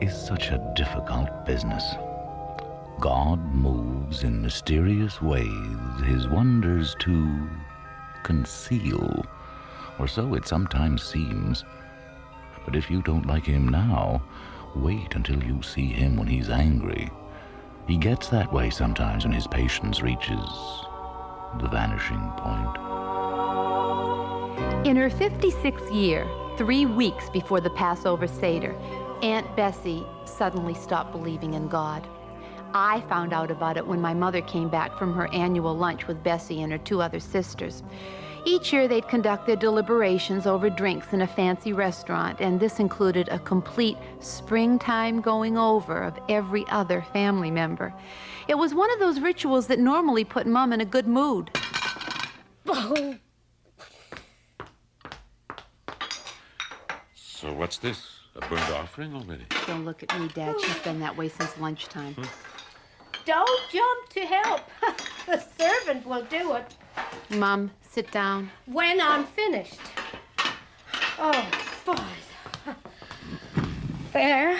is such a difficult business. God moves in mysterious ways his wonders to conceal, or so it sometimes seems. But if you don't like him now, wait until you see him when he's angry. He gets that way sometimes when his patience reaches the vanishing point. In her 56th year, 3 weeks before the Passover Seder, Aunt Bessie suddenly stopped believing in God. I found out about it when my mother came back from her annual lunch with Bessie and her 2 other sisters. Each year they'd conduct their deliberations over drinks in a fancy restaurant, and this included a complete springtime going over of every other family member. It was one of those rituals that normally put Mom in a good mood. Oh. So what's this? A burnt offering already? Don't look at me, Dad. She's been that way since lunchtime. Don't jump to help. The servant will do it. Mom, sit down. When I'm finished. Oh, boy. There.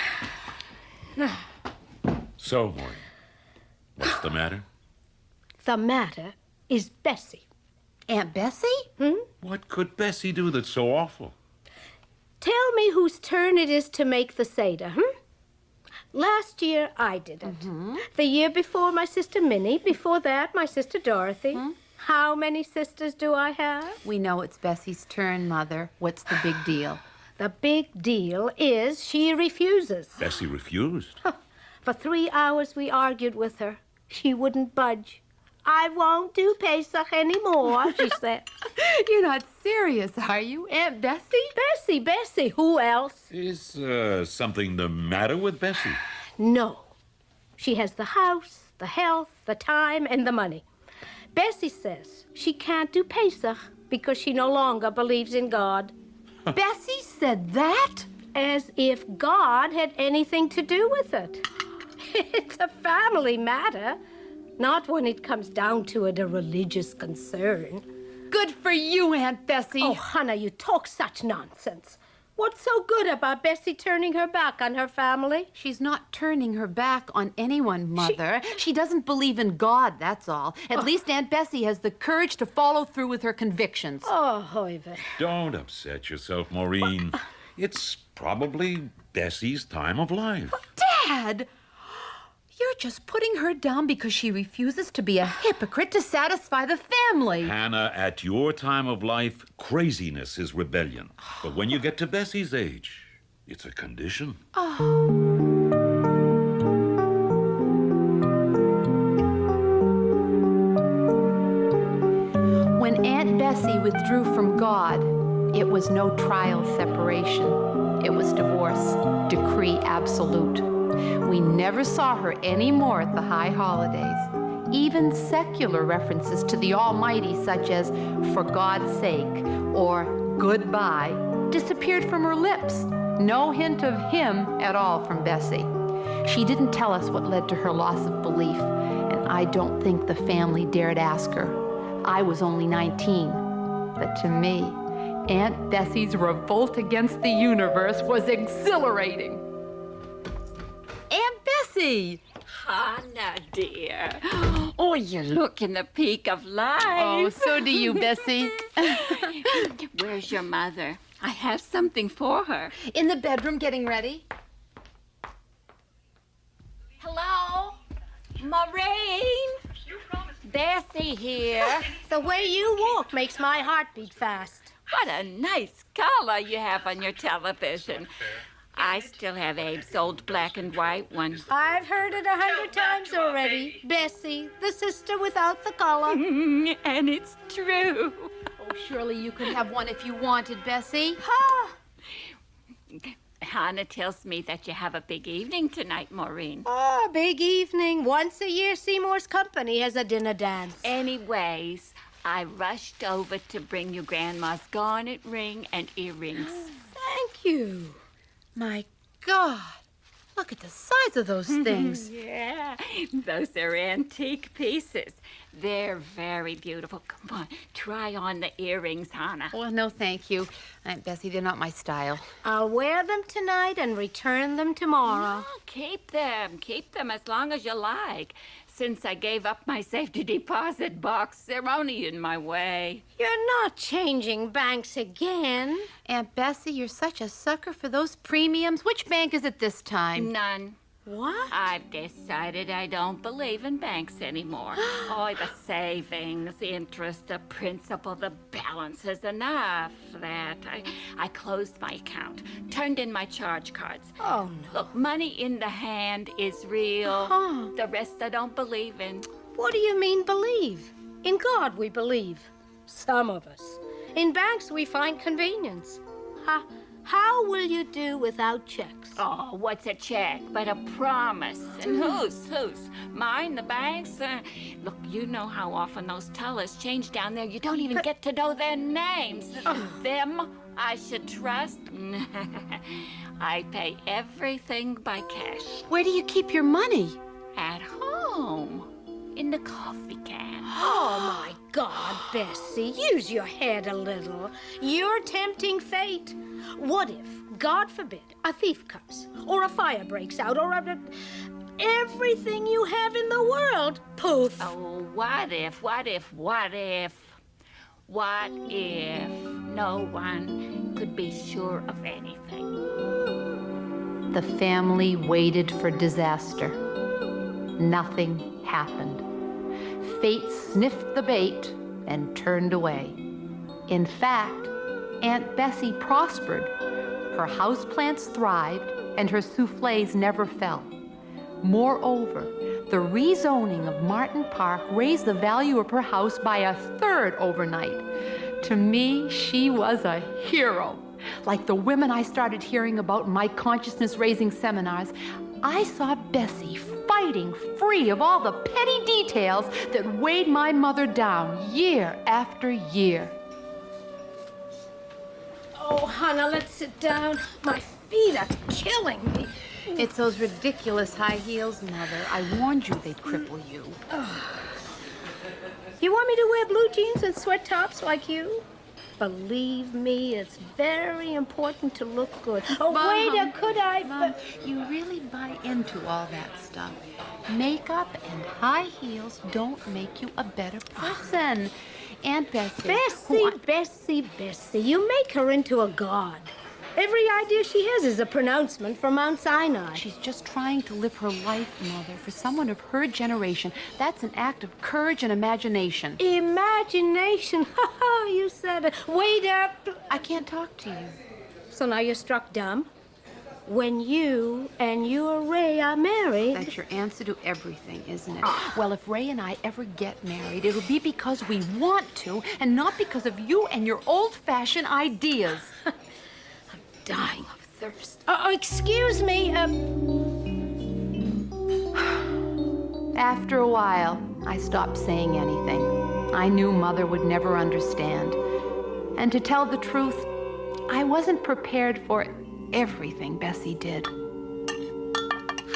So, Maureen, what's the matter? The matter is Bessie. Aunt Bessie? What could Bessie do that's so awful? Tell me whose turn it is to make the Seder, Last year, I did it. The year before, my sister Minnie. Before that, my sister Dorothy. How many sisters do I have? We know it's Bessie's turn, Mother. What's the big deal? The big deal is she refuses. Bessie refused. For 3 hours, we argued with her. She wouldn't budge. I won't do Pesach anymore, she said. You're not serious, are you, Aunt Bessie? Bessie, who else? Is something the matter with Bessie? No. She has the house, the health, the time, and the money. Bessie says she can't do Pesach because she no longer believes in God. Bessie said that? As if God had anything to do with it. It's a family matter, not when it comes down to it, a religious concern. Good for you, Aunt Bessie. Oh, Hannah, you talk such nonsense. What's so good about Bessie turning her back on her family? She's not turning her back on anyone, Mother. She doesn't believe in God, that's all. At least Aunt Bessie has the courage to follow through with her convictions. Oh, Hoive. Don't upset yourself, Maureen. It's probably Bessie's time of life. Dad! You're just putting her down because she refuses to be a hypocrite to satisfy the family. Hannah, at your time of life, craziness is rebellion. But when you get to Bessie's age, it's a condition. When Aunt Bessie withdrew from God, it was no trial separation. It was divorce, decree absolute. We never saw her anymore at the high holidays. Even secular references to the Almighty, such as "for God's sake" or "goodbye," disappeared from her lips. No hint of him at all from Bessie. She didn't tell us what led to her loss of belief, and I don't think the family dared ask her. I was only 19, but to me, Aunt Bessie's revolt against the universe was exhilarating. Aunt Bessie! Hannah, dear. Oh, you look in the peak of life. Oh, so do you, Bessie. Where's your mother? I have something for her. In the bedroom getting ready. Hello? Maureen? Bessie here. The way you walk makes my heart beat fast. What a nice color you have on your television. I still have Abe's old black and white one. I've heard it 100 times already. Bessie, the sister without the collar. And it's true. Oh, surely you could have one if you wanted, Bessie. Ha! Hannah tells me that you have a big evening tonight, Maureen. Oh, big evening. Once a year, Seymour's company has a dinner dance. Anyways, I rushed over to bring you Grandma's garnet ring and earrings. Thank you. My God, Look at the size of those things. Yeah, those are antique pieces. They're very beautiful. Come on, try on the earrings, Hannah. Well, no, thank you. Aunt Bessie, they're not my style. I'll wear them tonight and return them tomorrow. No, keep them as long as you like. Since I gave up my safety deposit box, they're only in my way. You're not changing banks again. Aunt Bessie, you're such a sucker for those premiums. Which bank is it this time? None. What? I've decided I don't believe in banks anymore. Oh, the savings, the interest, the principal, the balance is enough. That I closed my account, turned in my charge cards. Oh, no. Look, money in the hand is real. The rest I don't believe in. What do you mean, believe? In God we believe. Some of us. In banks we find convenience. How will you do without checks? Oh, what's a check but a promise? And whose? Mine, the bank's? Look, you know how often those tellers change down there. You don't even get to know their names. Them I should trust? I pay everything by cash. Where do you keep your money? At home. In the coffee can. Oh, my God, Bessie, use your head a little. You're tempting fate. What if, God forbid, a thief comes, or a fire breaks out, or everything you have in the world, poof. Oh, what if no one could be sure of anything? The family waited for disaster. Nothing happened. Fate sniffed the bait and turned away. In fact, Aunt Bessie prospered. Her houseplants thrived, and her soufflés never fell. Moreover, the rezoning of Martin Park raised the value of her house by a third overnight. To me, she was a hero. Like the women I started hearing about in my consciousness-raising seminars, I saw Bessie fighting free of all the petty details that weighed my mother down year after year. Oh, Hannah, let's sit down. My feet are killing me. It's those ridiculous high heels, Mother. I warned you they'd cripple you. You want me to wear blue jeans and sweat tops like you? Believe me, it's very important to look good. Oh, Mom, wait, could I? Mom, you really buy into all that stuff. Makeup and high heels don't make you a better person. Aunt Bessie. Bessie, you make her into a god. Every idea she has is a pronouncement from Mount Sinai. She's just trying to live her life, Mother. For someone of her generation, that's an act of courage and imagination. Imagination? Ha ha, you said it. Wait up. I can't talk to you. So now you're struck dumb? When you and your Ray are married... That's your answer to everything, isn't it? Well, if Ray and I ever get married, it'll be because we want to, and not because of you and your old-fashioned ideas. Dying of thirst. Excuse me. After a while, I stopped saying anything. I knew Mother would never understand. And to tell the truth, I wasn't prepared for everything Bessie did.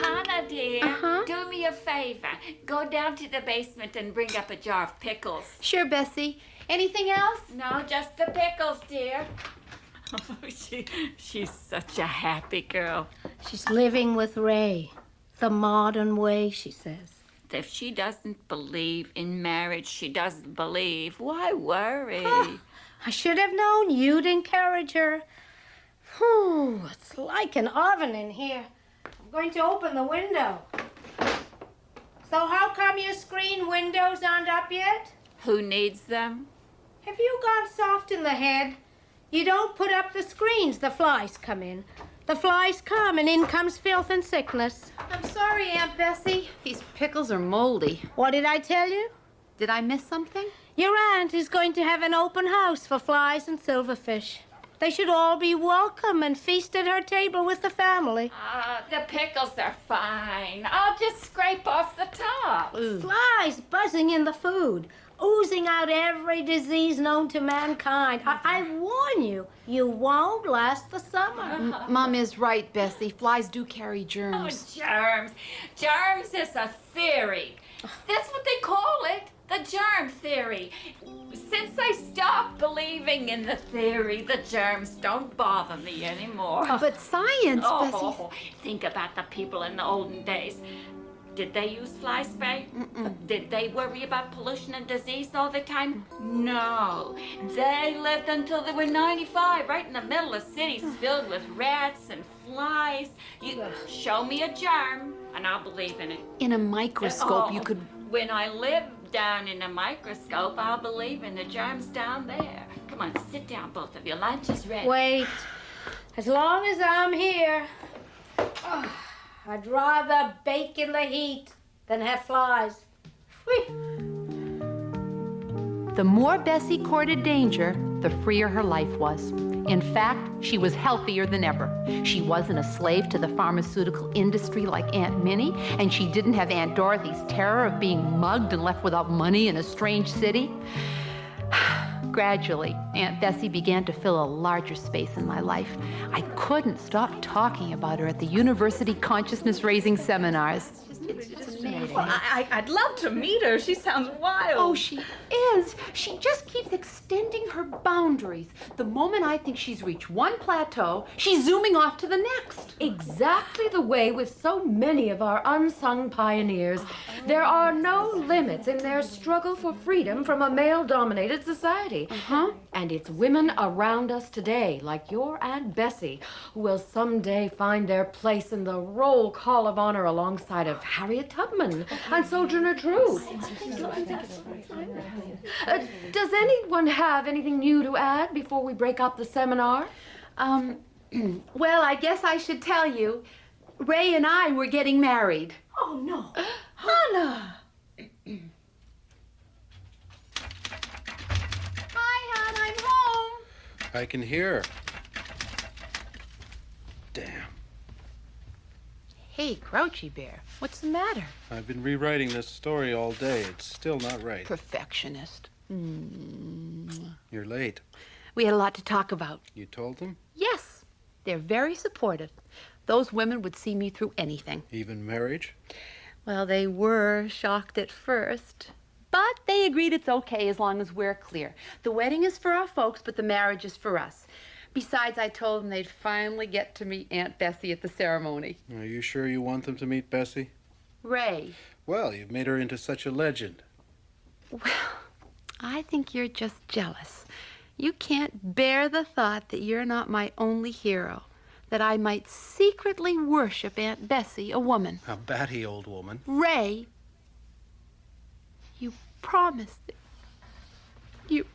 Hannah, dear, do me a favor. Go down to the basement and bring up a jar of pickles. Sure, Bessie. Anything else? No, just the pickles, dear. She's such a happy girl. She's living with Ray. The modern way, she says. If she doesn't believe in marriage, she doesn't believe. Why worry? I should have known you'd encourage her. Whew, it's like an oven in here. I'm going to open the window. So how come your screen windows aren't up yet? Who needs them? Have you gone soft in the head? You don't put up the screens, the flies come in. The flies come, and in comes filth and sickness. I'm sorry, Aunt Bessie. These pickles are moldy. What did I tell you? Did I miss something? Your aunt is going to have an open house for flies and silverfish. They should all be welcome and feast at her table with the family. The pickles are fine. I'll just scrape off the top. Flies buzzing in the food. oozing out every disease known to mankind. I warn you, you won't last the summer. Mom is right, Bessie. Flies do carry Oh, germs. germs. Germs is a theory. That's what they call it, the germ theory. Since I stopped believing in the theory, the germs don't bother me anymore. But science, Bessie. Oh, think about the people in the olden days. Did they use fly spray? Did they worry about pollution and disease all the time? No. They lived until they were 95, right in the middle of cities filled with rats and flies. You show me a germ, and I'll believe in it. In a microscope, you could... When I live down in a microscope, I'll believe in the germs down there. Come on, sit down, both of you. Lunch is ready. Wait. As long as I'm here, I'd rather bake in the heat than have flies. Whee! The more Bessie courted danger, the freer her life was. In fact, she was healthier than ever. She wasn't a slave to the pharmaceutical industry like Aunt Minnie, and she didn't have Aunt Dorothy's terror of being mugged and left without money in a strange city. Gradually, Aunt Bessie began to fill a larger space in my life. I couldn't stop talking about her at the university consciousness-raising seminars. It's amazing. Well, I'd love to meet her. She sounds wild. Oh, she is. She just keeps extending her boundaries. The moment I think she's reached one plateau, she's zooming off to the next. Exactly the way with so many of our unsung pioneers. There are no limits in their struggle for freedom from a male-dominated society. And it's women around us today, like your Aunt Bessie, who will someday find their place in the roll call of honor alongside of Harriet Tubman and Sojourner Truth. Does anyone have anything new to add before we break up the seminar? Well, I guess I should tell you, Ray and I were getting married. Oh, no. Hannah! Hi, hon, I'm home. I can hear. Damn. Hey, Crouchy Bear, what's the matter? I've been rewriting this story all day. It's still not right. Perfectionist. You're late. We had a lot to talk about. You told them? Yes, they're very supportive. Those women would see me through anything. Even marriage? Well, they were shocked at first, but they agreed it's okay as long as we're clear. The wedding is for our folks, but the marriage is for us. Besides, I told them they'd finally get to meet Aunt Bessie at the ceremony. Are you sure you want them to meet Bessie? Ray. Well, you've made her into such a legend. Well, I think you're just jealous. You can't bear the thought that you're not my only hero, that I might secretly worship Aunt Bessie, a woman. A batty old woman. Ray, you promised it. You...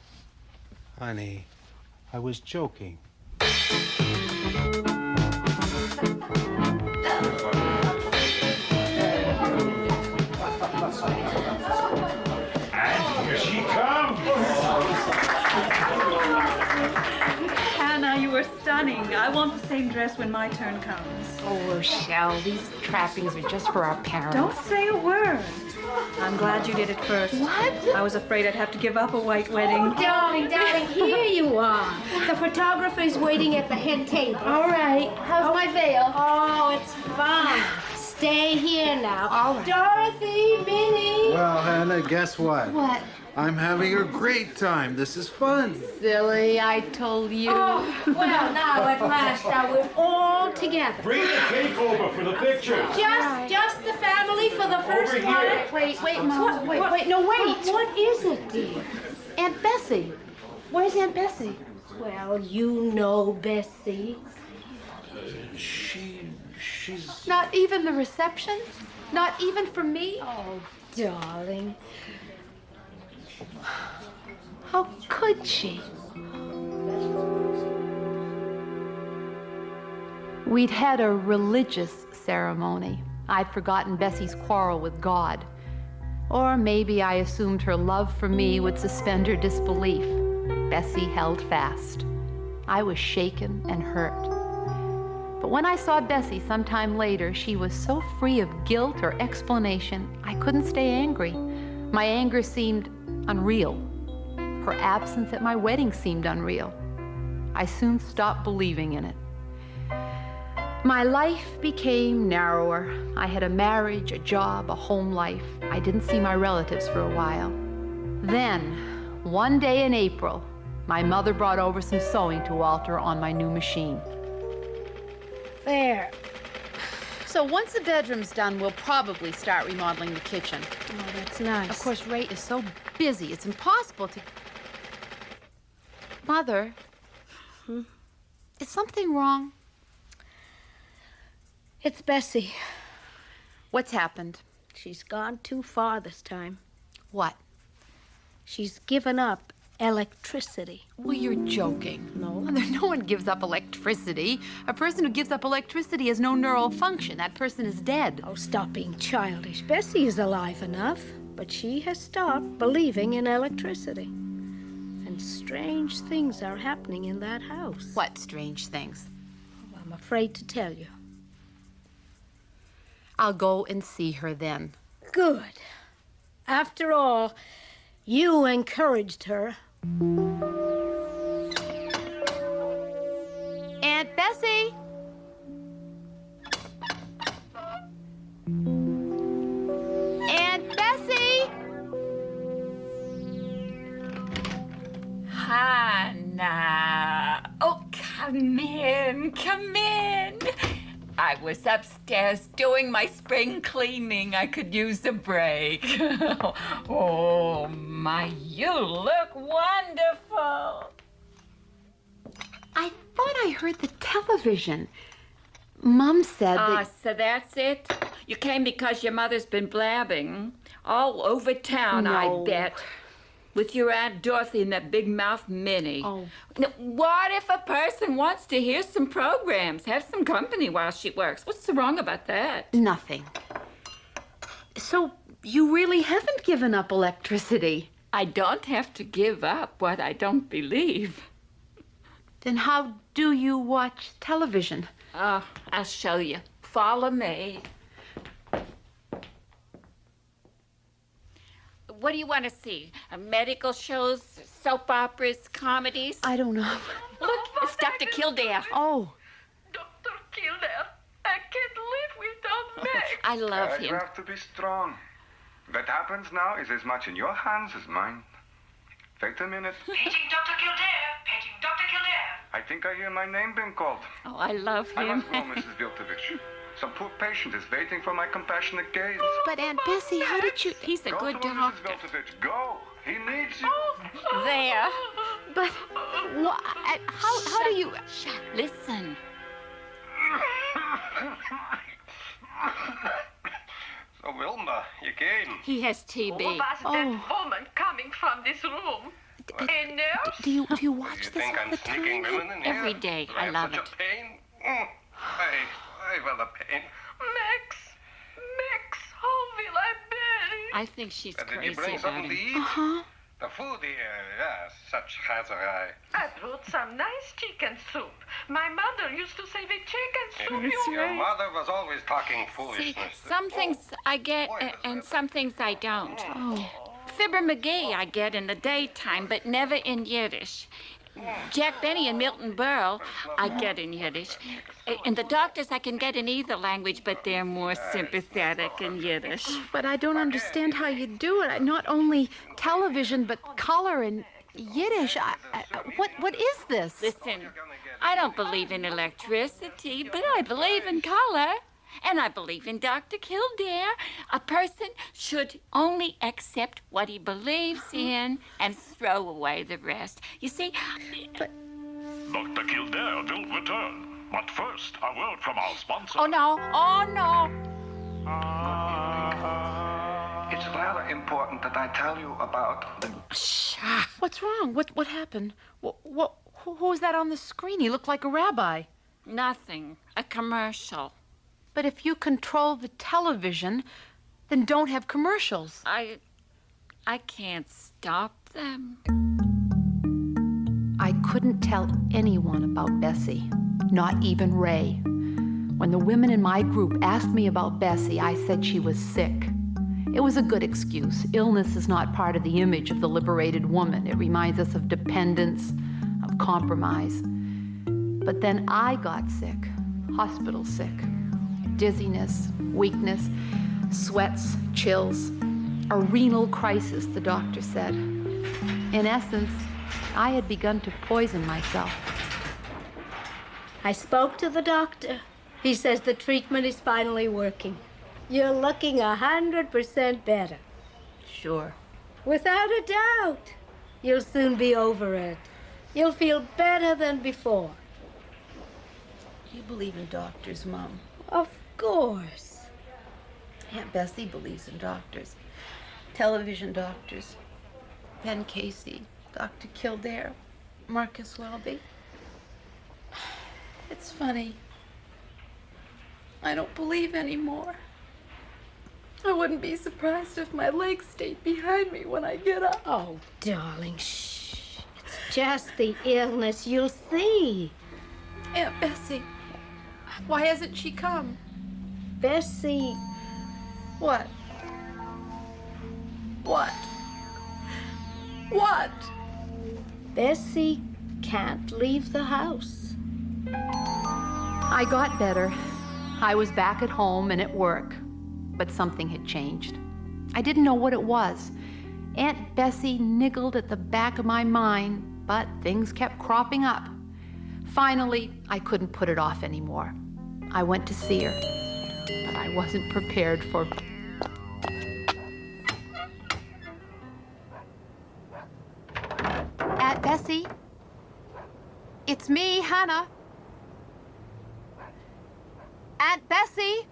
Honey, I was joking. And here she comes. Hannah, you were stunning. I want the same dress when my turn comes. Oh, Rochelle, these trappings are just for our parents. Don't say a word. I'm glad you did it first. What? I was afraid I'd have to give up a white wedding. Oh, darling, here you are. The photographer's waiting at the head table. All right. How's my veil? Oh, it's fine. Stay here now. All right. Dorothy, Minnie. Well, Hannah, guess what? What? I'm having a great time. This is fun. Silly, I told you. Oh, well, now at last, now we're all together. Bring the cake over for the pictures. Just the family for the first Over one. here. Wait, Mom. Wait, no, wait. What is it, dear? Aunt Bessie. Where's Aunt Bessie? Well, you know Bessie. She's... Not even the reception? Not even for me? Oh, darling. How could she? We'd had a religious ceremony. I'd forgotten Bessie's quarrel with God. Or maybe I assumed her love for me would suspend her disbelief. Bessie held fast. I was shaken and hurt. But when I saw Bessie sometime later, she was so free of guilt or explanation, I couldn't stay angry. My anger seemed unreal. Her absence at my wedding seemed unreal. I soon stopped believing in it. My life became narrower. I had a marriage, a job, a home life. I didn't see my relatives for a while. Then, one day in April, my mother brought over some sewing to alter on my new machine. There. So once the bedroom's done, we'll probably start remodeling the kitchen. Oh, that's nice. Of course, Ray is so busy, it's impossible to... Mother, is something wrong? It's Bessie. What's happened? She's gone too far this time. What? She's given up electricity. Well, you're joking. No. No one gives up electricity. A person who gives up electricity has no neural function. That person is dead. Oh, stop being childish. Bessie is alive enough, but she has stopped believing in electricity. And strange things are happening in that house. What strange things? Oh, I'm afraid to tell you. I'll go and see her then. Good. After all, you encouraged her. Aunt Bessie! Aunt Bessie! Hannah. Oh, come in, come in. I was upstairs doing my spring cleaning. I could use a break. Oh, my, you look wonderful. I thought I heard the television. Mom said that... So that's it? You came because your mother's been blabbing all over town, No. I bet. With your Aunt Dorothy and that big mouth Minnie. Oh. Now, what if a person wants to hear some programs, have some company while she works? What's so wrong about that? Nothing. So you really haven't given up electricity? I don't have to give up what I don't believe. Then how do you watch television? Oh, I'll show you. Follow me. What do you want to see? Medical shows, soap operas, comedies? I don't know. Look, it's Dr. Kildare. Oh. Dr. Kildare, I can't live without Meg. I love You him. have to be strong. What happens now is as much in your hands as mine. Wait a minute. Painting Dr. Kildare, painting Dr. Kildare. I think I hear my name being called. Oh, I love I him. must go, Mrs. Viltovich. Some poor patient is waiting for my compassionate gaze. But Aunt Bessie, how did you... He's a Go good to Mrs. doctor. Viltovich. Go. He needs you. There. But how do you... Shh, listen. So, Wilma, you came. He has TB. Was that woman coming from this room? A nurse? Do you watch You this think all I'm the sneaking time? women in here? Every day. Do I have love such it. a pain? I feel the pain. Max, how will I bear it? I think she's Did you crazy bring about something to him. eat? Uh-huh. The food here, yes, such has a eye. I brought some nice chicken soup. My mother used to say the chicken soup you Your made. mother was always talking See, foolishness. some things I get and some things I don't. Fibber McGee I get in the daytime, but never in Yiddish. Jack Benny and Milton Berle I get in Yiddish. And the doctors I can get in either language, but they're more sympathetic in Yiddish. But I don't understand how you do it. Not only television, but color and Yiddish. What is this? Listen, I don't believe in electricity, but I believe in color. And I believe in Dr. Kildare. A person should only accept what he believes in and throw away the rest. You see, Dr. Kildare will return. But first, a word from our sponsor. oh no, It's rather important that I tell you about the... What's wrong? What happened? Who was that on the screen? He looked like a rabbi. nothing. A commercial. But if you control the television, then don't have commercials. I can't stop them. I couldn't tell anyone about Bessie, not even Ray. When the women in my group asked me about Bessie, I said she was sick. It was a good excuse. Illness is not part of the image of the liberated woman. It reminds us of dependence, of compromise. But then I got sick, hospital sick. Dizziness, weakness, sweats, chills. A renal crisis, the doctor said. In essence, I had begun to poison myself. I spoke to the doctor. He says the treatment is finally working. You're looking 100% better. Sure. Without a doubt. You'll soon be over it. You'll feel better than before. Do you believe in doctors, Mom? Of course. Aunt Bessie believes in doctors. Television doctors. Ben Casey, Dr. Kildare, Marcus Welby. It's funny. I don't believe anymore. I wouldn't be surprised if my legs stayed behind me when I get up. Oh, darling, shh. It's just the illness. You'll see. Aunt Bessie, why hasn't she come? Bessie. What? What? What? Bessie can't leave the house. I got better. I was back at home and at work, but something had changed. I didn't know what it was. Aunt Bessie niggled at the back of my mind, but things kept cropping up. Finally, I couldn't put it off anymore. I went to see her, but I wasn't prepared for... Aunt Bessie? It's me, Hannah. Aunt Bessie?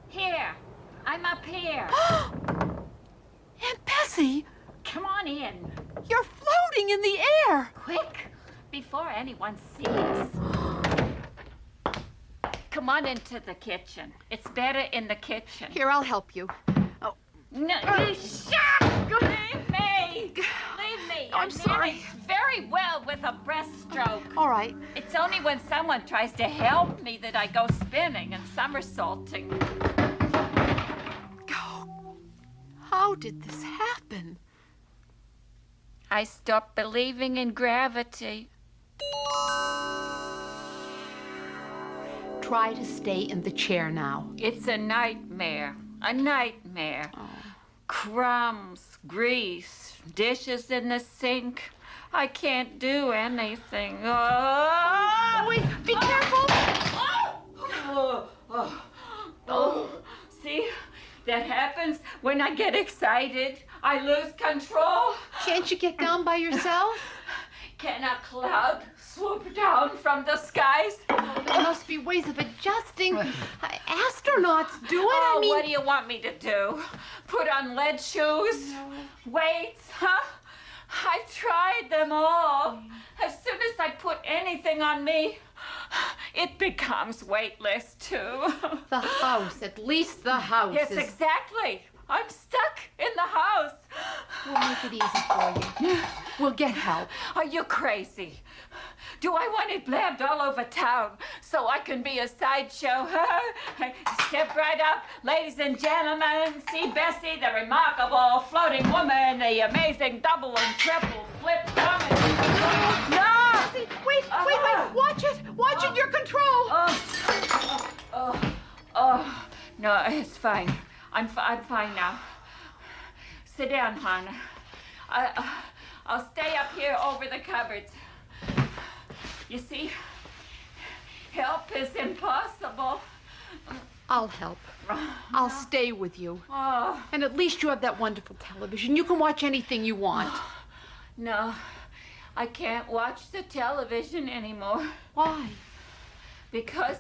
Here. I'm up here. Aunt Bessie? Come on in. You're floating in the air. Quick, before anyone sees. Come on into the kitchen. It's better in the kitchen. Here, I'll help you. Oh. No, shut! Leave me! Leave me! I'm sorry. managed very well with a breaststroke. All right. It's only when someone tries to help me that I go spinning and somersaulting. How did this happen? I stopped believing in gravity. Try to stay in the chair now. It's a nightmare. A nightmare. Oh. Crumbs, grease, dishes in the sink. I can't do anything. Oh, wait, be careful. Oh. See? That happens when I get excited. I lose control. Can't you get down by yourself? Can a cloud swoop down from the skies? There must be ways of adjusting. Astronauts do it. Oh, I mean... what do you want me to do? Put on lead shoes? No. Weights, huh? I've tried them all. As soon as I put anything on me, it becomes weightless, too. The house, at least the house. Yes, exactly. I'm stuck in the house. We'll make it easy for you. We'll get help. Are you crazy? Do I want it blabbed all over town so I can be a sideshow? Step right up, ladies and gentlemen. See Bessie, the remarkable floating woman, the amazing double and triple flip comedy. No! Bessie, wait. Watch it. Watch it, your control. No, it's fine. I'm fine now. Sit down, hon. I'll stay up here over the cupboards. You see, help is impossible. I'll help. I'll stay with you. Oh. And at least you have that wonderful television. You can watch anything you want. No, I can't watch the television anymore. Why? Because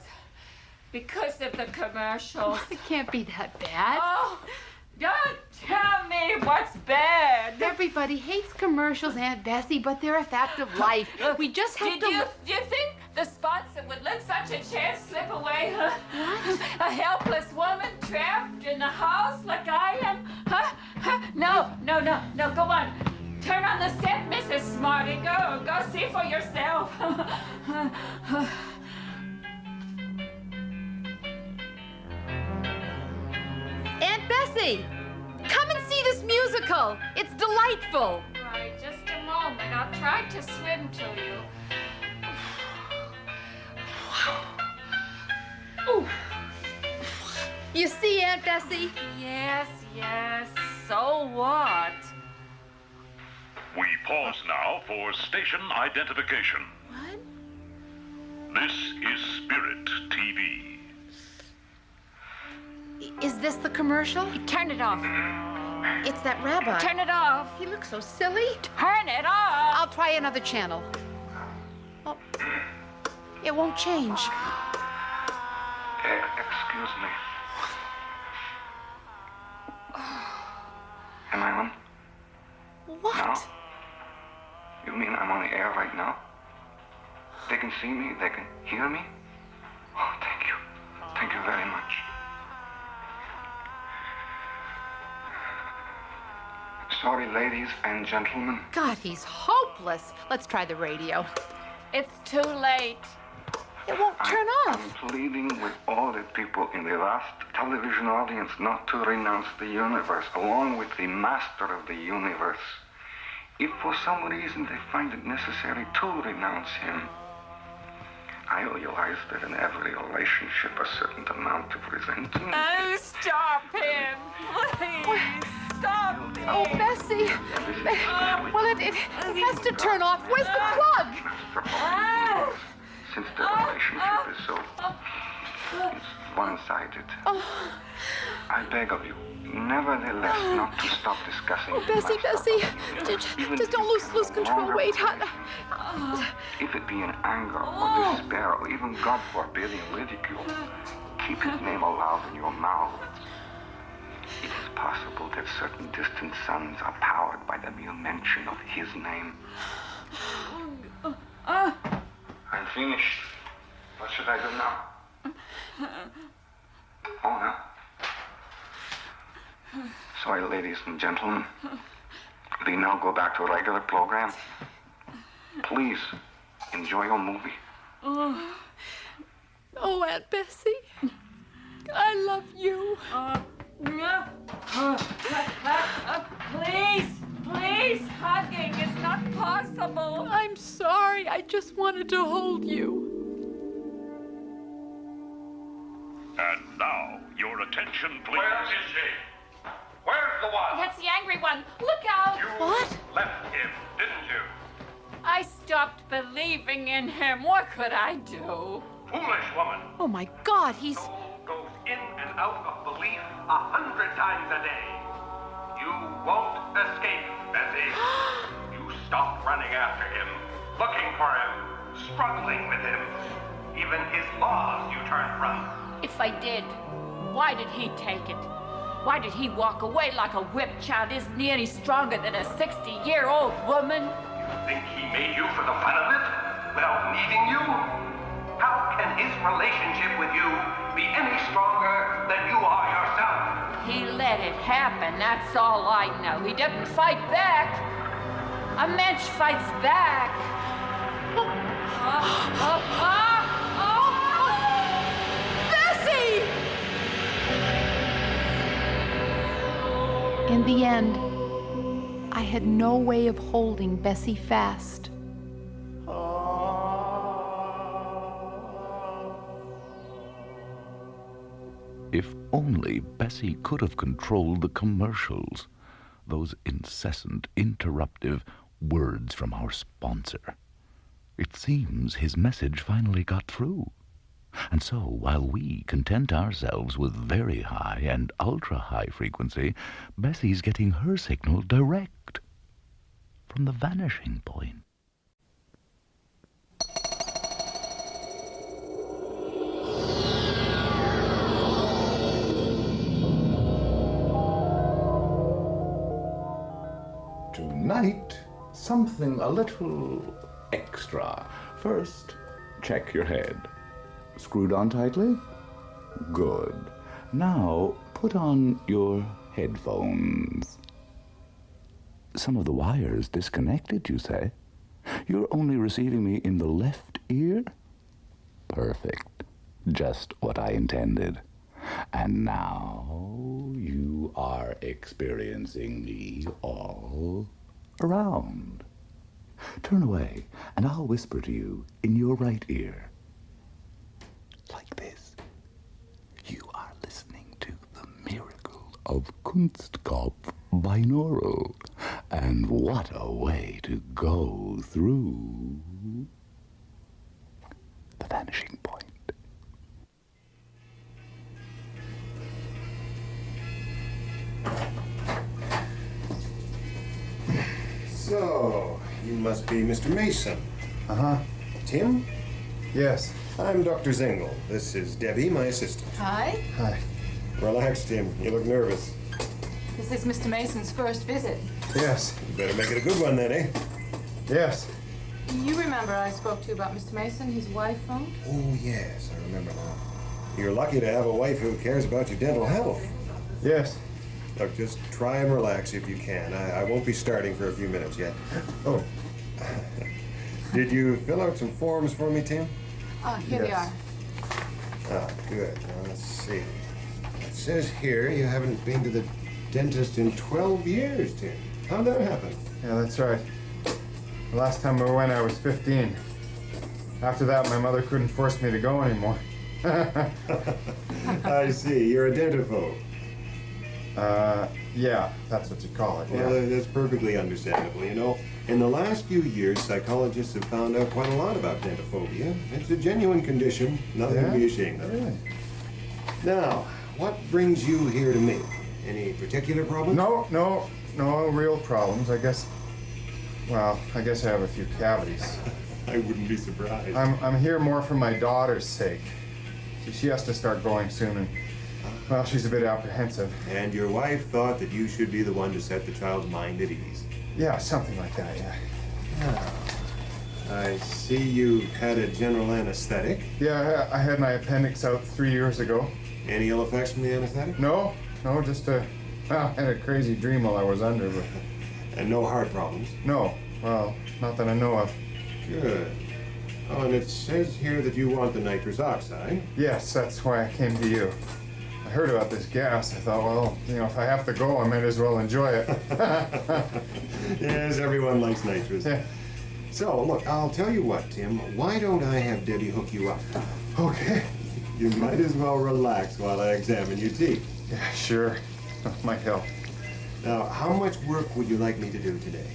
of the commercials. It can't be that bad. Oh, don't tell me what's bad. Everybody hates commercials, Aunt Bessie, but they're a fact of life. We just have Do you think the sponsor would let such a chance slip away, huh? What? A helpless woman trapped in the house like I am? Huh? No, go on. Turn on the set, Mrs. Smarty. Go see for yourself. Aunt Bessie! Bessie! Come and see this musical. It's delightful. Right, just a moment. I'll try to swim to you. Oh. You see, Aunt Bessie? Yes, yes. So what? We pause now for station identification. What? This is Spirit TV. Is this the commercial? Turn it off. It's that rabbi. Turn it off. He looks so silly. Turn it off. I'll try another channel. Oh, it won't change. Excuse me. Am I on? What? No? You mean I'm on the air right now? They can see me? They can hear me? Oh, thank you. Thank you very much. Sorry, ladies and gentlemen. God, he's hopeless. Let's try the radio. It's too late. It won't turn off. I'm pleading with all the people in the vast television audience not to renounce the universe, along with the master of the universe. If for some reason they find it necessary to renounce him, I realize that in every relationship a certain amount of resentment... Oh, stop him, please. Stop him. Oh, Bessie. Well, it has to turn off. Where's the plug? Since the relationship is so one-sided, I beg of you, nevertheless, not to stop discussing. Oh, Bessie, just don't lose control. Wait, if it be in anger or despair or even, God forbid, in ridicule, keep his name aloud in your mouth. It is possible that certain distant suns are powered by the mere mention of his name. I'm finished. What should I do now? Oh, no. Sorry, ladies and gentlemen. We now go back to a regular program. Please, enjoy your movie. Oh, Aunt Bessie. I love you. Please, hugging is not possible. I'm sorry. I just wanted to hold you. And now, your attention, please. Where is she? Where's the one? That's the angry one. Look out. You left him, didn't you? I stopped believing in him. What could I do? Foolish woman. Oh, my God, he's... Soul goes in and out of belief 100 times a day. You won't escape, Bessie. You stopped running after him, looking for him, struggling with him. Even his laws you turned from. If I did, why did he take it? Why did he walk away like a whipped child? Isn't he any stronger than a 60-year-old woman? You think he made you for the fun of it, without needing you? How can his relationship with you be any stronger than you are yourself? He let it happen, that's all I know. He didn't fight back. A mensch fights back. Bessie! In the end, I had no way of holding Bessie fast. If only Bessie could have controlled the commercials, those incessant, interruptive words from our sponsor. It seems his message finally got through. And so, while we content ourselves with very high and ultra-high frequency, Bessie's getting her signal direct from the vanishing point. Tonight, something a little extra. First, check your head. Screwed on tightly? Good. Now, put on your headphones. Some of the wires disconnected, you say? You're only receiving me in the left ear? Perfect. Just what I intended. And now you are experiencing me all around. Turn away, and I'll whisper to you in your right ear. Like this. You are listening to the miracle of Kunstkopf binaural. And what a way to go through the vanishing point. So, you must be Mr. Mason. Uh-huh. Tim? Yes. I'm Dr. Zengel. This is Debbie, my assistant. Hi. Hi. Relax, Tim. You look nervous. This is Mr. Mason's first visit. Yes. You better make it a good one then, eh? Yes. You remember I spoke to you about Mr. Mason, his wife phoned? Oh, yes, I remember now. You're lucky to have a wife who cares about your dental health. Yes. Look, just try and relax if you can. I won't be starting for a few minutes yet. Oh. Did you fill out some forms for me, Tim? Here they are. Ah, good. Now, let's see. It says here you haven't been to the dentist in 12 years, Tim. How'd that happen? Yeah, that's right. The last time I went, I was 15. After that, my mother couldn't force me to go anymore. I see. You're a dentaphobe. Yeah, that's what you call it. Well, Yeah. that's perfectly understandable. You know, in the last few years, psychologists have found out quite a lot about dentophobia. It's a genuine condition, nothing to be ashamed of. Really? Now, what brings you here to me? Any particular problems? No real problems. I guess I have a few cavities. I wouldn't be surprised. I'm here more for my daughter's sake. She has to start going soon, and well, she's a bit apprehensive. And your wife thought that you should be the one to set the child's mind at ease. Yeah, something like that, yeah. I see you had a general anesthetic. Yeah, I had my appendix out 3 years ago. Any ill effects from the anesthetic? No, just I had a crazy dream while I was under, but... And no heart problems? No, well, not that I know of. Good. Oh, and it says here that you want the nitrous oxide. Yes, that's why I came to you. I heard about this gas. I thought, well, if I have to go, I might as well enjoy it. Yes, everyone likes nitrous. Yeah. So, look, I'll tell you what, Tim. Why don't I have Debbie hook you up? Okay. You might as well relax while I examine your teeth. Yeah, sure. Might help. Now, how much work would you like me to do today?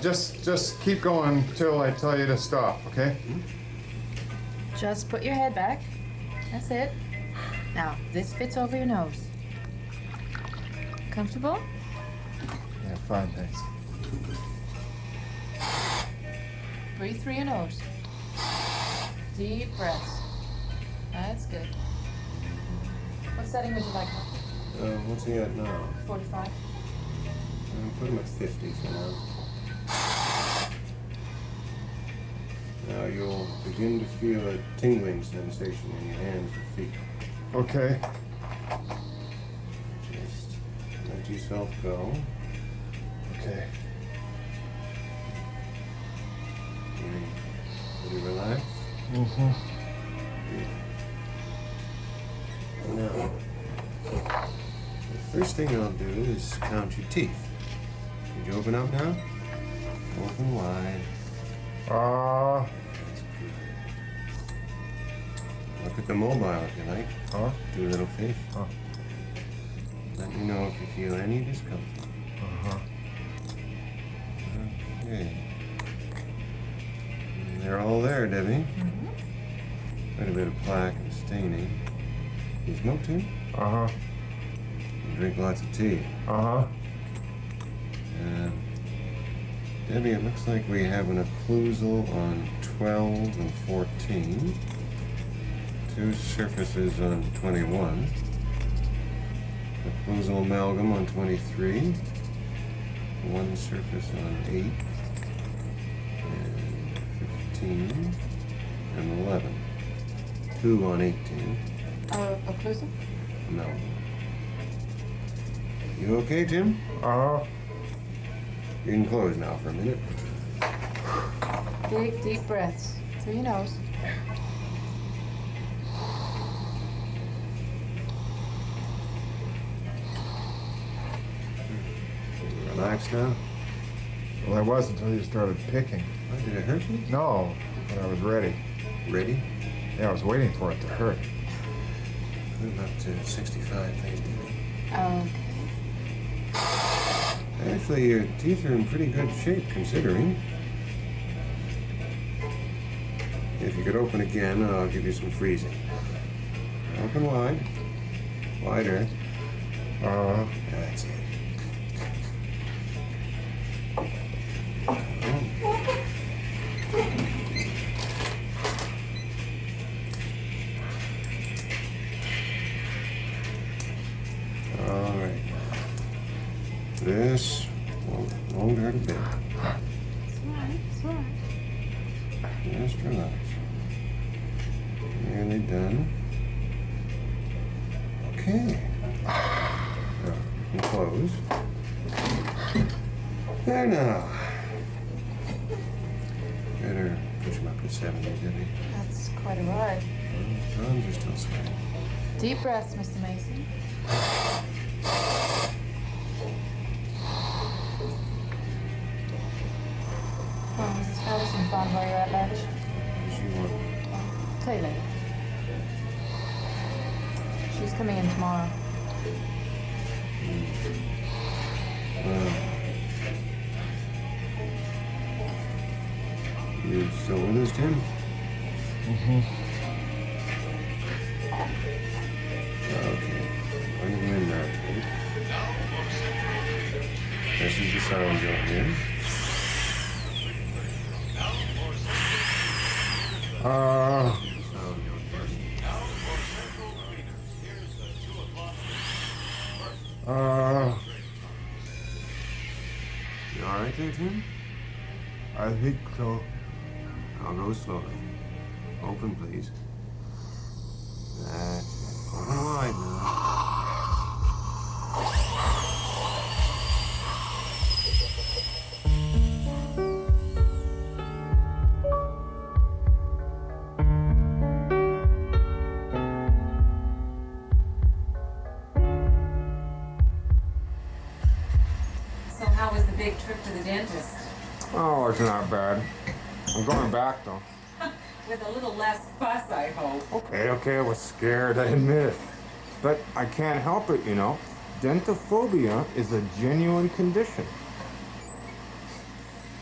Just keep going till I tell you to stop, okay? Just put your head back. That's it. Now, this fits over your nose. Comfortable? Yeah, fine, thanks. Breathe through your nose. Deep breaths. That's good. What setting would you like? What's he at now? 45. Put him at 50 for now. Now you'll begin to feel a tingling sensation in your hands and feet. Okay. Just let yourself go. Okay. Pretty relaxed? Mm-hmm. Now, the first thing I'll do is count your teeth. Could you open up now? Open wide. Look at the mobile if you like. Do a little fish. Let me know if you feel any discomfort. Okay. And they're all there, Debbie. Quite a bit of plaque and staining. You smoke too? You drink lots of tea. Debbie, it looks like we have an occlusal on 12 and 14. 2 surfaces on 21. Occlusal amalgam on 23. 1 surface on 8. And 15. And 11. 2 on 18. Occlusal? Amalgam. You okay, Jim? You can close now for a minute. Big, deep breaths through your nose. relaxed now? Well, I was until you started picking. Oh, did it hurt you? No, but I was ready. Ready? Yeah, I was waiting for it to hurt. I'm up to 65, please, Debbie. Okay. Actually, your teeth are in pretty good shape, considering. If you could open again, I'll give you some freezing. Open wide. Wider. That's it. All right. This won't hurt a bit. It's all right. It's all right. Just relax. Nearly done. Okay. Now, you can close. There now. Better push him up to 70, Debbie. That's quite a ride. Arms are still sweating. Deep breaths, Mr. Mason. Oh, Mrs. Patterson found where you're at, Vanishing. She won't. I'll tell you later. She's coming in tomorrow. You still with us, Tim? Mm-hmm. Okay. I'm going in now, Tim. This is the sound you'll hear. You all right there, Tim? I think so. I'll go slowly. Open, please. That's it. Open wide now. So how was the big trip to the dentist? Oh, it's not bad. I'm going back, though. With a little less fuss, I hope. Okay, I was scared, I admit it. But I can't help it, you know. Dentophobia is a genuine condition.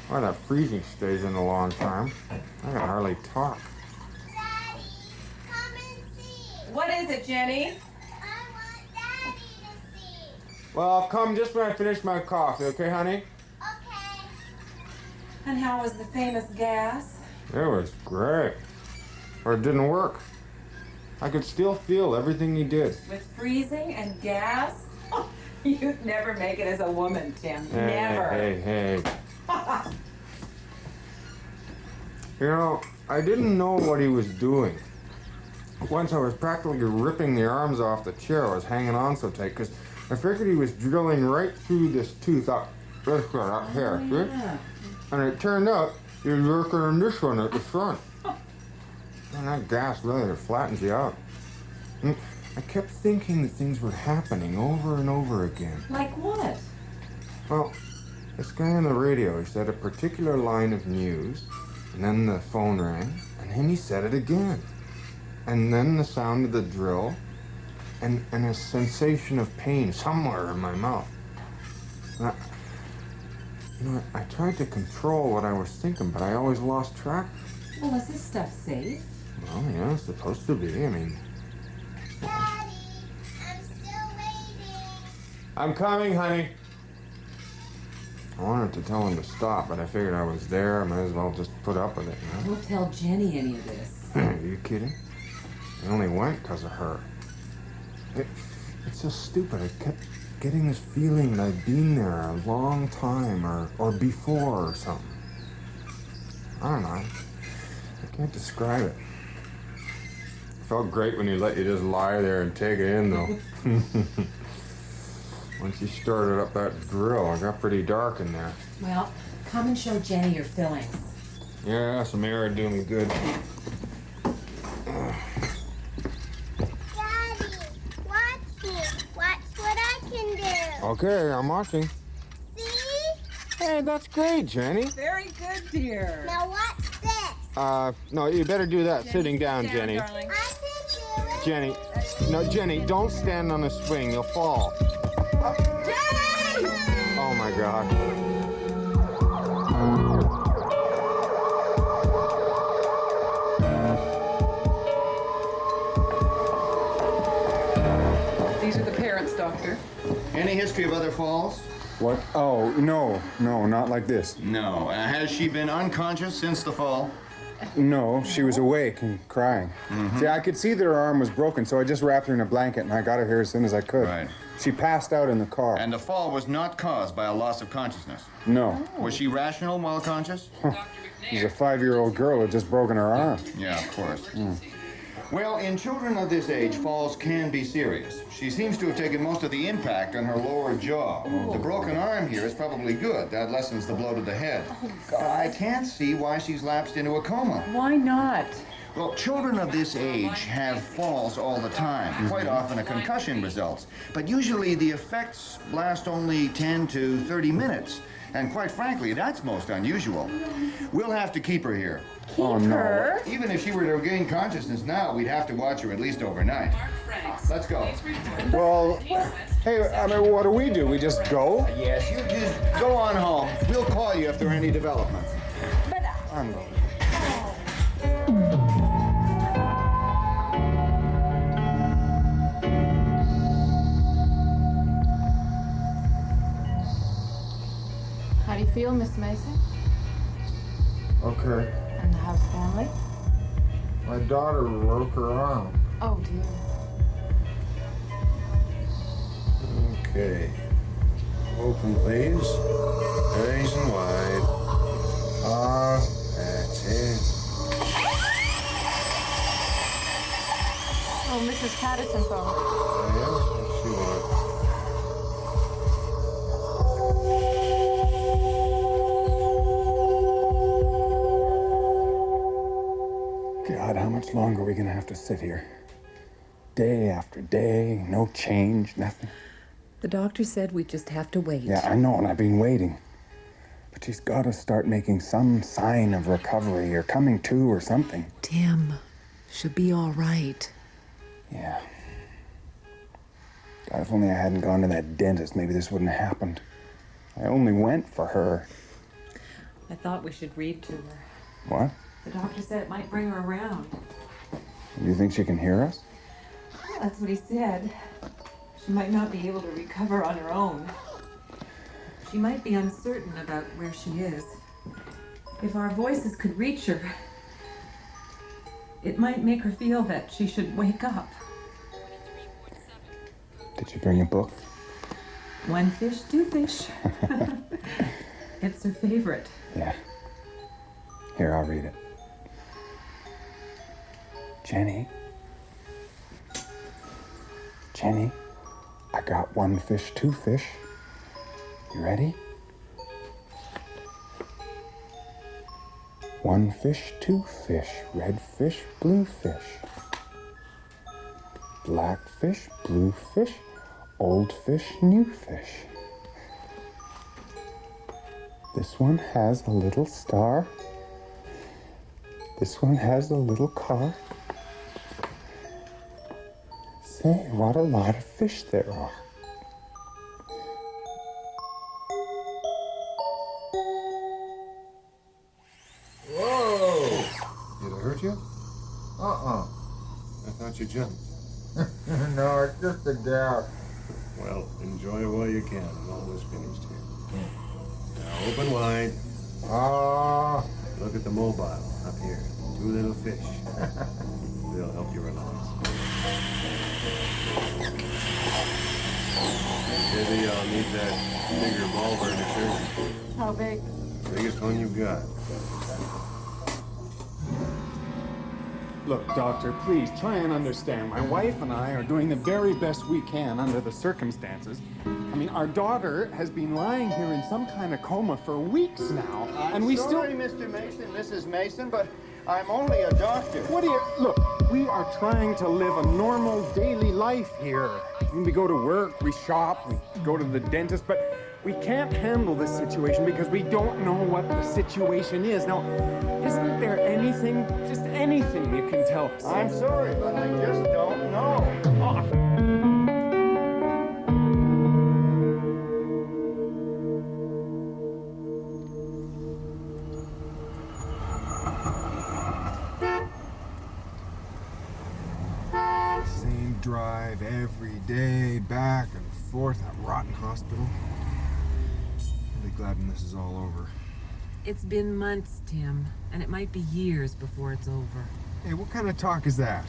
Why that freezing stays in a long time. I can hardly talk. Daddy, come and see. What is it, Jenny? I want Daddy to see. Well, I'll come just when I finish my coffee, okay, honey? Okay. And how was the famous gas? It was great. Or it didn't work. I could still feel everything he did. With freezing and gas? Oh, you'd never make it as a woman, Tim. Never. Hey. You know, I didn't know what he was doing. Once I was practically ripping the arms off the chair. I was hanging on so tight because I figured he was drilling right through this tooth up here. See? And it turned out he was working on this one at the front. And that gas really flattens you out. And I kept thinking that things were happening over and over again. Like what? Well, this guy on the radio, he said a particular line of news, and then the phone rang, and then he said it again. And then the sound of the drill, and a sensation of pain somewhere in my mouth. I tried to control what I was thinking, but I always lost track. Well, is this stuff safe? Well, yeah, it's supposed to be. I mean... Daddy, I'm still waiting. I'm coming, honey. I wanted to tell him to stop, but I figured I was there. I might as well just put up with it, you know? Don't tell Jenny any of this. Are you kidding? I only went because of her. It's so stupid. I kept getting this feeling that I'd been there a long time or before or something. I don't know. I can't describe it. It felt great when he let you just lie there and take it in, though. Once you started up that drill, it got pretty dark in there. Well, come and show Jenny your fillings. Yeah, some air would do me good. Daddy, watch me. Watch what I can do. Okay, I'm watching. See? Hey, that's great, Jenny. Very good, dear. Now what's this? No, you better do that sitting down, Jenny. Darling. I can do it. Jenny, no, Jenny, don't stand on a swing. You'll fall. Jenny! Oh, my God. These are the parents, Doctor. Any history of other falls? What? Oh, no, not like this. No. Has she been unconscious since the fall? No, she was awake and crying. See, I could see that her arm was broken, so I just wrapped her in a blanket and I got her here as soon as I could. Right. She passed out in the car. And the fall was not caused by a loss of consciousness? No. Was she rational while conscious? She's a 5-year-old girl who had just broken her arm. Yeah, of course. Well, in children of this age, falls can be serious. She seems to have taken most of the impact on her lower jaw. The broken arm here is probably good. That lessens the blow to the head. But I can't see why she's lapsed into a coma. Why not? Well, children of this age have falls all the time. Quite often a concussion results. But usually the effects last only 10 to 30 minutes. And quite frankly, that's most unusual. We'll have to keep her here. Oh, no. Even if she were to regain consciousness now, we'd have to watch her at least overnight. Let's go. Well, hey, I mean, what do? We just go? Yes, you just go on home. We'll call you if there are any developments. I'm going. How do you feel, Miss Mason? Okay. And the house family? My daughter broke her arm. Oh, dear. Okay. Open, please. Nice and wide. That's it. Oh, Mrs. Patterson phone. Yeah, what's she want? God, how much longer are we gonna have to sit here? Day after day, no change, nothing. The doctor said we just have to wait. Yeah, I know, and I've been waiting. But she's got to start making some sign of recovery or coming to or something. Tim, she'll be all right. Yeah. God, if only I hadn't gone to that dentist, maybe this wouldn't have happened. I only went for her. I thought we should read to her. What? The doctor said it might bring her around. Do you think she can hear us? That's what he said. She might not be able to recover on her own. She might be uncertain about where she is. If our voices could reach her, it might make her feel that she should wake up. Did you bring a book? One fish, two fish. It's her favorite. Yeah. Here, I'll read it. Jenny. Jenny, I got one fish, two fish. You ready? One fish, two fish. Red fish, blue fish. Black fish, blue fish. Old fish, new fish. This one has a little star. This one has a little car. Say, what a lot of fish there are. Whoa! Did I hurt you? I thought you jumped. No, it's just a gap. Well, enjoy it while you can. I'm almost finished here. Now open wide. Look at the mobile up here. Two little fish. They'll help you relax. Maybe I'll need that bigger ball burner too. How big? Biggest one you've got. Look, Doctor, please try and understand. My wife and I are doing the very best we can under the circumstances. I mean, our daughter has been lying here in some kind of coma for weeks now, and we sorry, Mr. Mason, Mrs. Mason, but I'm only a doctor. What do you... Look, we are trying to live a normal daily life here. I mean, we go to work, we shop, we go to the dentist, but We can't handle this situation because we don't know what the situation is. Now, isn't there anything, just anything you can tell us? I'm sorry, but I just don't know. Same drive every day, back and forth, that rotten hospital. Really glad when this is all over. It's been months, Tim, and it might be years before it's over. Hey, what kind of talk is that?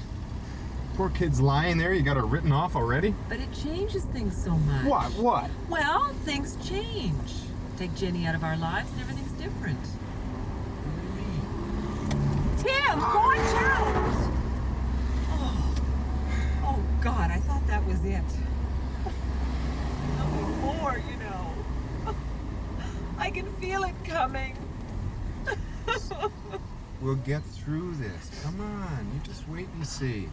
Poor kid's lying there, you got her written off already? But it changes things so much. What? Well, things change. Take Jenny out of our lives and everything's different. Tim, watch out! Oh, God, I thought that was it. Nothing more, you know. I can feel it coming. We'll get through this. Come on, you just wait and see.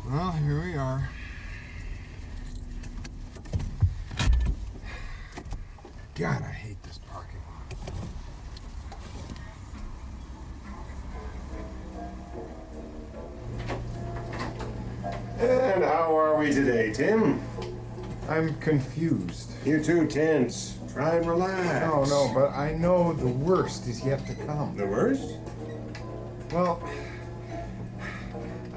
Well, here we are. God, I hate this parking lot. And how are we today, Tim? I'm confused. You're too tense. Try and relax. No, but I know the worst is yet to come. The worst? Well,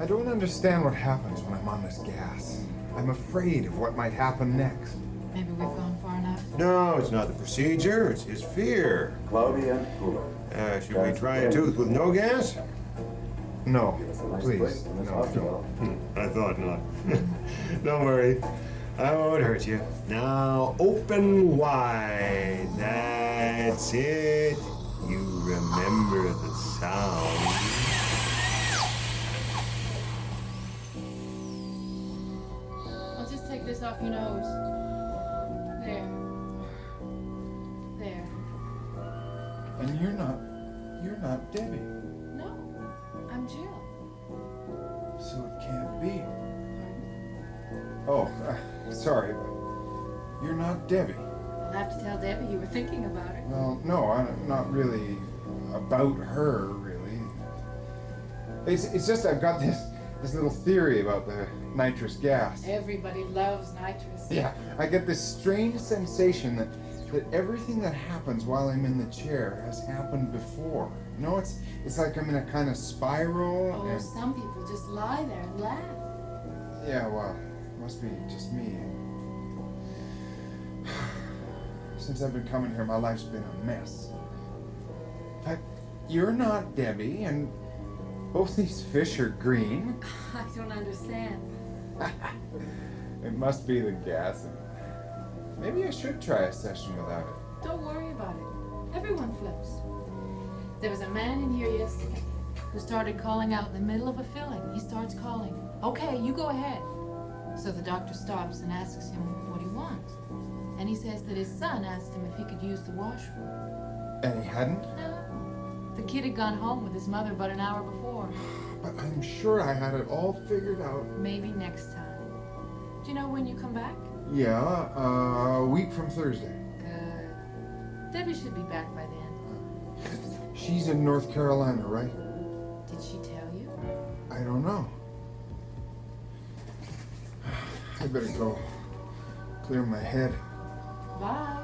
I don't understand what happens when I'm on this gas. I'm afraid of what might happen next. Maybe we've gone far enough. No, it's not the procedure. It's his fear. Cloudy and cooler. Should we try a tooth with no gas? No, please. No, don't. I thought not. Don't worry. I won't hurt you. Now open wide. That's it. You remember the sound. I'll just take this off your nose. There. There. And you're not Debbie. No, I'm Jill. So it can't be. Oh, sorry, but you're not Debbie. I'll have to tell Debbie you were thinking about her. Well, no, I'm not really about her, really. It's just I've got this little theory about the nitrous gas. Everybody loves nitrous. Yeah, I get this strange sensation that everything that happens while I'm in the chair has happened before. You know, it's like I'm in a kind of spiral. Oh, and... some people just lie there and laugh. Yeah, well, must be just me. Since I've been coming here, my life's been a mess. But you're not Debbie, and both these fish are green. I don't understand. It must be the gas. Maybe I should try a session without it. Don't worry about it. Everyone flips. There was a man in here yesterday who started calling out in the middle of a filling. He starts calling, "Okay, you go ahead." So the doctor stops and asks him what he wants. And he says that his son asked him if he could use the washroom. And he hadn't? No. The kid had gone home with his mother about an hour before. But I'm sure I had it all figured out. Maybe next time. Do you know when you come back? Yeah, a week from Thursday. Good. Debbie should be back by then. She's in North Carolina, right? Did she tell you? I don't know. I better go clear my head. Bye.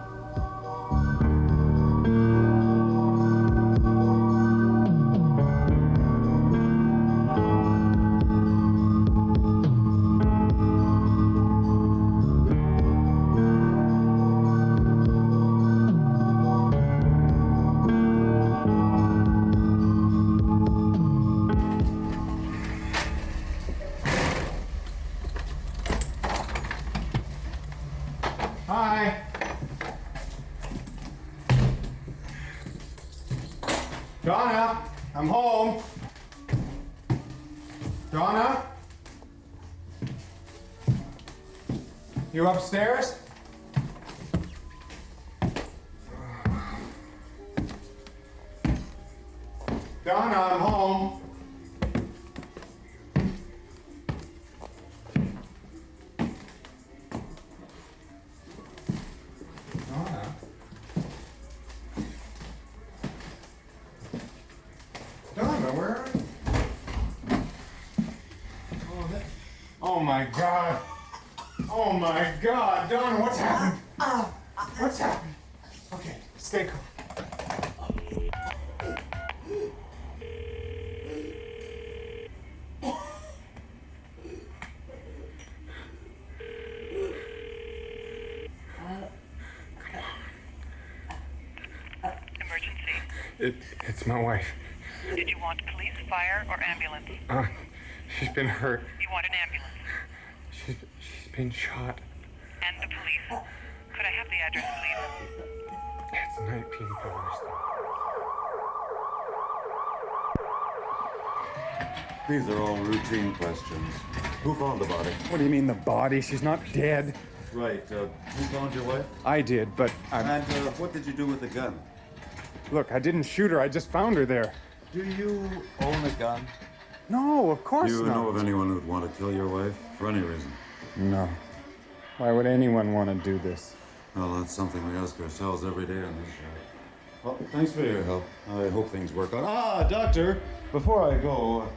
Hi. Donna, I'm home. Donna? You upstairs? Donna, I'm home. where are you? Oh my God. Oh my God. Donna, what's happened? What's happened? Okay, stay calm. It's my wife. Did you want police, fire, or ambulance? She's been hurt. You want an ambulance? She's been shot. And the police. Could I have the address, please? It's 19 Pillars. These are all routine questions. Who found the body? What do you mean the body? She's not dead. Right. Who found your wife? I did, but And what did you do with the gun? Look, I didn't shoot her. I just found her there. Do you own a gun? No, of course Do you not. know of anyone who'd want to kill your wife for any reason? No. Why would anyone want to do this? Well, that's something we ask ourselves every day on this show. Well, thanks for your help. I hope things work out. Ah, Doctor, before I go...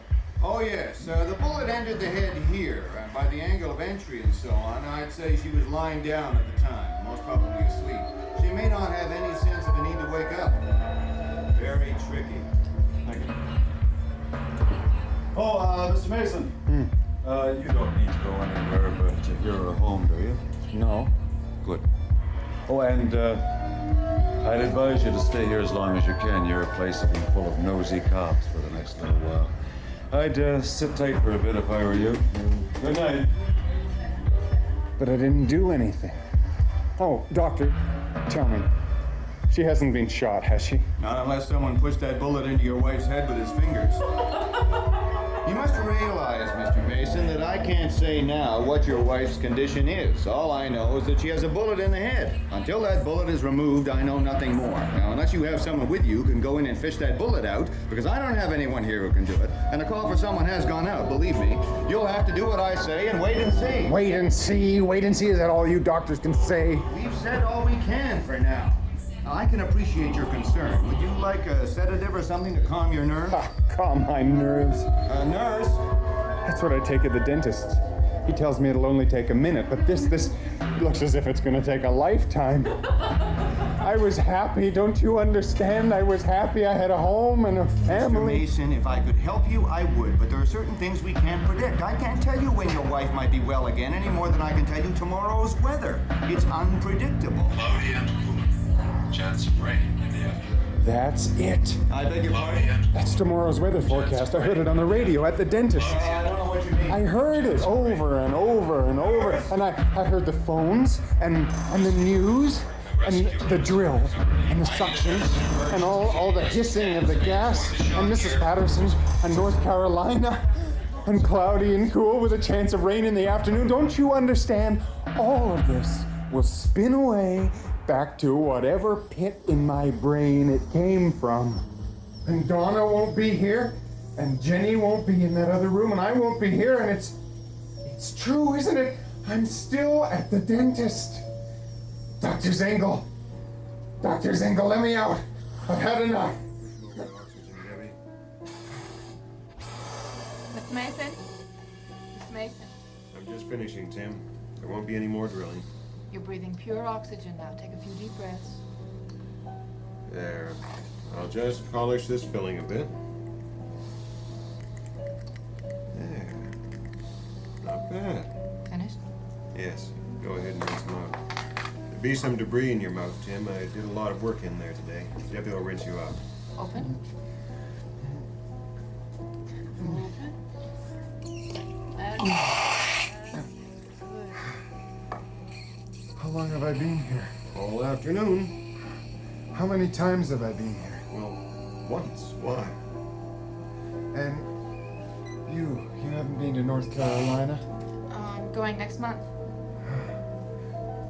Oh, yes. The bullet entered the head here. By the angle of entry and so on, I'd say she was lying down at the time, most probably asleep. She may not have any sense of the need to wake up. Very tricky. Thank you. Oh, Mr. Mason. You don't need to go anywhere, but you're at home, do you? No. Good. Oh, and I'd advise you to stay here as long as you can. Your place will be full of nosy cops for the next little while. I'd sit tight for a bit if I were you. Good night. But I didn't do anything. Oh, doctor, tell me. She hasn't been shot, has she? Not unless someone pushed that bullet into your wife's head with his fingers. You must realize, Mr. Mason, that I can't say now what your wife's condition is. All I know is that she has a bullet in the head. Until that bullet is removed, I know nothing more. Now, unless you have someone with you who can go in and fish that bullet out, because I don't have anyone here who can do it, and the call for someone has gone out, believe me, you'll have to do what I say and wait and see. Wait and see? Wait and see? Is that all you doctors can say? We've said all we can for now. Now, I can appreciate your concern. Would you like a sedative or something to calm your nerves? Calm my nerves. Nurse? That's what I take at the dentist's. He tells me it'll only take a minute, but this looks as if it's going to take a lifetime. I was happy, don't you understand? I was happy. I had a home and a family. Mr. Mason, if I could help you, I would, but there are certain things we can't predict. I can't tell you when your wife might be well again any more than I can tell you tomorrow's weather. It's unpredictable. Cloudy and cool. Chance of rain in the afternoon. That's it. I beg your pardon? That's tomorrow's weather forecast. I heard it on the radio at the dentist. I don't know what you mean. I heard it over and over and over. And I heard the phones and the news and the drill and the suction and all the hissing of the gas and Mrs. Patterson and North Carolina and cloudy and cool with a chance of rain in the afternoon. Don't you understand? All of this will spin away back to whatever pit in my brain it came from. And Donna won't be here, and Jenny won't be in that other room, and I won't be here, and it's true, isn't it? I'm still at the dentist. Dr. Zengel, let me out. I've had enough. Mr. Mason? Mr. Mason? I'm just finishing, Tim. There won't be any more drilling. You're breathing pure oxygen now. Take a few deep breaths. There. I'll just polish this filling a bit. There. Not bad. Finished? Yes. Go ahead and rinse them out. There'll be some debris in your mouth, Tim. I did a lot of work in there today. Debbie will rinse you out. Open. And How long have I been here? All afternoon. How many times have I been here? Well, once. Why? And you haven't been to North Carolina? I'm going next month.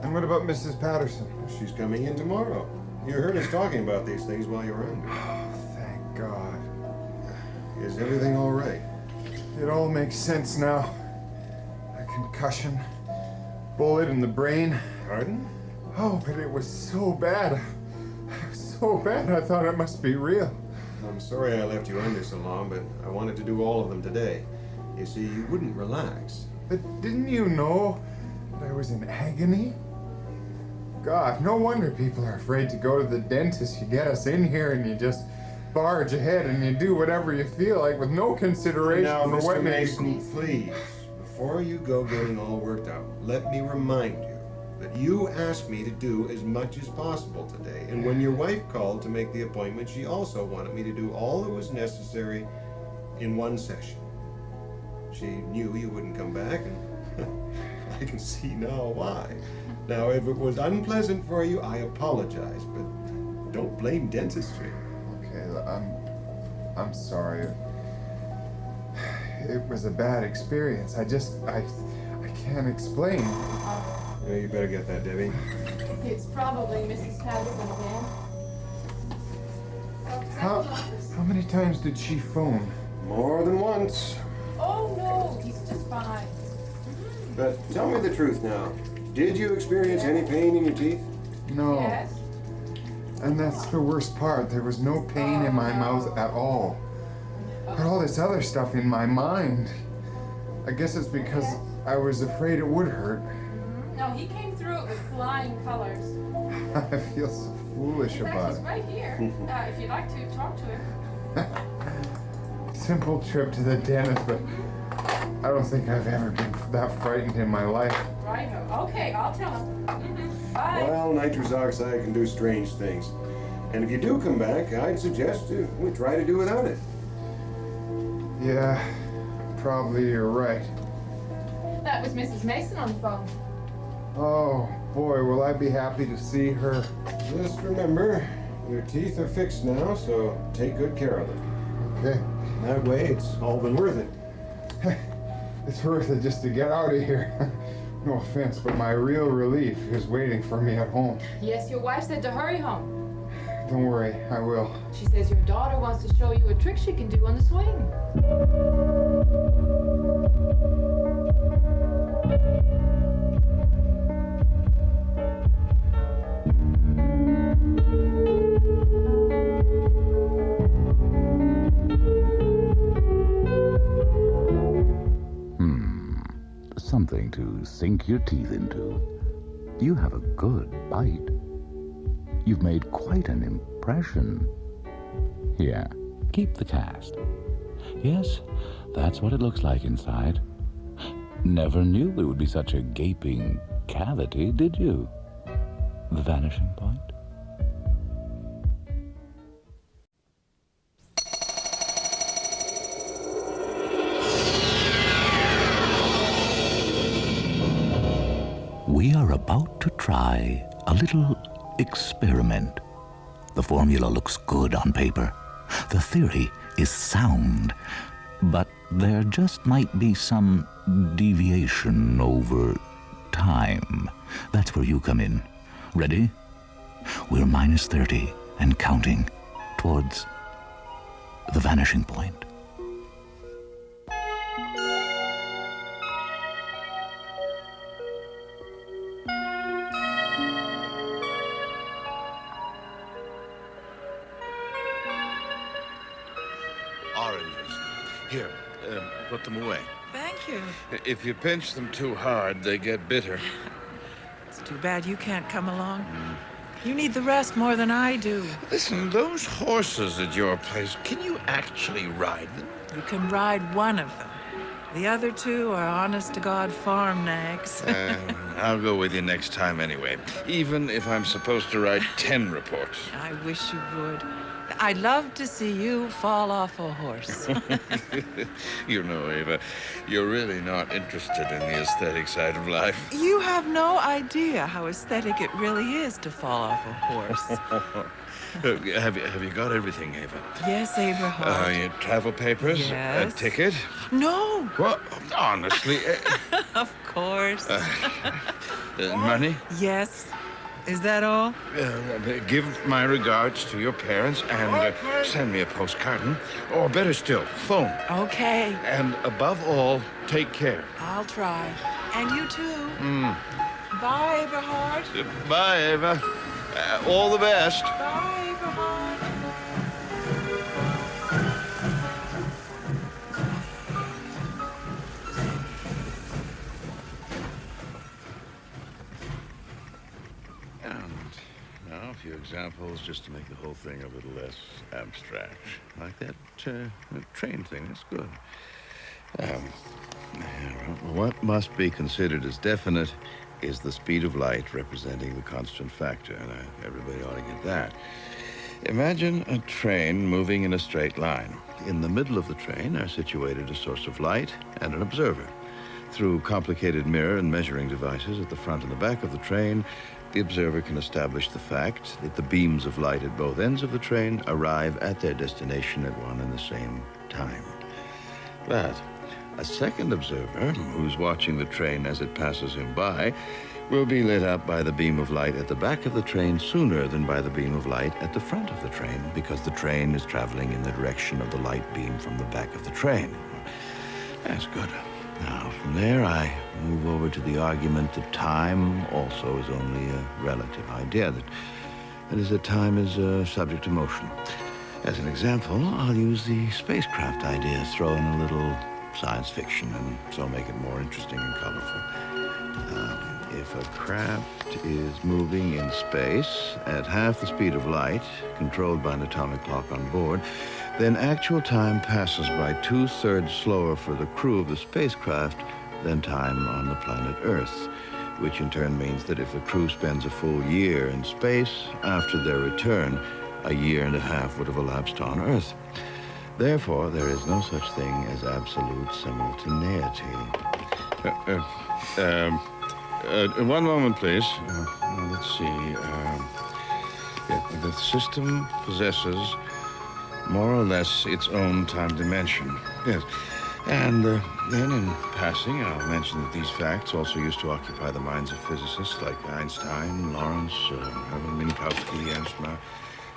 And what about Mrs. Patterson? She's coming in tomorrow. You heard us talking about these things while you were under. Oh, thank God. Is everything all right? It all makes sense now. A concussion, bullet in the brain. Pardon? Oh, but it was so bad. It was so bad, I thought it must be real. I'm sorry I left you under so long, but I wanted to do all of them today. You see, you wouldn't relax. But didn't you know that I was in agony? God, no wonder people are afraid to go to the dentist. You get us in here and you just barge ahead and you do whatever you feel like with no consideration Now, for what Mr. may Mason, please, before you go getting all worked out, let me remind you that you asked me to do as much as possible today. And when your wife called to make the appointment, she also wanted me to do all that was necessary in one session. She knew you wouldn't come back, and I can see now why. Now, if it was unpleasant for you, I apologize, but don't blame dentistry. Okay, I'm sorry. It was a bad experience. I can't explain. Yeah, you better get that, Debbie. It's probably Mrs. Patterson again. How many times did she phone? More than once. Oh, no, he's just fine. But tell me the truth now. Did you experience any pain in your teeth? No. Yes? And that's the worst part. There was no pain in my mouth at all. But all this other stuff in my mind. I guess it's because I was afraid it would hurt. No, he came through it with flying colors. I feel so foolish about He's it. right here. If you'd like to talk to him. Simple trip to the dentist, but I don't think I've ever been that frightened in my life. Right. Okay, I'll tell him. Bye. Well, nitrous oxide can do strange things. And if you do come back, I'd suggest we try to do without it. Yeah, probably you're right. That was Mrs. Mason on the phone. Oh, boy, will I be happy to see her. Just remember, your teeth are fixed now, so take good care of them. Okay. That way, it's all been worth it. It's worth it just to get out of here. No offense, but my real relief is waiting for me at home. Yes, your wife said to hurry home. Don't worry, I will. She says your daughter wants to show you a trick she can do on the swing. Something to sink your teeth into. You have a good bite. You've made quite an impression. Here, keep the cast. Yes, that's what it looks like inside. Never knew it would be such a gaping cavity, did you? The vanishing point? We are about to try a little experiment. The formula looks good on paper. The theory is sound. But there just might be some deviation over time. That's where you come in. Ready? We're minus 30 and counting towards the vanishing point. Oranges. Here, put them away. Thank you. If you pinch them too hard, they get bitter. It's too bad you can't come along. You need the rest more than I do. Listen, those horses at your place, can you actually ride them? You can ride one of them. The other two are honest-to-God farm nags. I'll go with you next time anyway, even if I'm supposed to write 10 reports. I wish you would. I'd love to see you fall off a horse. You know, Ava, you're really not interested in the aesthetic side of life. You have no idea how aesthetic it really is to fall off a horse. Have you got everything, Ava? Yes, Abraham. Your travel papers? Yes. A ticket? No. Well, honestly. Of course. Money? Yes. Is that all? Give my regards to your parents and send me a postcard, or better still, phone. Okay. And above all, take care. I'll try. And you too. Bye, Eberhard. Bye, Ava. All the best. Bye, Eberhard. examples just to make the whole thing a little less abstract. Like that train thing. That's good. What must be considered as definite is the speed of light representing the constant factor. Everybody ought to get that. Imagine a train moving in a straight line. In the middle of the train are situated a source of light and an observer. Through complicated mirror and measuring devices at the front and the back of the train, the observer can establish the fact that the beams of light at both ends of the train arrive at their destination at one and the same time. But a second observer, who's watching the train as it passes him by, will be lit up by the beam of light at the back of the train sooner than by the beam of light at the front of the train, because the train is traveling in the direction of the light beam from the back of the train. That's good. Now, from there, I move over to the argument that time also is only a relative idea, that is, that time is subject to motion. As an example, I'll use the spacecraft idea, throw in a little science fiction, and so make it more interesting and colorful. If a craft is moving in space at half the speed of light, controlled by an atomic clock on board, then actual time passes by 2/3 slower for the crew of the spacecraft than time on the planet Earth, which in turn means that if the crew spends a full year in space, after their return, a year and a half would have elapsed on Earth. Therefore, there is no such thing as absolute simultaneity. One moment, please. Let's see. The system possesses more or less its own time dimension. Yes. And then in passing, I'll mention that these facts also used to occupy the minds of physicists like Einstein, Lorentz, Minkowski,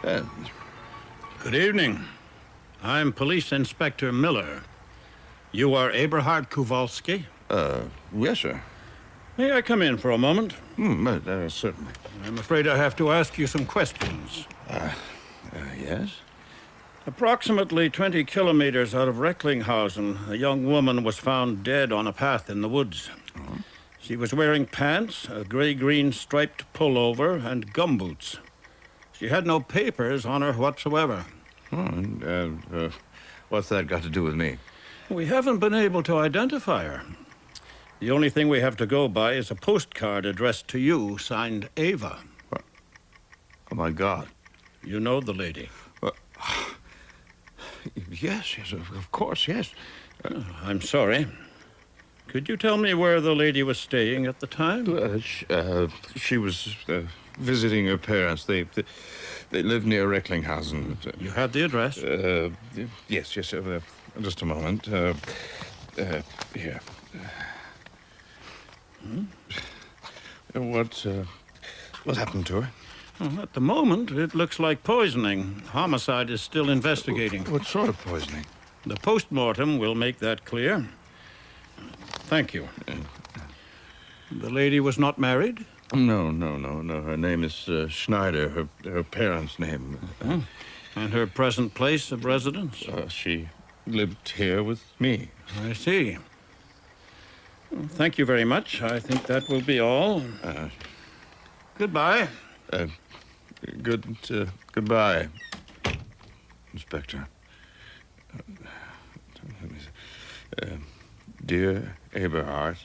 Ernst. Good evening. I'm Police Inspector Miller. You are Eberhard Kowalski? Yes, sir. May I come in for a moment? Certainly. I'm afraid I have to ask you some questions. Yes? Approximately 20 kilometers out of Recklinghausen, a young woman was found dead on a path in the woods. She was wearing pants, a gray-green striped pullover, and gumboots. She had no papers on her whatsoever. What's that got to do with me? We haven't been able to identify her. The only thing we have to go by is a postcard addressed to you, signed Ava. Oh, my God. You know the lady? Yes, of course, yes. I'm sorry. Could you tell me where the lady was staying at the time? She was visiting her parents. They live near Recklinghausen. You had the address? Yes. Just a moment. Here. What happened to her? Well, at the moment, it looks like poisoning. Homicide is still investigating. What sort of poisoning? The post-mortem will make that clear. Thank you. The lady was not married? No. Her name is Schneider, her parents' name. And her present place of residence? She lived here with me. I see. Well, thank you very much. I think that will be all. Goodbye. Goodbye, Inspector. Dear Eberhard,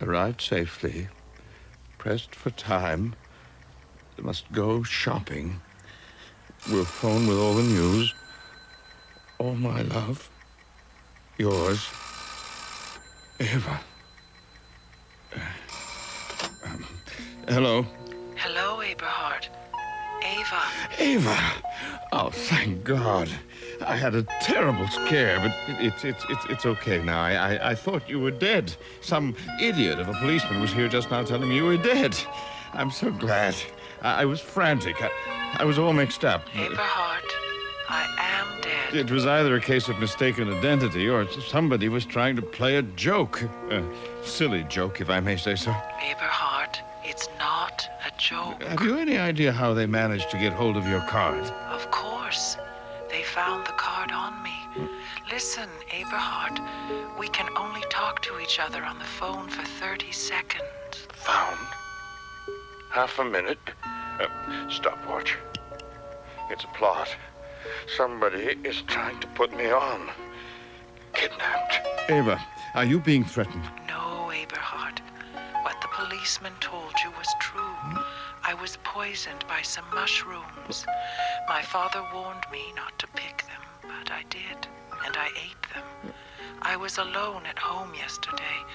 arrived safely, pressed for time, must go shopping. Will phone with all the news. All my love. Yours, Eva. Hello. Hello, Eberhard. Ava. Ava! Oh, thank God. I had a terrible scare, but it's okay now. I thought you were dead. Some idiot of a policeman was here just now telling me you were dead. I'm so glad. I was frantic. I was all mixed up. Eberhard, I am dead. It was either a case of mistaken identity or somebody was trying to play a joke. A silly joke, if I may say so. Eberhard, it's not a joke. Have you any idea how they managed to get hold of your card? Of course. They found the card on me. Listen, Eberhard, we can only talk to each other on the phone for 30 seconds. Found? Half a minute? Stopwatch. It's a plot. Somebody is trying to put me on. Kidnapped. Ava, are you being threatened? No, Aberhart. What the policeman told you was true. I was poisoned by some mushrooms. My father warned me not to pick them, but I did, and I ate them. I was alone at home yesterday.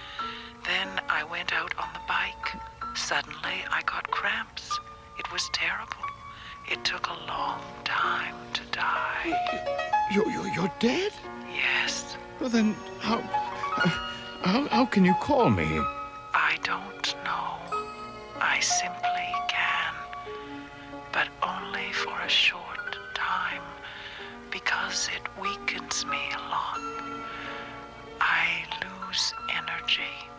Then I went out on the bike. Suddenly, I got cramps. It was terrible. It took a long time to die. You're dead? Yes. Well, then, how can you call me? I don't know. I simply can. But only for a short time, because it weakens me a lot. I lose energy.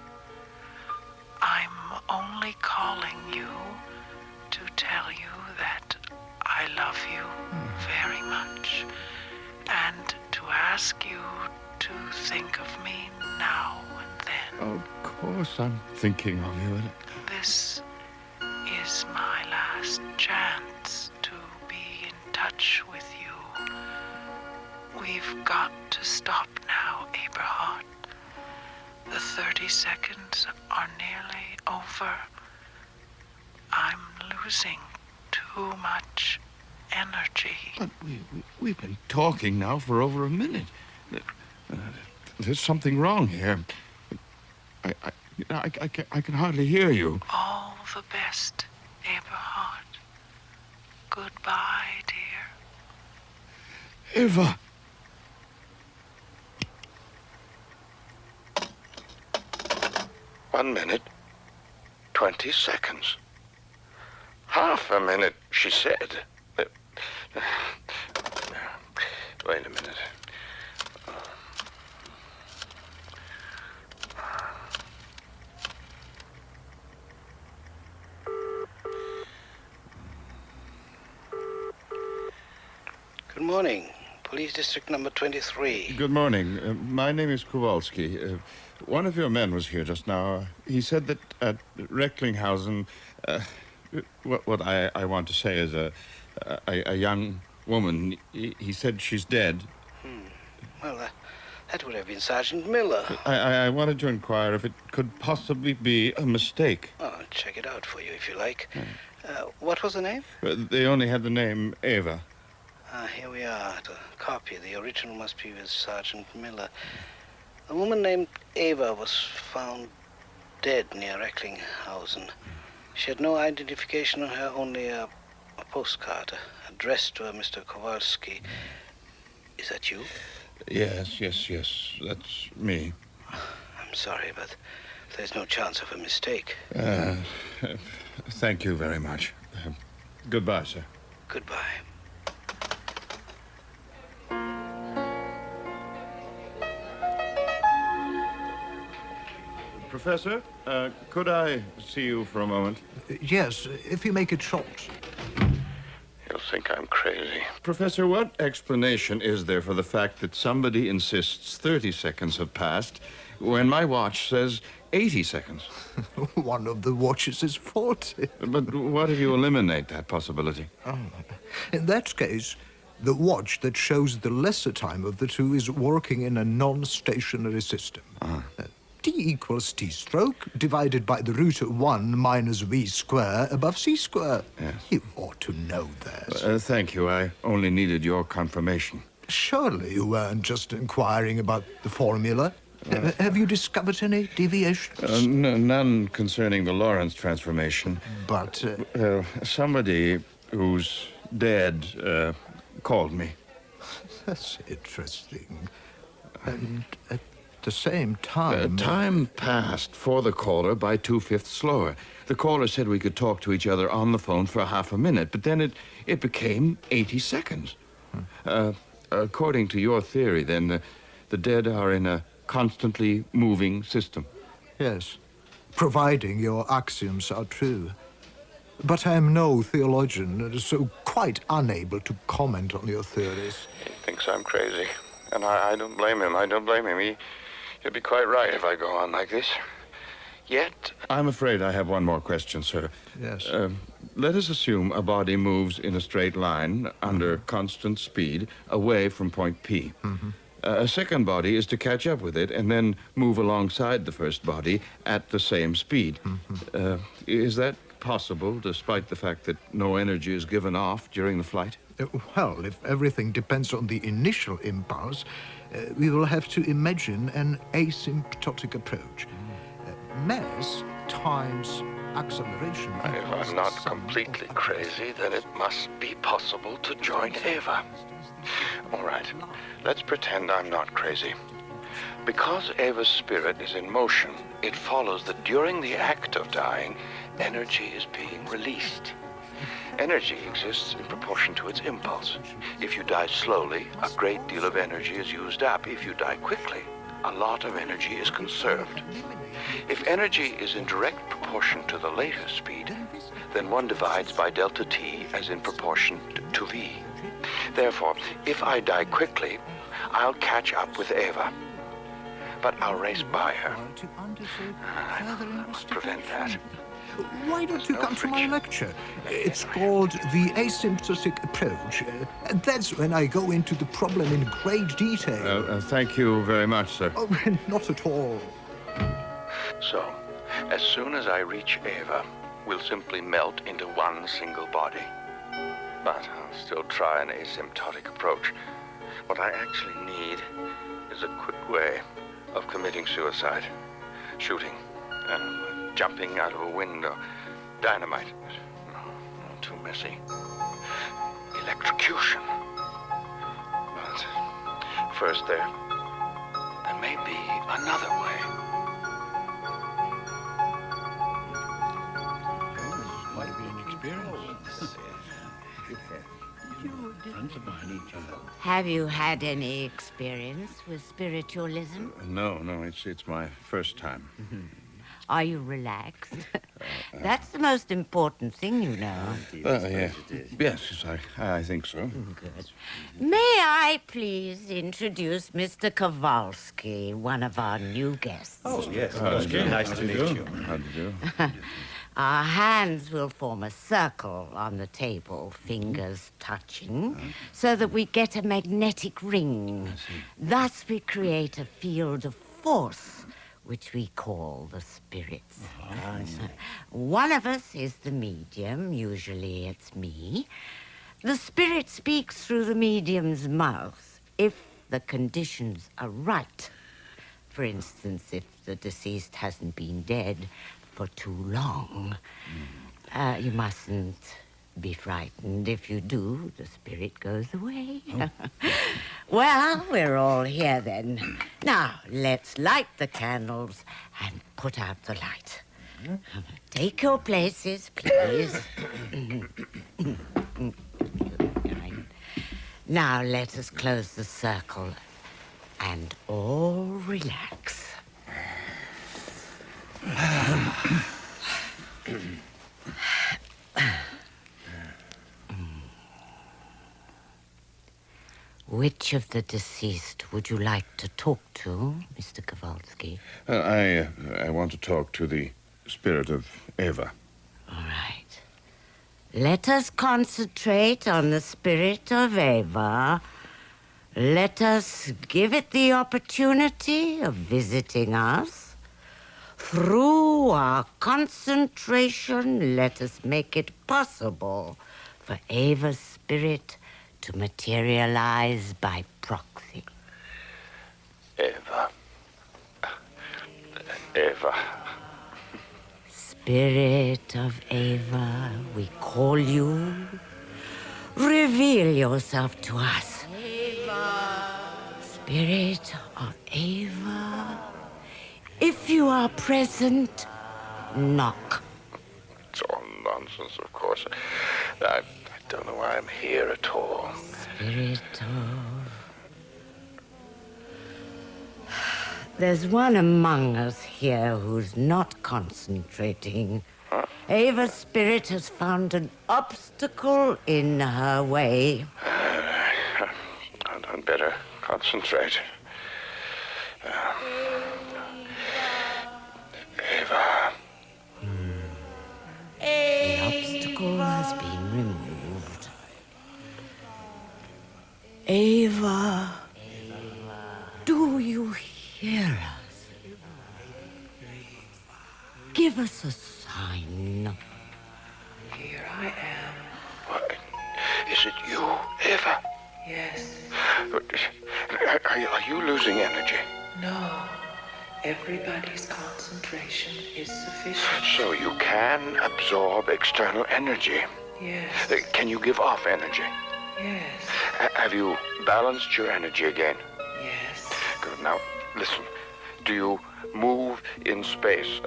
I'm only calling you to tell you that I love you very much, and to ask you to think of me now and then. Of course I'm thinking of you. This is my last chance to be in touch with you. We've got to stop now, Aberhart. The 30 seconds are nearly over. I'm losing too much energy. But we've been talking now for over a minute. There's something wrong here. I can hardly hear you. All the best, Aberhart. Goodbye, dear. Eva! One minute, 20 seconds. Half a minute, she said. Wait a minute. Good morning. Police District number 23. Good morning. My name is Kowalski. One of your men was here just now. He said that at Recklinghausen, what I want to say is a young woman, he said she's dead. Well, that would have been Sergeant Miller. I wanted to inquire if it could possibly be a mistake. Oh, I'll check it out for you if you like. What was the name? They only had the name Ava. Here we are, the copy. The original must be with Sergeant Miller. A woman named Ava was found dead near Recklinghausen. She had no identification on her, only a postcard addressed to a Mr. Kowalski. Is that you? Yes, that's me. I'm sorry, but there's no chance of a mistake. Thank you very much. Goodbye, sir. Goodbye. Professor, could I see you for a moment? Yes, if you make it short. You'll think I'm crazy. Professor, what explanation is there for the fact that somebody insists 30 seconds have passed when my watch says 80 seconds? One of the watches is faulty. But what if you eliminate that possibility? Oh. In that case, the watch that shows the lesser time of the two is working in a non-stationary system. T equals T stroke divided by the root of 1 minus V square above C square. Yes. You ought to know that. Thank you. I only needed your confirmation. Surely you weren't just inquiring about the formula. Have you discovered any deviations? None concerning the Lorentz transformation. But... somebody who's dead called me. That's interesting. And at the same time... time passed for the caller by 2/5 slower. The caller said we could talk to each other on the phone for half a minute, but then it became 80 seconds. According to your theory, then, the dead are in a constantly moving system. Yes, providing your axioms are true. But I am no theologian, so quite unable to comment on your theories. He thinks I'm crazy, and I don't blame him. I don't blame him. He'll be quite right if I go on like this. Yet, I'm afraid I have one more question, sir. Yes. Let us assume a body moves in a straight line under constant speed away from point P. A second body is to catch up with it and then move alongside the first body at the same speed. Is that possible, despite the fact that no energy is given off during the flight? Well, if everything depends on the initial impulse, we will have to imagine an asymptotic approach. Mass times acceleration. If I'm not completely crazy, then it must be possible to join Eva. All right, let's pretend I'm not crazy. Because Eva's spirit is in motion, it follows that during the act of dying, energy is being released. Energy exists in proportion to its impulse. If you die slowly, a great deal of energy is used up. If you die quickly, a lot of energy is conserved. If energy is in direct proportion to the later speed, then one divides by delta T as in proportion to V. Therefore, if I die quickly, I'll catch up with Eva. But I'll race by her. I must prevent that. Why don't you come to my lecture? It's called the asymptotic approach. That's when I go into the problem in great detail. Thank you very much, sir. Oh, not at all. So, as soon as I reach Eva, we'll simply melt into one single body. But I'll still try an asymptotic approach. What I actually need is a quick way of committing suicide. Shooting, jumping out of a window, dynamite. No, too messy. Electrocution. But first there may be another way. Might be an experience. Have you had any experience with spiritualism? No, it's my first time. Are you relaxed? That's the most important thing, you know. Yes, I think so. Good. May I please introduce Mr. Kowalski, one of our new guests? Oh, yes. Nice to meet you. How do you do? Our hands will form a circle on the table, fingers touching, so that we get a magnetic ring. Thus we create a field of force, which we call the spirits. One of us is the medium, usually it's me. The spirit speaks through the medium's mouth if the conditions are right. For instance, if the deceased hasn't been dead for too long. You mustn't be frightened. If you do, the spirit goes away. Well, we're all here then. Now, let's light the candles and put out the light. Take your places, please. Now, let us close the circle and all relax. Which of the deceased would you like to talk to, Mr. Kowalski? I want to talk to the spirit of Eva. All right. Let us concentrate on the spirit of Eva. Let us give it the opportunity of visiting us. Through our concentration, let us make it possible for Eva's spirit to materialize by proxy. Eva. Spirit of Eva, we call you. Reveal yourself to us. Eva. Spirit of Eva. If you are present, knock. It's all nonsense, of course. I don't know why I'm here at all. Spirit of... There's one among us here who's not concentrating. Huh? Eva's spirit has found an obstacle in her way. I'd better concentrate. Eva. hear us. Give us a sign. Here I am. What? Is it you, Eva? Yes. Are you losing energy? No. Everybody's concentration is sufficient. So you can absorb external energy? Yes. Can you give off energy? Yes. Have you balanced your energy again? Yes. Good. Now, listen. Do you move in space?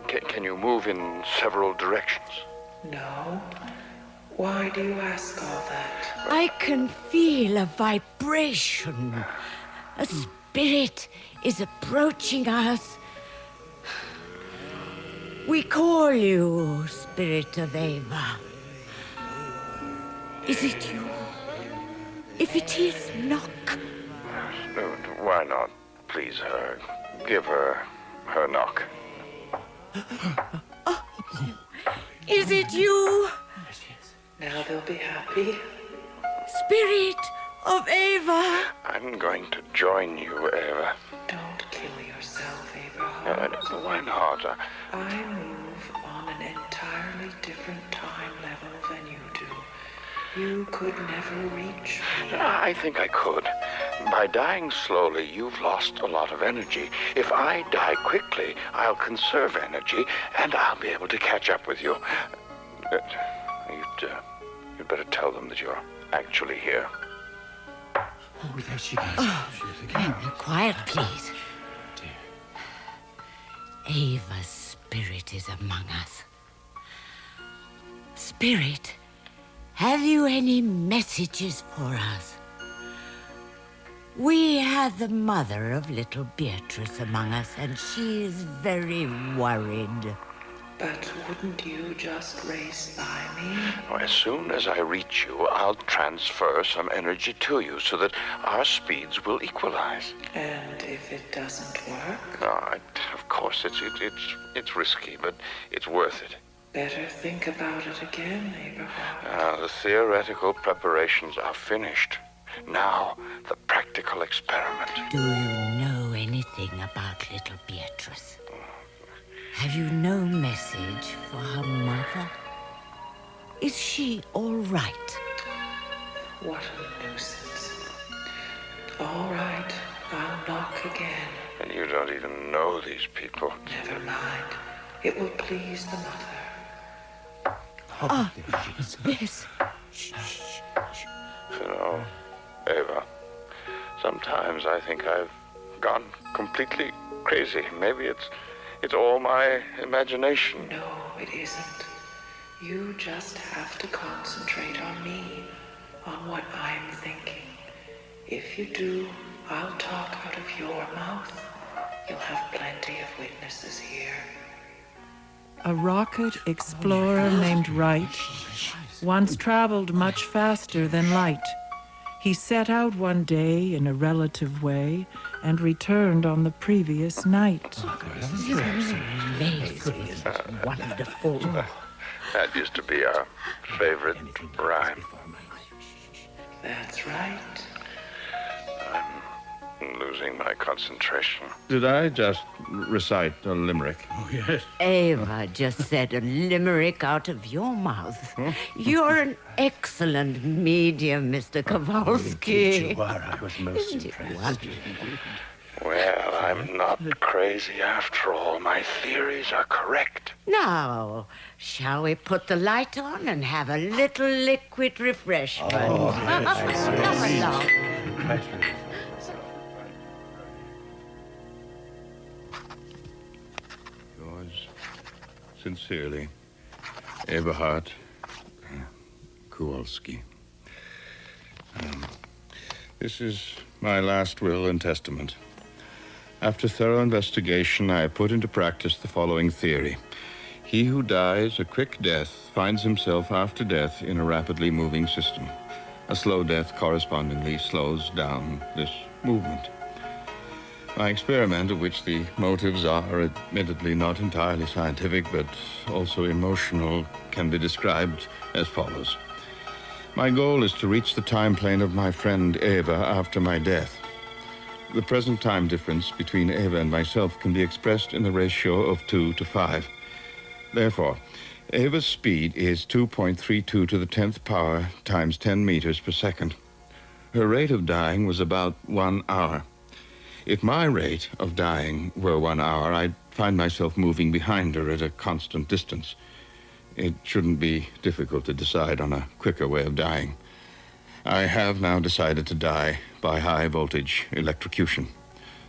Can you move in several directions? No. Why do you ask all that? I can feel a vibration. A spirit is approaching us. We call you, Spirit of Eva. Is it you? If it is, knock. No, why not? Please, give her knock. Is it you? Now they'll be happy. Spirit of Eva. I'm going to join you, Eva. Don't kill yourself, Abraham. Why not? I move on an entirely different time level than you do. You could never reach me. I think I could. By dying slowly, you've lost a lot of energy. If I die quickly, I'll conserve energy, and I'll be able to catch up with you. You'd better tell them that you're actually here. Oh, there she is. Quiet, please. Eva's spirit is among us. Spirit, have you any messages for us? We have the mother of little Beatrice among us, and she is very worried. But wouldn't you just race by me? Well, as soon as I reach you, I'll transfer some energy to you so that our speeds will equalize. And if it doesn't work? Of course, it's risky, but it's worth it. Better think about it again, Abraham. The theoretical preparations are finished. Now, the practical experiment. Do you know anything about little Beatrice? Have you no message for her mother? Is she all right? What a nuisance. All right, I'll knock again. And you don't even know these people. Never mind. It will please the mother. Yes. You know, Eva, sometimes I think I've gone completely crazy. Maybe it's all my imagination. No, it isn't. You just have to concentrate on me, on what I'm thinking. If you do, I'll talk out of your mouth. You'll have plenty of witnesses here. A rocket explorer named Wright once traveled much faster than light. He set out one day in a relative way and returned on the previous night. Amazing. Wonderful. That used to be our favorite rhyme. That's right. I'm losing my concentration. Did I just recite a limerick? Oh, yes. Eva just said a limerick out of your mouth. You're an excellent medium, Mr. Kowalski. You are. I was most impressed. Well, I'm not crazy after all. My theories are correct. Now, shall we put the light on and have a little liquid refreshment? Come along. Yours sincerely, Eberhard Kowalski. This is my last will and testament. After thorough investigation, I put into practice the following theory. He who dies a quick death finds himself after death in a rapidly moving system. A slow death correspondingly slows down this movement. My experiment, of which the motives are admittedly not entirely scientific, but also emotional, can be described as follows. My goal is to reach the time plane of my friend Eva after my death. the present time difference between Ava and myself can be expressed in the ratio of 2 to 5. Therefore, Ava's speed is 2.32 to the 10th power times 10 meters per second. Her rate of dying was about 1 hour. If my rate of dying were 1 hour, I'd find myself moving behind her at a constant distance. It shouldn't be difficult to decide on a quicker way of dying. I have now decided to die by high-voltage electrocution.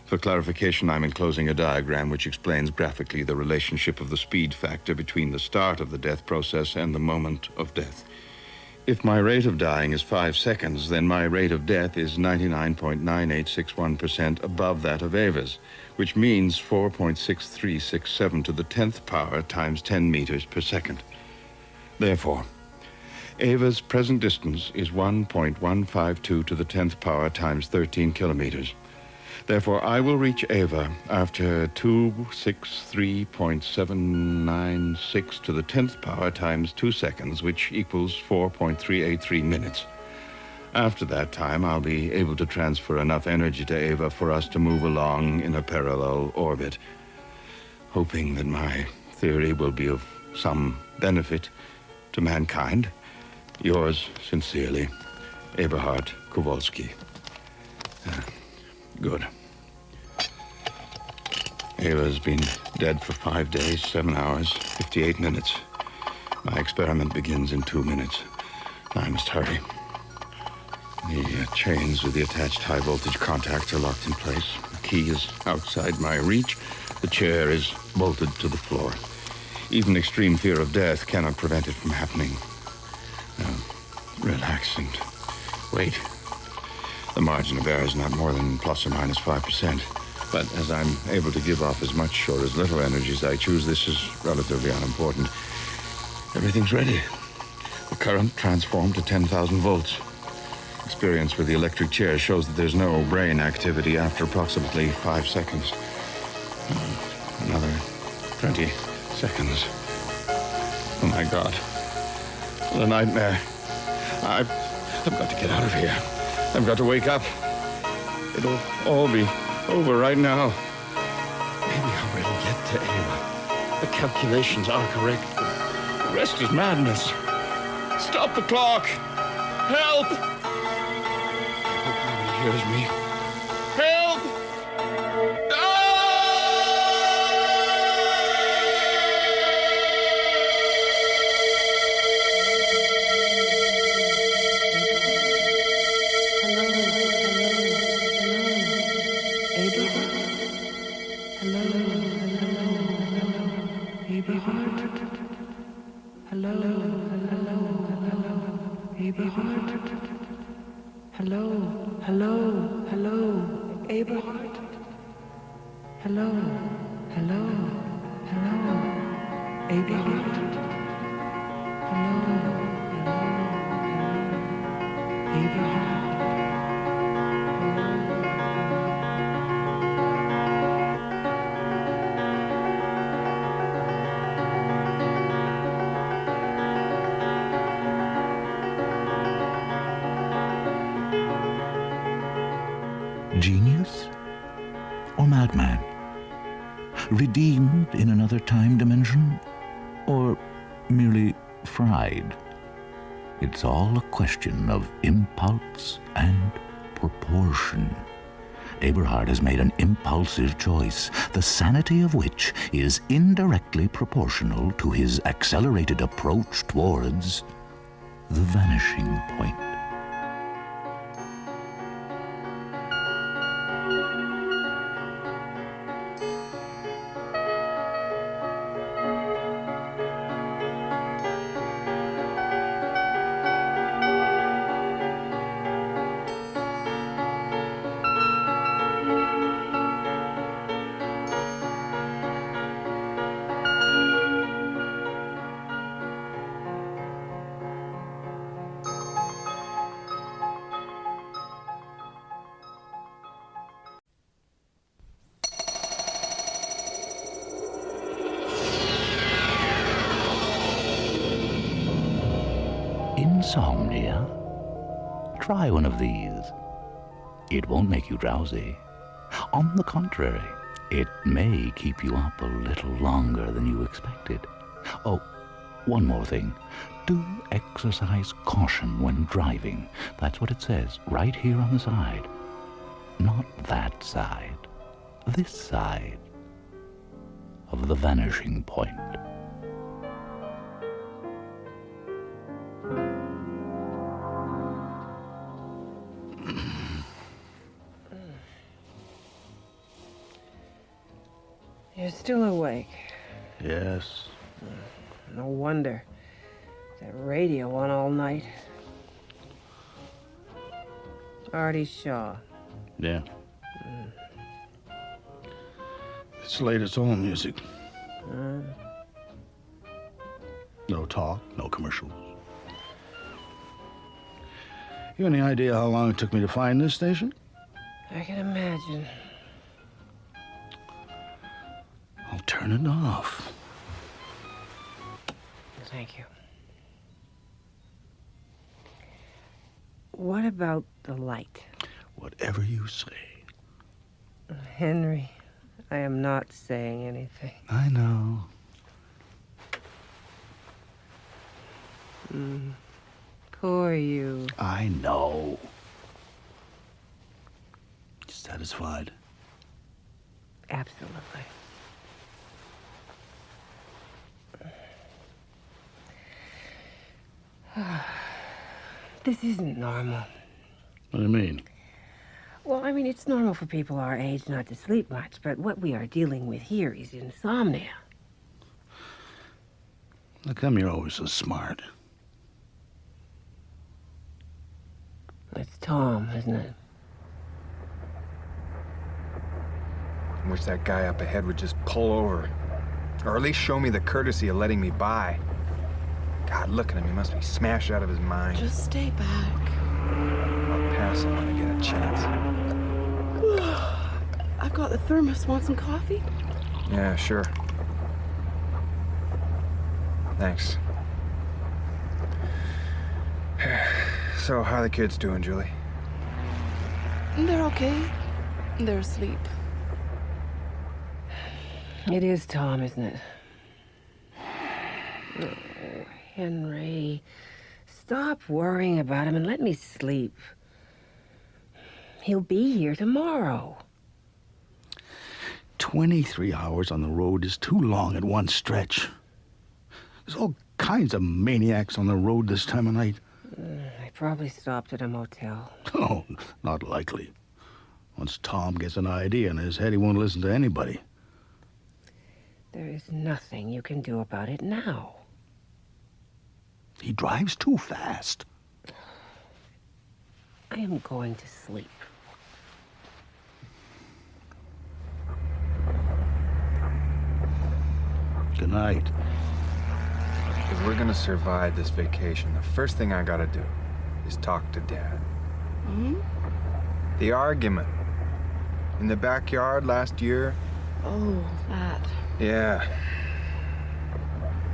For clarification, I'm enclosing a diagram which explains graphically the relationship of the speed factor between the start of the death process and the moment of death. If my rate of dying is 5 seconds, then my rate of death is 99.9861% above that of Ava's, which means 4.6367 to the 10th power times 10 meters per second. Therefore, Ava's present distance is 1.152 to the 10th power times 13 kilometers. Therefore, I will reach Ava after 263.796 to the 10th power times 2 seconds, which equals 4.383 minutes. After that time, I'll be able to transfer enough energy to Ava for us to move along in a parallel orbit, hoping that my theory will be of some benefit to mankind. Yours sincerely, Eberhard Kowalski. Good. Ava's been dead for 5 days, 7 hours, 58 minutes. My experiment begins in 2 minutes. I must hurry. The chains with the attached high-voltage contacts are locked in place. The key is outside my reach. The chair is bolted to the floor. Even extreme fear of death cannot prevent it from happening. Now, relax and wait. The margin of error is not more than plus or minus 5%. But as I'm able to give off as much or as little energy as I choose, this is relatively unimportant. Everything's ready. The current transformed to 10,000 volts. Experience with the electric chair shows that there's no brain activity after approximately 5 seconds. Another 20 seconds. Oh my God. What a nightmare. I've got to get out of here. I've got to wake up. It'll all be over right now. Maybe I'll really get to Ava. The calculations are correct. The rest is madness. Stop the clock! Help! I hope nobody hears me. Help! Genius or madman? Redeemed in another time dimension or merely fried? It's all a question of impulse and proportion. Eberhard has made an impulsive choice, the sanity of which is indirectly proportional to his accelerated approach towards the vanishing point. Insomnia? Try one of these. It won't make you drowsy, On the contrary, it may keep you up a little longer than you expected. Oh, one more thing. Do exercise caution when driving. That's what it says right here on the side. Not that side. This side of the vanishing point. You're still awake. Yes. No wonder. That radio on all night. Artie Shaw. Yeah. It's latest soul music. No talk, no commercials. You any idea how long it took me to find this station? I can imagine. I'll turn it off. Thank you. What about the light? Whatever you say. Henry, I am not saying anything. I know. Poor you. I know. Satisfied? Absolutely. This isn't normal. What do you mean? Well, I mean, it's normal for people our age not to sleep much, but what we are dealing with here is insomnia. How come you're always so smart? It's Tom, isn't it? I wish that guy up ahead would just pull over. Or at least show me the courtesy of letting me by. God, look at him. He must be smashed out of his mind. Just stay back. I'll pass him when I get a chance. I've got the thermos. Want some coffee? Yeah, sure. Thanks. So, how are the kids doing, Julie? They're okay. They're asleep. It is Tom, isn't it? Oh, Henry. Stop worrying about him and let me sleep. He'll be here tomorrow. 23 hours on the road is too long at one stretch. There's all kinds of maniacs on the road this time of night. They probably stopped at a motel. Oh, not likely. Once Tom gets an idea in his head, he won't listen to anybody. There is nothing you can do about it now. He drives too fast. I am going to sleep. Good night. If we're gonna survive this vacation, the first thing I gotta do is talk to Dad. The argument in the backyard last year. Oh, that. Yeah.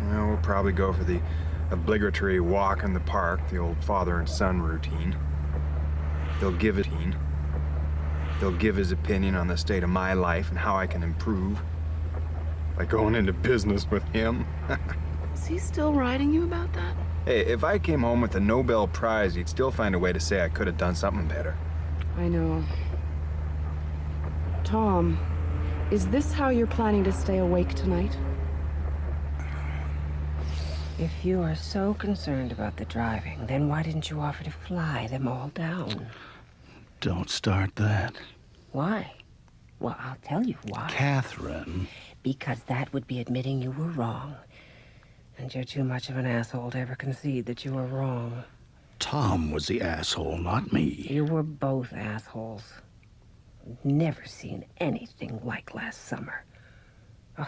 Well, we'll probably go for the obligatory walk in the park, the old father and son routine. He'll give his opinion on the state of my life and how I can improve. Like going into business with him. Is he still writing you about that? Hey, if I came home with a Nobel Prize, he'd still find a way to say I could have done something better. I know. Tom, is this how you're planning to stay awake tonight? If you are so concerned about the driving, then why didn't you offer to fly them all down? Don't start that. Why? Well, I'll tell you why. Catherine. Because that would be admitting you were wrong. And you're too much of an asshole to ever concede that you were wrong. Tom was the asshole, not me. You were both assholes. Never seen anything like last summer. Ugh.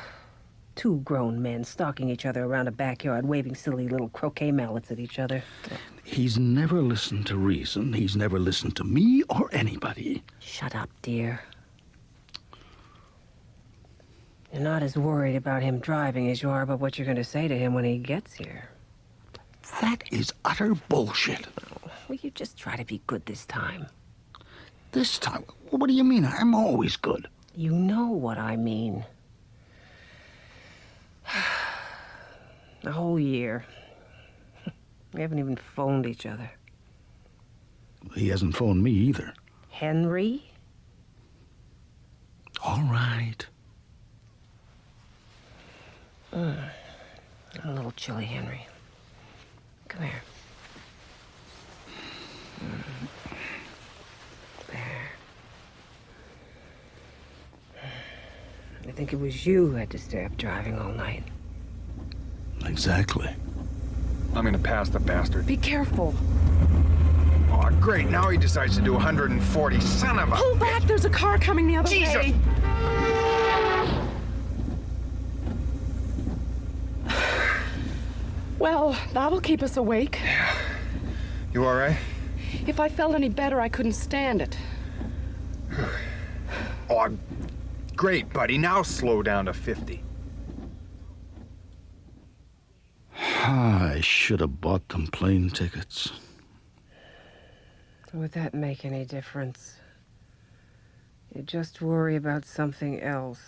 Two grown men stalking each other around a backyard, waving silly little croquet mallets at each other. He's never listened to reason. He's never listened to me or anybody. Shut up, dear. You're not as worried about him driving as you are about what you're going to say to him when he gets here. That is utter bullshit. Will you just try to be good this time? This time? What do you mean? I'm always good. You know what I mean. A whole year. We haven't even phoned each other. He hasn't phoned me either. Henry? All right. I'm a little chilly, Henry. Come here. There. I think it was you who had to stay up driving all night. Exactly. I'm gonna pass the bastard. Be careful. Oh, great. Now he decides to do 140. Son of a... Pull back. There's a car coming the other way. Well, that'll keep us awake. You all right? If I felt any better, I couldn't stand it. Oh, great, buddy. Now slow down to 50. I should have bought them plane tickets. Would that make any difference? You just worry about something else.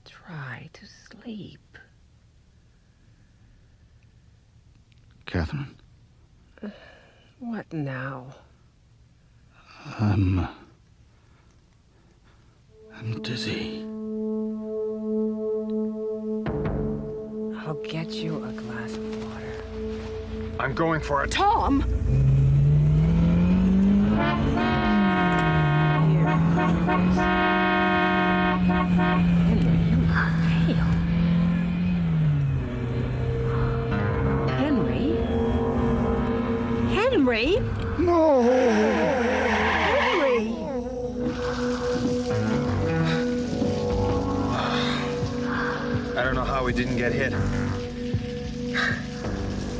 Try to sleep. Catherine? What now? I'm dizzy. I'll get you a glass of water. I'm going for it. Tom! Henry? Henry? No! Henry! I don't know how we didn't get hit.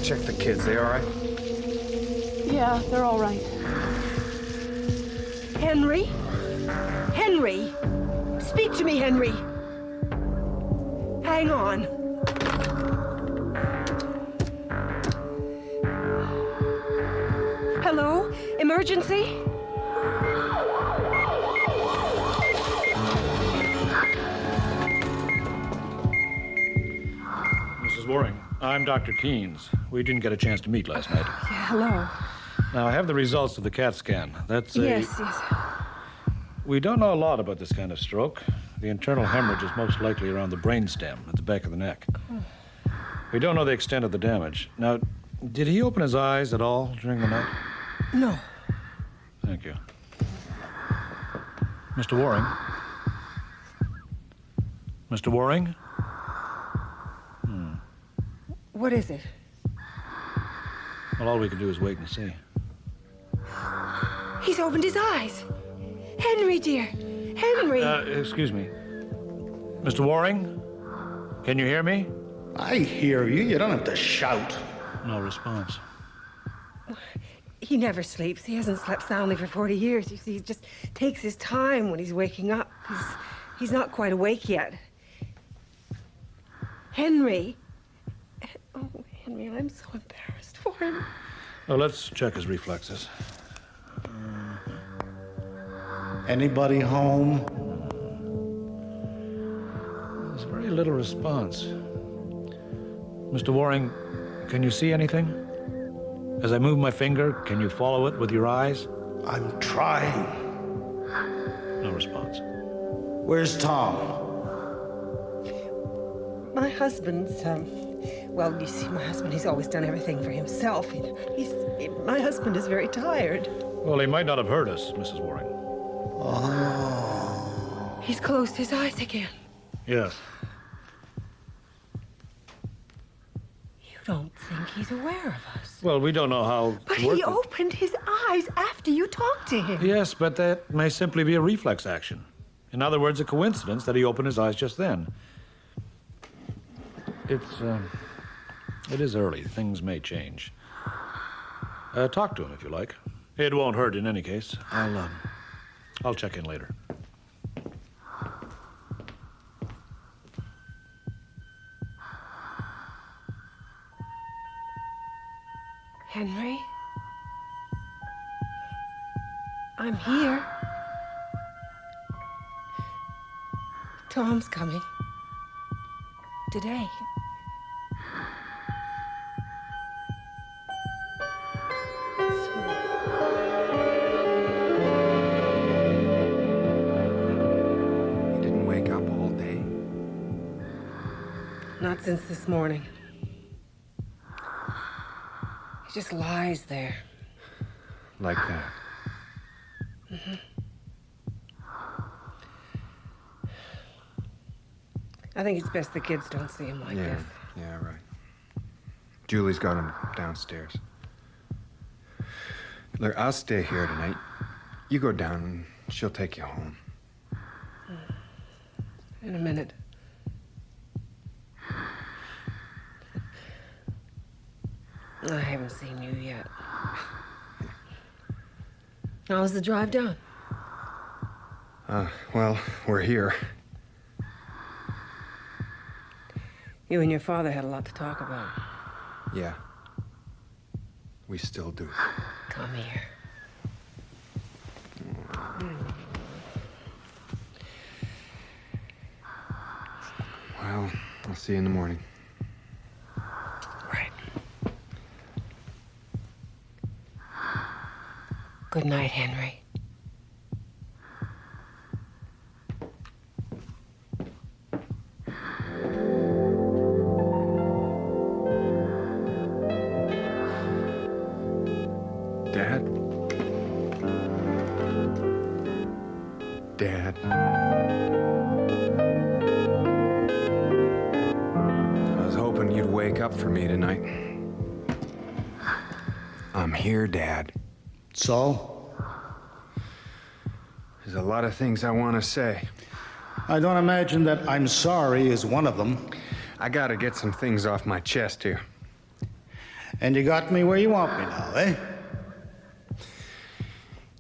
Check the kids. They all right? Yeah, they're all right. Henry? Henry! Speak to me, Henry! Hang on. Hello? Emergency? Mrs. Waring, I'm Dr. Keynes. We didn't get a chance to meet last night. Yeah, hello. Now, I have the results of the CAT scan. That's a... Yes. We don't know a lot about this kind of stroke. The internal hemorrhage is most likely around the brainstem at the back of the neck. We don't know the extent of the damage. Now, did he open his eyes at all during the night? No. Thank you. Mr. Waring? Mr. Waring? What is it? Well, all we can do is wait and see. He's opened his eyes. Henry, dear. Henry. Excuse me. Mr. Waring? Can you hear me? I hear you. You don't have to shout. No response. He never sleeps. He hasn't slept soundly for 40 years. You see, he just takes his time when he's waking up. He's not quite awake yet. Henry. Oh, Henry, I'm so embarrassed for him. Well, let's check his reflexes. Anybody home? There's very little response. Mr. Waring, can you see anything? As I move my finger, can you follow it with your eyes? I'm trying. No response. Where's Tom? My husband's, well, you see, my husband, he's always done everything for himself. My husband is very tired. Well, he might not have heard us, Mrs. Waring. Oh. He's closed his eyes again. Yes. You don't think he's aware of us? Well, we don't know how... But he opened his eyes after you talked to him. Yes, but that may simply be a reflex action. In other words, a coincidence that he opened his eyes just then. It is early. Things may change. Talk to him if you like. It won't hurt in any case. I'll check in later. Henry? I'm here. Tom's coming. Today. You didn't wake up all day? Not since this morning. He just lies there. Like that? Mm-hmm. I think it's best the kids don't see him like this. Yeah, right. Julie's got him downstairs. Look, I'll stay here tonight. You go down and she'll take you home. In a minute. I haven't seen you yet. How was the drive down? Well, we're here. You and your father had a lot to talk about. Yeah. We still do. Come here. Well, I'll see you in the morning. Right. Good night, Henry. Dad? Dad? I was hoping you'd wake up for me tonight. I'm here, Dad. So? There's a lot of things I want to say. I don't imagine that I'm sorry is one of them. I gotta get some things off my chest here. And you got me where you want me now, eh?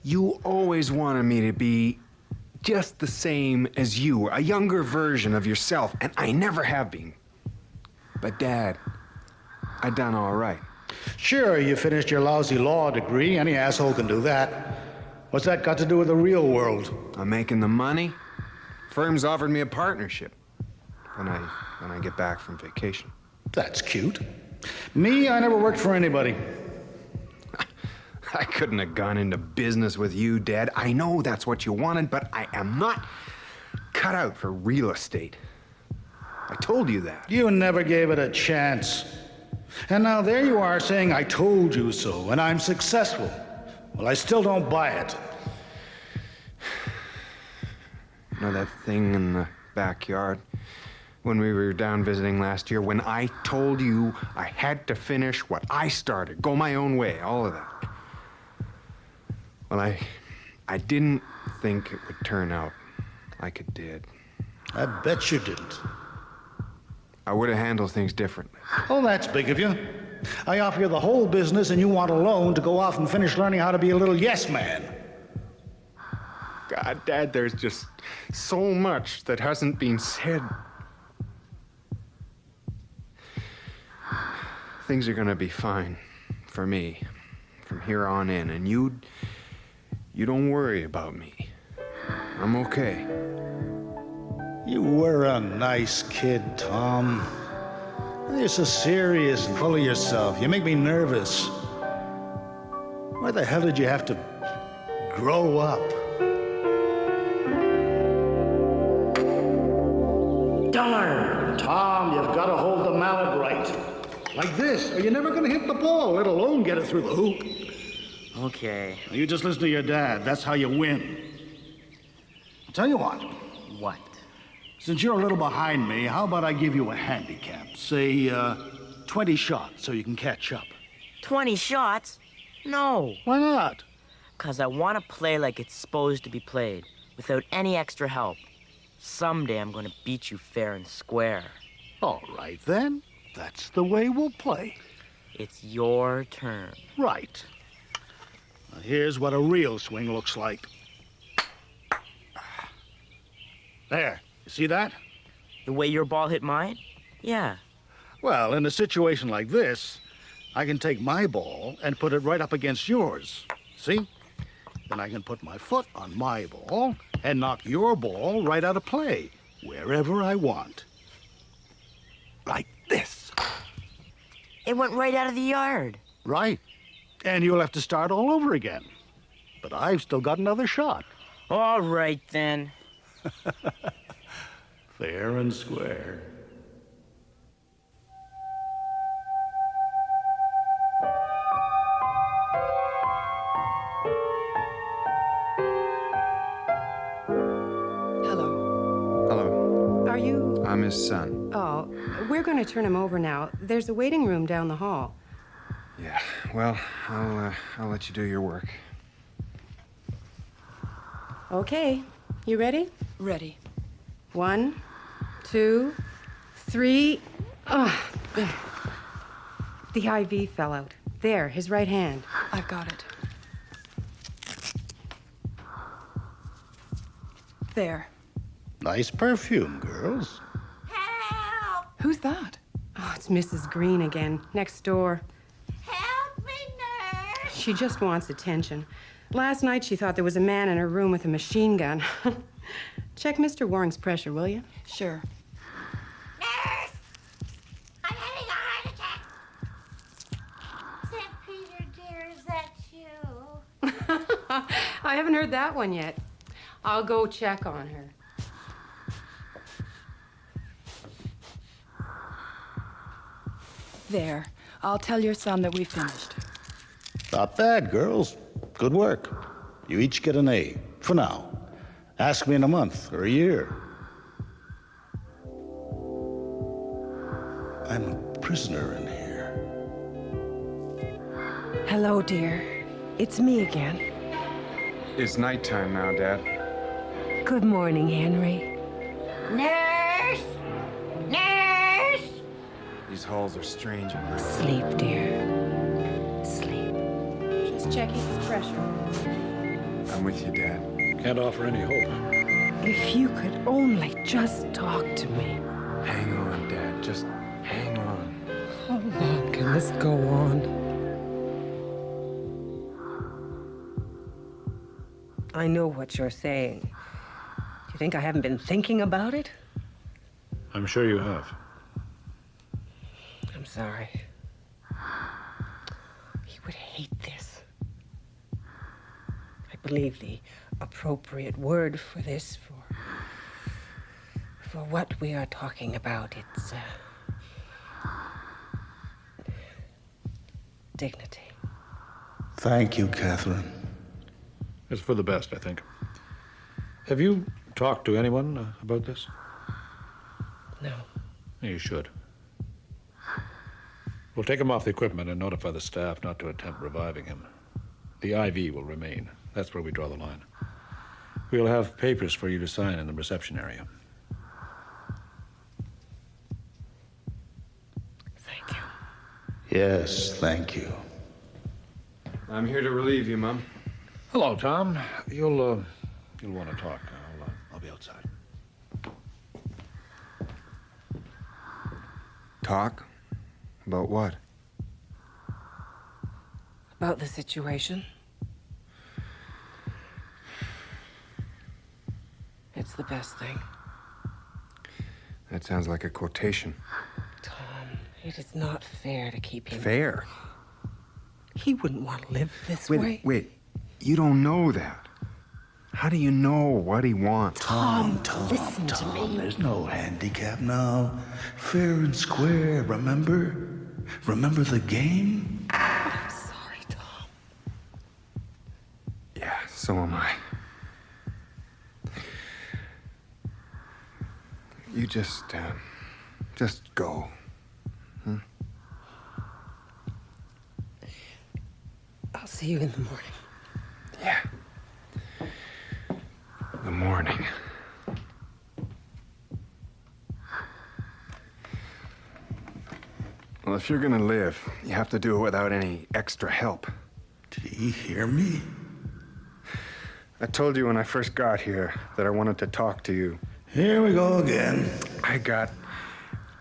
You always wanted me to be just the same as you, a younger version of yourself, and I never have been. But Dad, I done all right. Sure, you finished your lousy law degree. Any asshole can do that. What's that got to do with the real world? I'm making the money. Firm's offered me a partnership when I get back from vacation. That's cute. Me, I never worked for anybody. I couldn't have gone into business with you, Dad. I know that's what you wanted, but I am not cut out for real estate. I told you that. You never gave it a chance. And now there you are saying I told you so, and I'm successful. Well, I still don't buy it. You know that thing in the backyard when we were down visiting last year, when I told you I had to finish what I started, go my own way, all of that? Well, I didn't think it would turn out like it did. I bet you didn't. I would have handled things differently. Oh, that's big of you. I offer you the whole business and you want a loan to go off and finish learning how to be a little yes man. God, Dad, there's just so much that hasn't been said. Things are gonna be fine for me from here on in, and you don't worry about me. I'm okay. You were a nice kid, Tom. You're so serious and full of yourself. You make me nervous. Why the hell did you have to grow up? Darn! Tom, you've got to hold the mallet right. Like this, or you're never going to hit the ball, let alone get it through the hoop. Okay. You just listen to your dad. That's how you win. I'll tell you what. What? Since you're a little behind me, how about I give you a handicap? Say, 20 shots so you can catch up. 20 shots? No. Why not? 'Cause I want to play like it's supposed to be played, without any extra help. Someday I'm going to beat you fair and square. All right, then. That's the way we'll play. It's your turn. Right. Now, here's what a real swing looks like. There. You see that? The way your ball hit mine? Yeah. Well, in a situation like this, I can take my ball and put it right up against yours. See? then I can put my foot on my ball and knock your ball right out of play, wherever I want. Like this. It went right out of the yard. Right. And you'll have to start all over again. But I've still got another shot. All right, then. Fair and square. Hello. Are you... I'm his son. Oh, we're going to turn him over now. There's a waiting room down the hall. Yeah, well, I'll let you do your work. Okay. You ready? Ready. 1, 2, 3. Ah, the IV fell out. There, his right hand. I've got it. There. Nice perfume, girls. Who's that? Oh, it's Mrs. Green again, next door. Help me, nurse! She just wants attention. Last night she thought there was a man in her room with a machine gun. Check Mr. Waring's pressure, will you? Sure. Nurse! I'm having a heart attack. St. Peter, dear, is that you? I haven't heard that one yet. I'll go check on her. There. I'll tell your son that we finished. Not bad, girls. Good work. You each get an A, for now. Ask me in a month or a year. I'm a prisoner in here. Hello, dear. It's me again. It's nighttime now, Dad. Good morning, Henry. Nurse! Nurse! These halls are strange at night. Sleep, dear. Sleep. Just checking his pressure. I'm with you, Dad. Can't offer any hope. If you could only just talk to me. Hang on, Dad. Just hang on. How long can this go on? I know what you're saying. Do you think I haven't been thinking about it? I'm sure you have. I'm sorry. He would hate this. I believe the appropriate word for this, for what we are talking about, it's dignity. Thank you, Catherine. It's for the best, I think. Have you talked to anyone about this? No. You should. We'll take him off the equipment and notify the staff not to attempt reviving him. The IV will remain. That's where we draw the line. We'll have papers for you to sign in the reception area. Thank you. Yes, thank you. I'm here to relieve you, Mum. Hello, Tom. You'll want to talk. I'll be outside. Talk? About what? About the situation. It's the best thing. That sounds like a quotation. Tom, it is not fair to keep him. Fair? He wouldn't want to live this way. Wait. You don't know that. How do you know what he wants? Tom, listen to me. There's no handicap now. Fair and square, remember? Remember the game? I'm sorry, Tom. Yeah, so am I. You just go. Hmm? I'll see you in the morning. Yeah. The morning. Well, if you're gonna live, you have to do it without any extra help. Do you hear me? I told you when I first got here that I wanted to talk to you. Here we go again. I got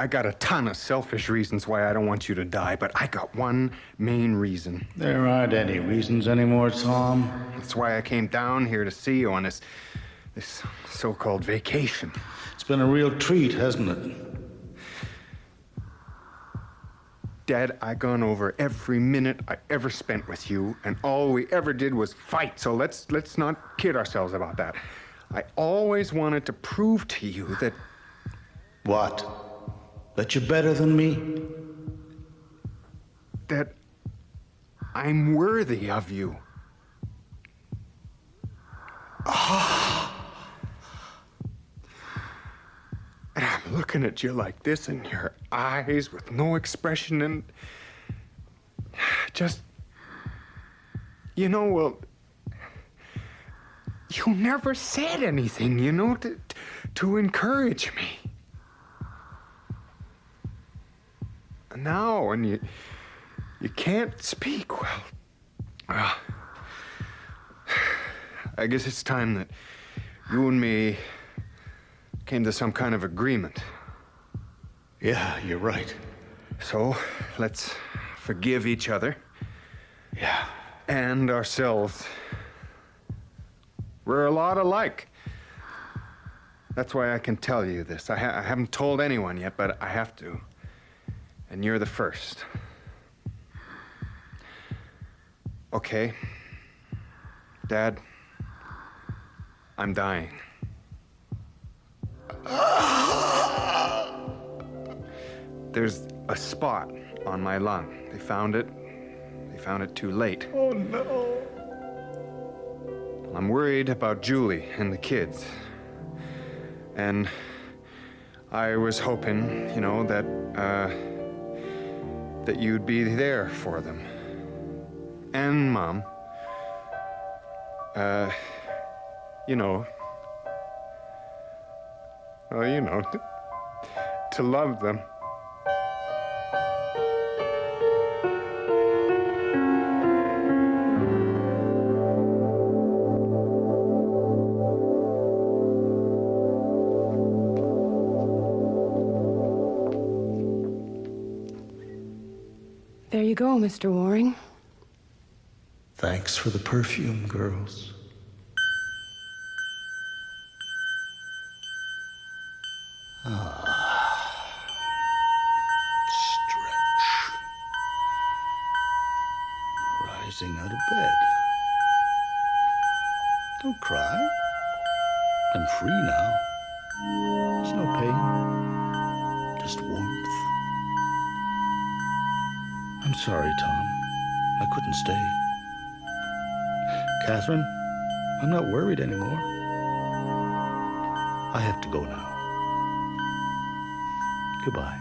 I got a ton of selfish reasons why I don't want you to die, but I got one main reason. There aren't any reasons anymore, Tom. That's why I came down here to see you on this so-called vacation. It's been a real treat, hasn't it? Dad, I gone over every minute I ever spent with you, and all we ever did was fight. So let's not kid ourselves about that. I always wanted to prove to you that... What? That you're better than me? That I'm worthy of you. And I'm looking at you like this in your eyes with no expression and just, well, you never said anything, to encourage me. And now, when you can't speak, well, I guess it's time that you and me came to some kind of agreement. Yeah, you're right. So, let's forgive each other. Yeah. And ourselves. We're a lot alike. That's why I can tell you this. I haven't told anyone yet, but I have to. And you're the first. Okay. Dad, I'm dying. There's a spot on my lung. They found it too late. Oh, no. I'm worried about Julie and the kids. And I was hoping, that you'd be there for them. And Mom. To love them. There you go, Mr. Waring. Thanks for the perfume, girls. Stretch. Rising out of bed. Don't cry. I'm free now. There's no pain. Just warmth. I'm sorry, Tom. I couldn't stay. Catherine, I'm not worried anymore. I have to go now. Goodbye.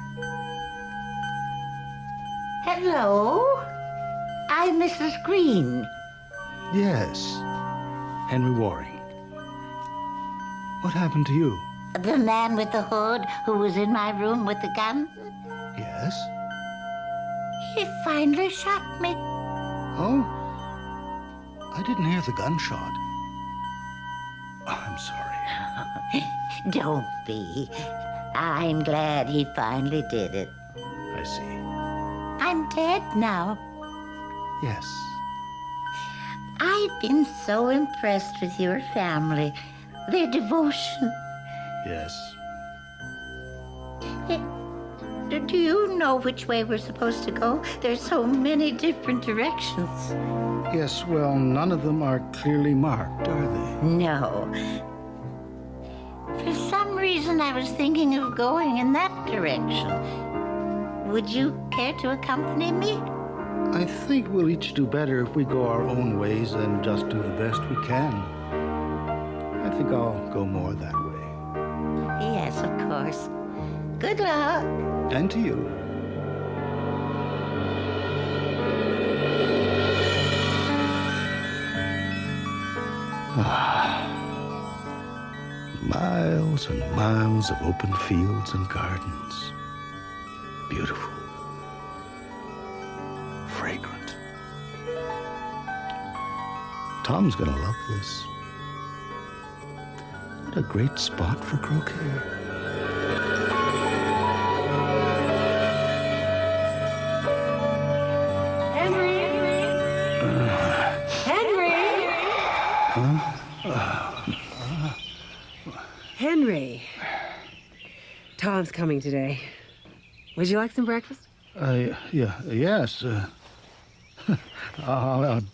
Hello? I'm Mrs. Green. Yes, Henry Waring. What happened to you? The man with the hood who was in my room with the gun? Yes? He finally shot me. Oh? I didn't hear the gunshot. I'm sorry. Don't be. I'm glad he finally did it. I see. I'm dead now. Yes. I've been so impressed with your family, their devotion. Yes. Do you know which way we're supposed to go? There's so many different directions. Yes, well, none of them are clearly marked, are they? No. For some reason, I was thinking of going in that direction. Would you care to accompany me? I think we'll each do better if we go our own ways and just do the best we can. I think I'll go more that way. Yes, of course. Good luck. And to you. Miles and miles of open fields and gardens. Beautiful. Fragrant. Tom's gonna love this. What a great spot for croquet. Tom's coming today. Would you like some breakfast? Yes.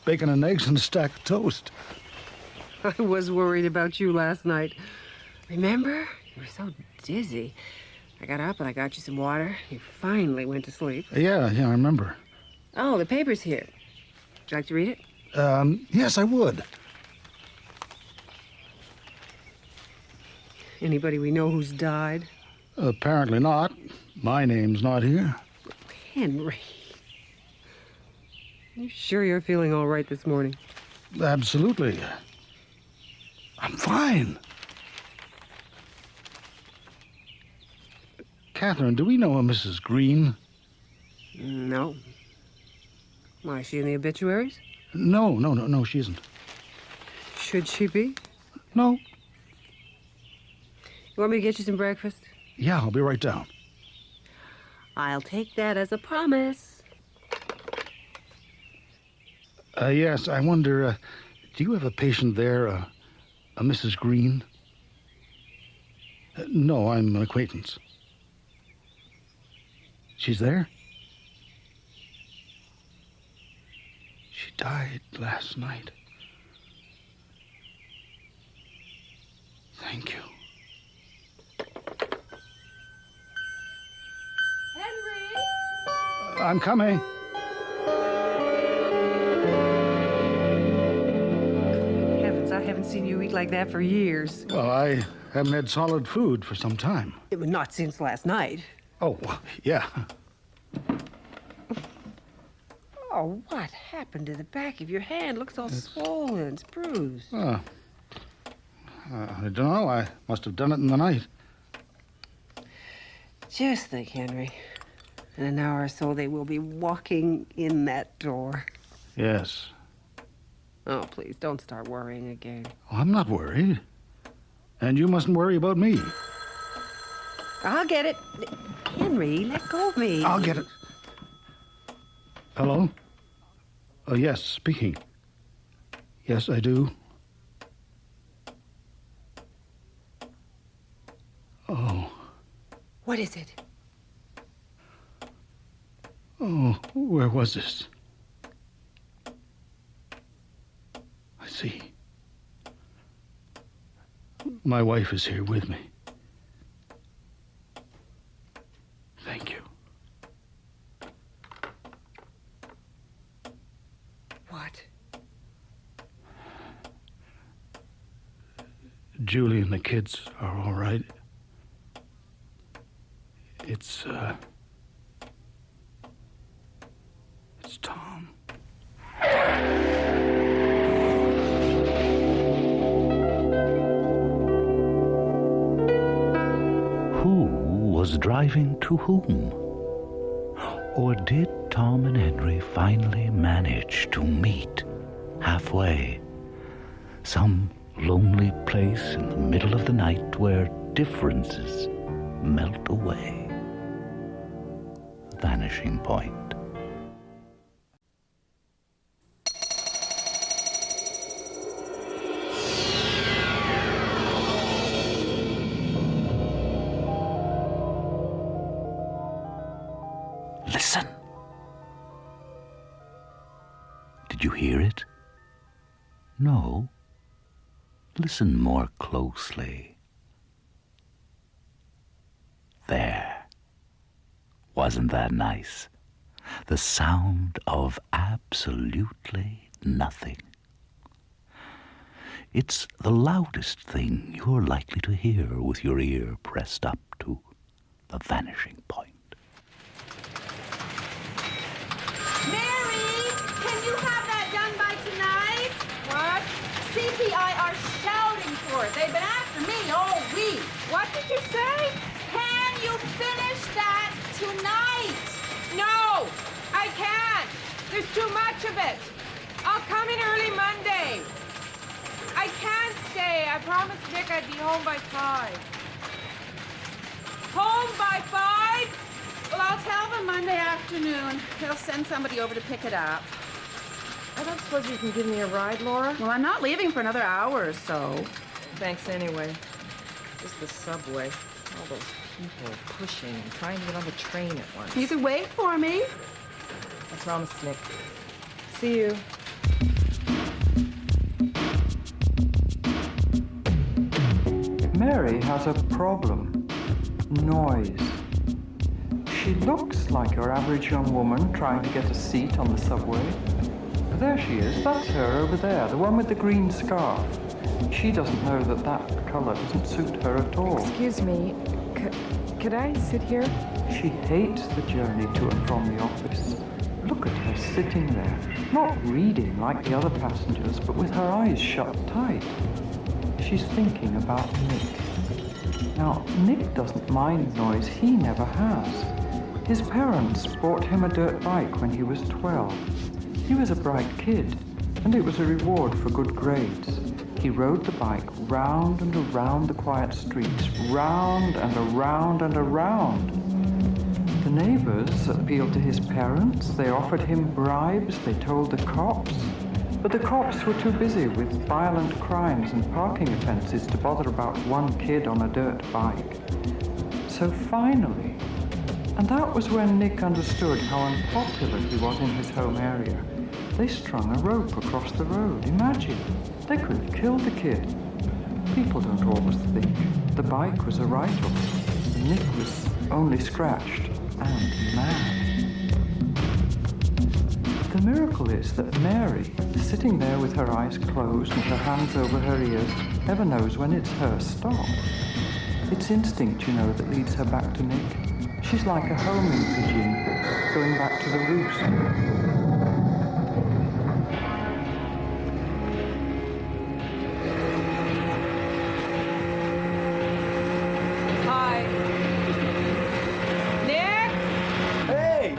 Bacon and eggs and a stack of toast. I was worried about you last night. Remember? You were so dizzy. I got up and I got you some water. You finally went to sleep. Yeah, I remember. Oh, the paper's here. Would you like to read it? Yes, I would. Anybody we know who's died? Apparently not. My name's not here. Henry. You sure you're feeling all right this morning? Absolutely. I'm fine. Catherine, do we know a Mrs. Green? No. Why, is she in the obituaries? No, she isn't. Should she be? No. You want me to get you some breakfast? Yeah, I'll be right down. I'll take that as a promise. Yes, I wonder, do you have a patient there, a Mrs. Green? No, I'm an acquaintance. She's there? She died last night. Thank you. Henry! I'm coming. Heavens, I haven't seen you eat like that for years. Well, I haven't had solid food for some time. It was not since last night. Oh, yeah. Oh, what happened to the back of your hand? Looks all swollen and bruised. I don't know. I must have done it in the night. Just think, Henry. In an hour or so, they will be walking in that door. Yes. Oh, please, don't start worrying again. Oh, I'm not worried. And you mustn't worry about me. I'll get it. Henry, let go of me. I'll get it. Hello? Oh, yes, speaking. Yes, I do. Oh. What is it? Oh, where was this? I see. My wife is here with me. Thank you. What? Julie and the kids are all right. It's Tom. Who was driving to whom? Or did Tom and Henry finally manage to meet halfway? Some lonely place in the middle of the night where differences melt away. Vanishing Point. Listen. Did you hear it? No. Listen more closely. There. Wasn't that nice? The sound of absolutely nothing. It's the loudest thing you're likely to hear with your ear pressed up to the vanishing point. Mary, can you have that done by tonight? What? CPI are shouting for it. They've been after me all week. What did you say? Can you finish that tonight? No, I can't. There's too much of it. I'll come in early Monday. I can't stay. I promised Nick I'd be home by 5. Home by 5? Well, I'll tell them Monday afternoon. They'll send somebody over to pick it up. I don't suppose you can give me a ride, Laura? Well, I'm not leaving for another hour or so. Thanks anyway. Just the subway. All those people pushing and trying to get on the train at once. You can wait for me. I promise, Nick. See you. Mary has a problem. Noise. She looks like your average young woman trying to get a seat on the subway. There she is. That's her over there, the one with the green scarf. She doesn't know that that color doesn't suit her at all. Excuse me. Could I sit here? She hates the journey to and from the office. Look at her sitting there, not reading like the other passengers, but with her eyes shut tight. She's thinking about Nick. Now, Nick doesn't mind noise. He never has. His parents bought him a dirt bike when he was 12. He was a bright kid, and it was a reward for good grades. He rode the bike round and around the quiet streets, round and around and around. The neighbors appealed to his parents. They offered him bribes. They told the cops. But the cops were too busy with violent crimes and parking offenses to bother about one kid on a dirt bike. So finally, and that was when Nick understood how unpopular he was in his home area, they strung a rope across the road. Imagine, they could have killed the kid. People don't always think. The bike was a write-off, and Nick was only scratched and mad. The miracle is that Mary, sitting there with her eyes closed and her hands over her ears, never knows when it's her stop. It's instinct, you know, that leads her back to Nick. She's like a homing pigeon going back to the roost.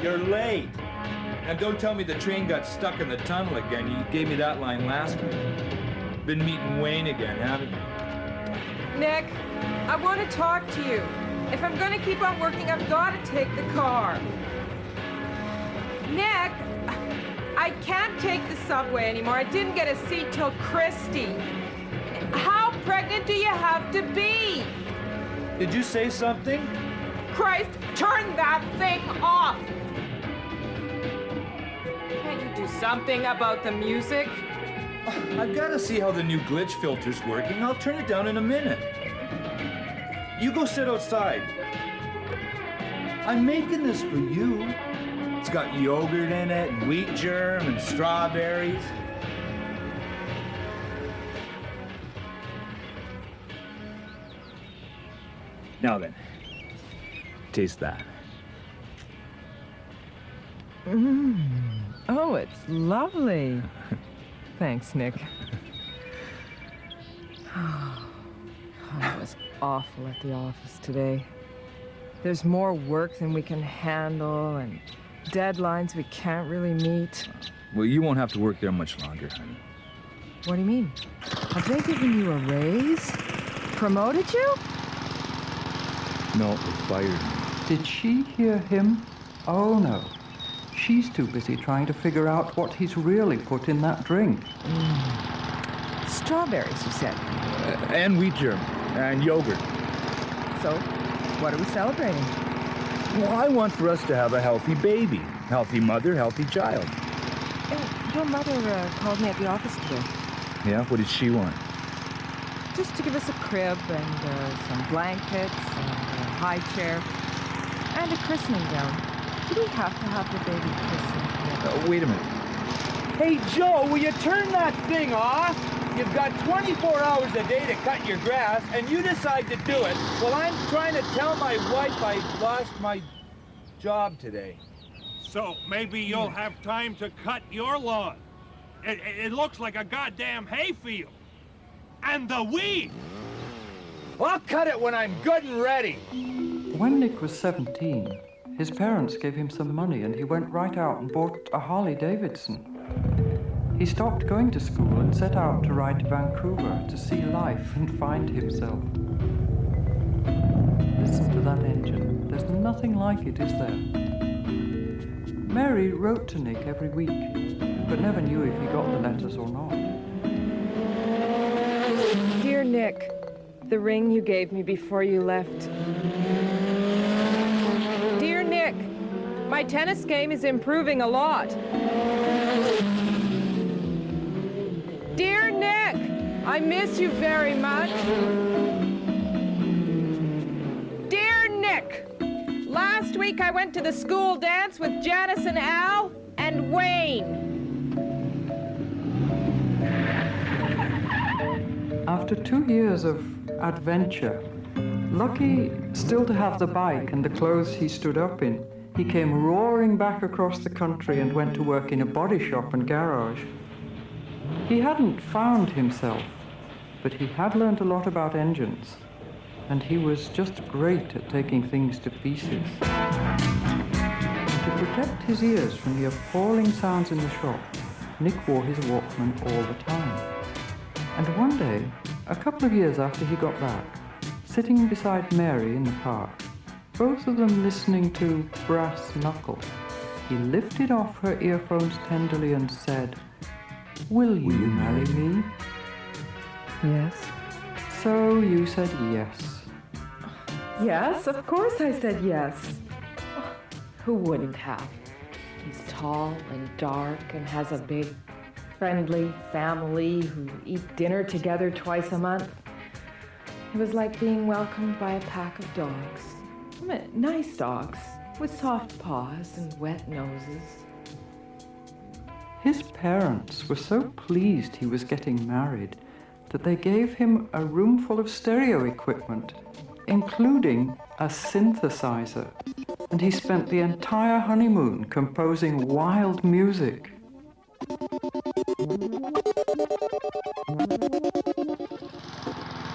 You're late. Now don't tell me the train got stuck in the tunnel again. You gave me that line last week. Been meeting Wayne again, haven't you? Nick, I want to talk to you. If I'm going to keep on working, I've got to take the car. Nick, I can't take the subway anymore. I didn't get a seat till Christie. How pregnant do you have to be? Did you say something? Christ, turn that thing off! Can't you do something about the music? I've got to see how the new glitch filter's working. I'll turn it down in a minute. You go sit outside. I'm making this for you. It's got yogurt in it, and wheat germ, and strawberries. Now then, taste that. Oh, it's lovely. Thanks, Nick. Oh, it was awful at the office today. There's more work than we can handle and deadlines we can't really meet. Well, you won't have to work there much longer, honey. What do you mean? Have they given you a raise? Promoted you? No, they fired me. Did she hear him? Oh, no. She's too busy trying to figure out what he's really put in that drink. Strawberries, you said. And wheat germ. And yogurt. So, what are we celebrating? Well, I want for us to have a healthy baby. Healthy mother, healthy child. Your mother called me at the office today. Yeah? What did she want? Just to give us a crib and some blankets and a high chair and a christening gown. Do we have to have the baby christened? Wait a minute. Hey, Joe, will you turn that thing off? You've got 24 hours a day to cut your grass, and you decide to do it. Well, I'm trying to tell my wife I lost my job today. So maybe you'll have time to cut your lawn. It looks like a goddamn hayfield. And the weed! I'll cut it when I'm good and ready. When Nick was 17, his parents gave him some money and he went right out and bought a Harley Davidson. He stopped going to school and set out to ride to Vancouver to see life and find himself. Listen to that engine. There's nothing like it, is there? Mary wrote to Nick every week, but never knew if he got the letters or not. Dear Nick, the ring you gave me before you left. Dear Nick, my tennis game is improving a lot. Dear Nick, I miss you very much. Dear Nick, last week I went to the school dance with Janice and Al and Wayne. After 2 years of adventure, lucky still to have the bike and the clothes he stood up in, he came roaring back across the country and went to work in a body shop and garage. He hadn't found himself, but he had learned a lot about engines, and he was just great at taking things to pieces. To protect his ears from the appalling sounds in the shop, Nick wore his Walkman all the time. And one day, a couple of years after he got back, sitting beside Mary in the park, both of them listening to Brass Knuckle, he lifted off her earphones tenderly and said, "Will you marry me?" Yes. So you said yes. Yes, of course I said yes. Who wouldn't have? He's tall and dark and has a big, friendly family who eat dinner together twice a month. It was like being welcomed by a pack of dogs. Nice dogs, with soft paws and wet noses. His parents were so pleased he was getting married that they gave him a room full of stereo equipment, including a synthesizer, and he spent the entire honeymoon composing wild music.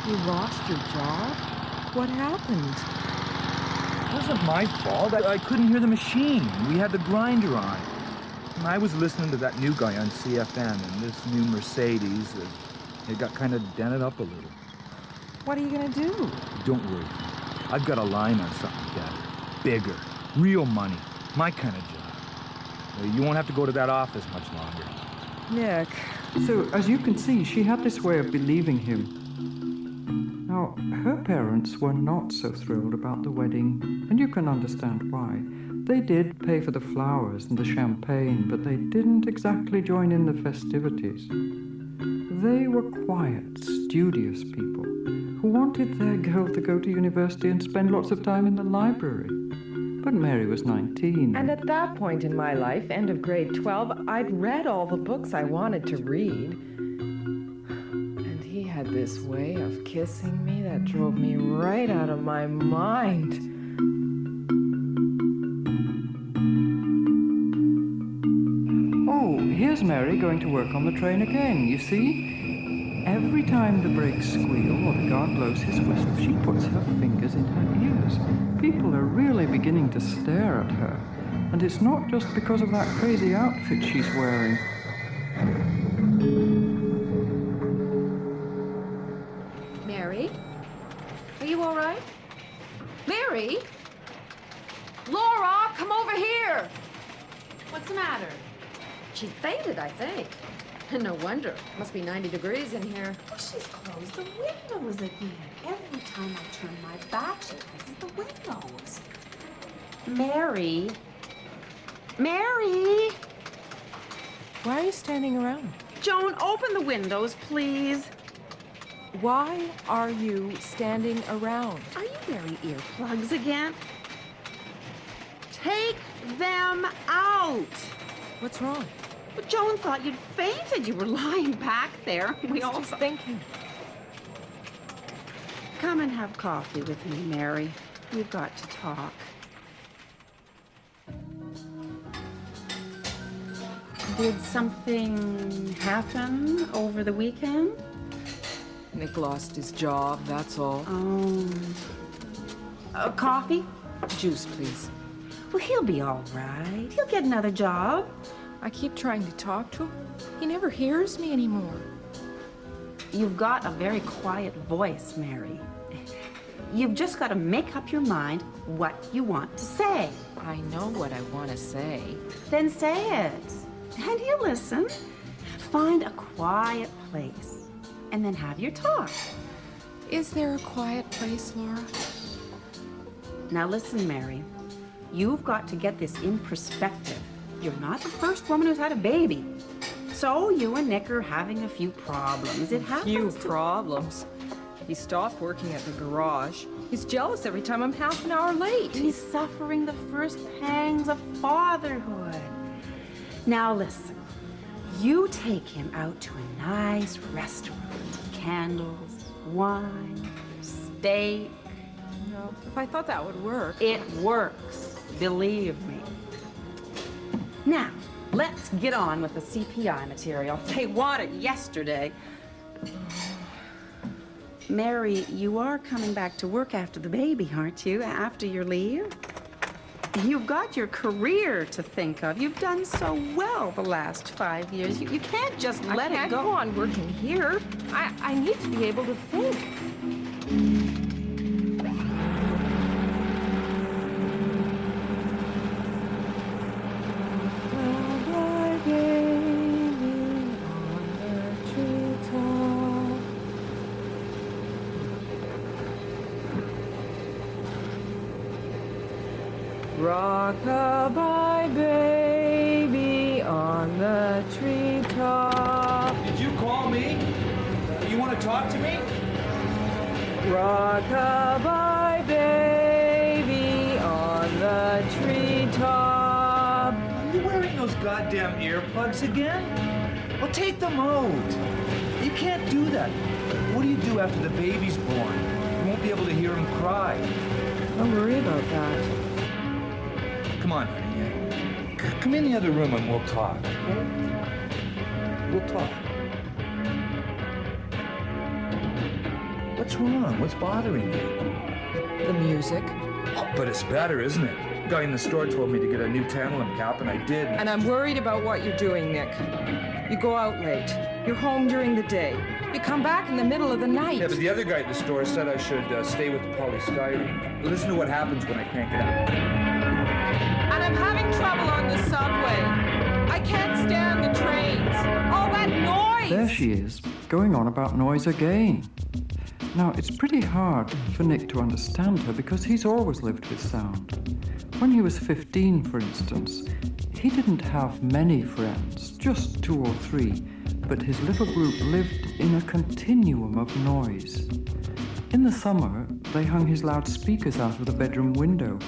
You lost your job? What happened? It wasn't my fault. I couldn't hear the machine. We had the grinder on. And I was listening to that new guy on CFM, and this new Mercedes, it got kind of dented up a little. What are you gonna do? Don't worry. I've got a line on something better, bigger, real money, my kind of job. You won't have to go to that office much longer. Nick. So, as you can see, she had this way of believing him. Now, her parents were not so thrilled about the wedding, and you can understand why. They did pay for the flowers and the champagne, but they didn't exactly join in the festivities. They were quiet, studious people who wanted their girl to go to university and spend lots of time in the library. But Mary was 19. And at that point in my life, end of grade 12, I'd read all the books I wanted to read. And he had this way of kissing me that drove me right out of my mind. Oh, here's Mary going to work on the train again, you see? Every time the brakes squeal or the guard blows his whistle, she puts her fingers in her ears. People are really beginning to stare at her. And it's not just because of that crazy outfit she's wearing. Mary? Are you all right? Mary? Laura, come over here! What's the matter? She fainted, I think. No wonder. Must be 90 degrees in here. Well, she's closed the windows again. Every time I turn my back, she closes the windows. Mary? Mary? Why are you standing around? Joan, open the windows, please. Why are you standing around? Are you wearing earplugs again? Take them out. What's wrong? Well, Joan thought you'd fainted. You were lying back there. We all just thinking. Come and have coffee with me, Mary. We've got to talk. Did something happen over the weekend? Nick lost his job, that's all. Oh. Coffee? Juice, please. Well, he'll be all right. He'll get another job. I keep trying to talk to him. He never hears me anymore. You've got a very quiet voice, Mary. You've just got to make up your mind what you want to say. I know what I want to say. Then say it. And he'll listen. Find a quiet place and then have your talk. Is there a quiet place, Laura? Now listen, Mary. You've got to get this in perspective. You're not the first woman who's had a baby. So you and Nick are having a few problems. It happens. Few problems. He stopped working at the garage. He's jealous every time I'm half an hour late. He's suffering the first pangs of fatherhood. Now listen. You take him out to a nice restaurant. Candles, wine, steak. No, if I thought that would work. It works, believe me. Now, let's get on with the CPI material. They want it yesterday. Mary, you are coming back to work after the baby, aren't you? After your leave? You've got your career to think of. You've done so well the last 5 years. You can't just let it go. I can't go on working here. I need to be able to think. Rock-a-bye, baby, on the treetop. Did you call me? You want to talk to me? Rock-a-bye, baby, on the treetop. Are you wearing those goddamn earplugs again? Well, take them out. You can't do that. What do you do after the baby's born? You won't be able to hear him cry. Don't worry about that. Come on, honey. Come in the other room and we'll talk, okay? We'll talk. What's wrong? What's bothering you? The music. Oh, but it's better, isn't it? The guy in the store told me to get a new tantalum cap, and I did. And I'm worried about what you're doing, Nick. You go out late. You're home during the day. You come back in the middle of the night. Yeah, but the other guy at the store said I should stay with the polystyrene. Listen to what happens when I crank it up. And I'm having trouble on the subway. I can't stand the trains. All that noise! There she is, going on about noise again. Now, it's pretty hard for Nick to understand her because he's always lived with sound. When he was 15, for instance, he didn't have many friends, just 2 or 3, but his little group lived in a continuum of noise. In the summer, they hung his loudspeakers out of the bedroom window,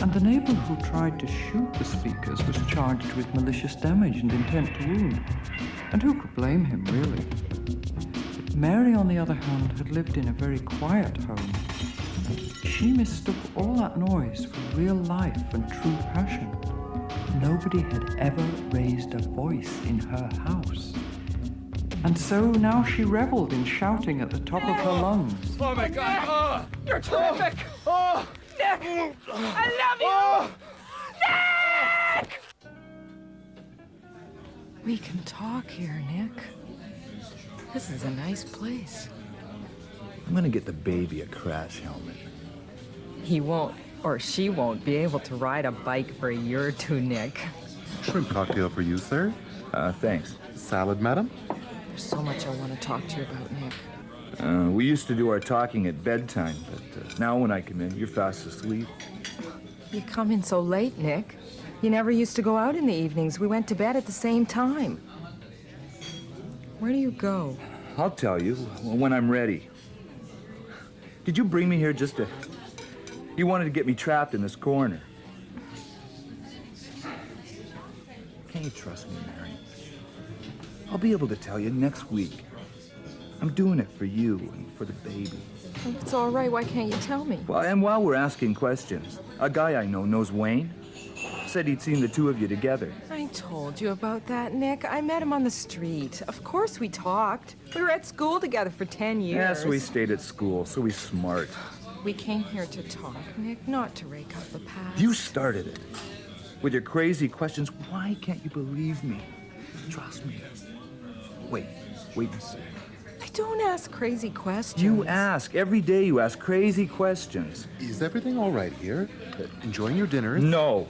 and the neighbor who tried to shoot the speakers was charged with malicious damage and intent to wound. And who could blame him, really? Mary, on the other hand, had lived in a very quiet home. She mistook all that noise for real life and true passion. Nobody had ever raised a voice in her house. And so now she reveled in shouting at the top of her lungs. Oh my God! Oh. You're terrific! Oh. Nick! I love you! Nick! We can talk here, Nick. This is a nice place. I'm gonna get the baby a crash helmet. He won't, or she won't, be able to ride a bike for a year or 2, Nick. Shrimp cocktail for you, sir. Thanks. Salad, madam? There's so much I want to talk to you about, Nick. We used to do our talking at bedtime, but now when I come in, you're fast asleep. You come in so late, Nick. You never used to go out in the evenings. We went to bed at the same time. Where do you go? I'll tell you when I'm ready. Did you bring me here just to... You wanted to get me trapped in this corner. Can't you trust me, Mary? I'll be able to tell you next week. I'm doing it for you and for the baby. If it's all right, why can't you tell me? Well, and while we're asking questions, a guy I know knows Wayne. Said he'd seen the 2 of you together. I told you about that, Nick. I met him on the street. Of course we talked. We were at school together for 10 years. Yeah, so he stayed at school, so he's smart. We came here to talk, Nick, not to rake up the past. You started it. With your crazy questions, why can't you believe me? Trust me. Wait and see. I don't ask crazy questions. You ask. Every day you ask crazy questions. Is everything all right here? Enjoying your dinner? No.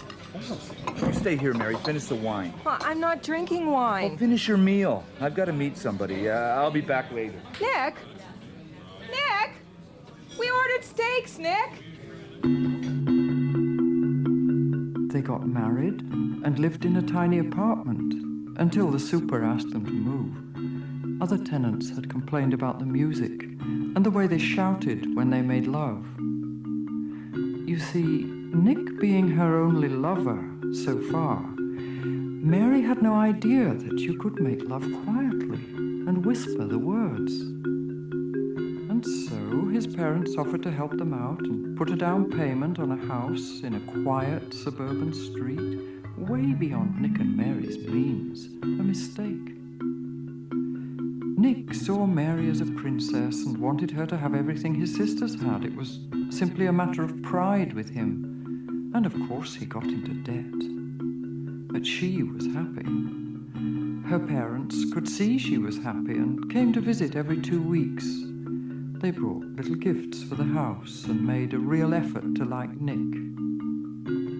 You stay here, Mary. Finish the wine. Well, I'm not drinking wine. Oh, finish your meal. I've got to meet somebody. I'll be back later. Nick? Nick? ordered steaks, Nick. They got married and lived in a tiny apartment until the super asked them to move. Other tenants had complained about the music and the way they shouted when they made love. You see, Nick being her only lover so far, Mary had no idea that you could make love quietly and whisper the words. And so his parents offered to help them out and put a down payment on a house in a quiet suburban street, way beyond Nick and Mary's means. A mistake. Nick saw Mary as a princess and wanted her to have everything his sisters had. It was simply a matter of pride with him. And of course he got into debt. But she was happy. Her parents could see she was happy and came to visit every 2 weeks. They brought little gifts for the house and made a real effort to like Nick.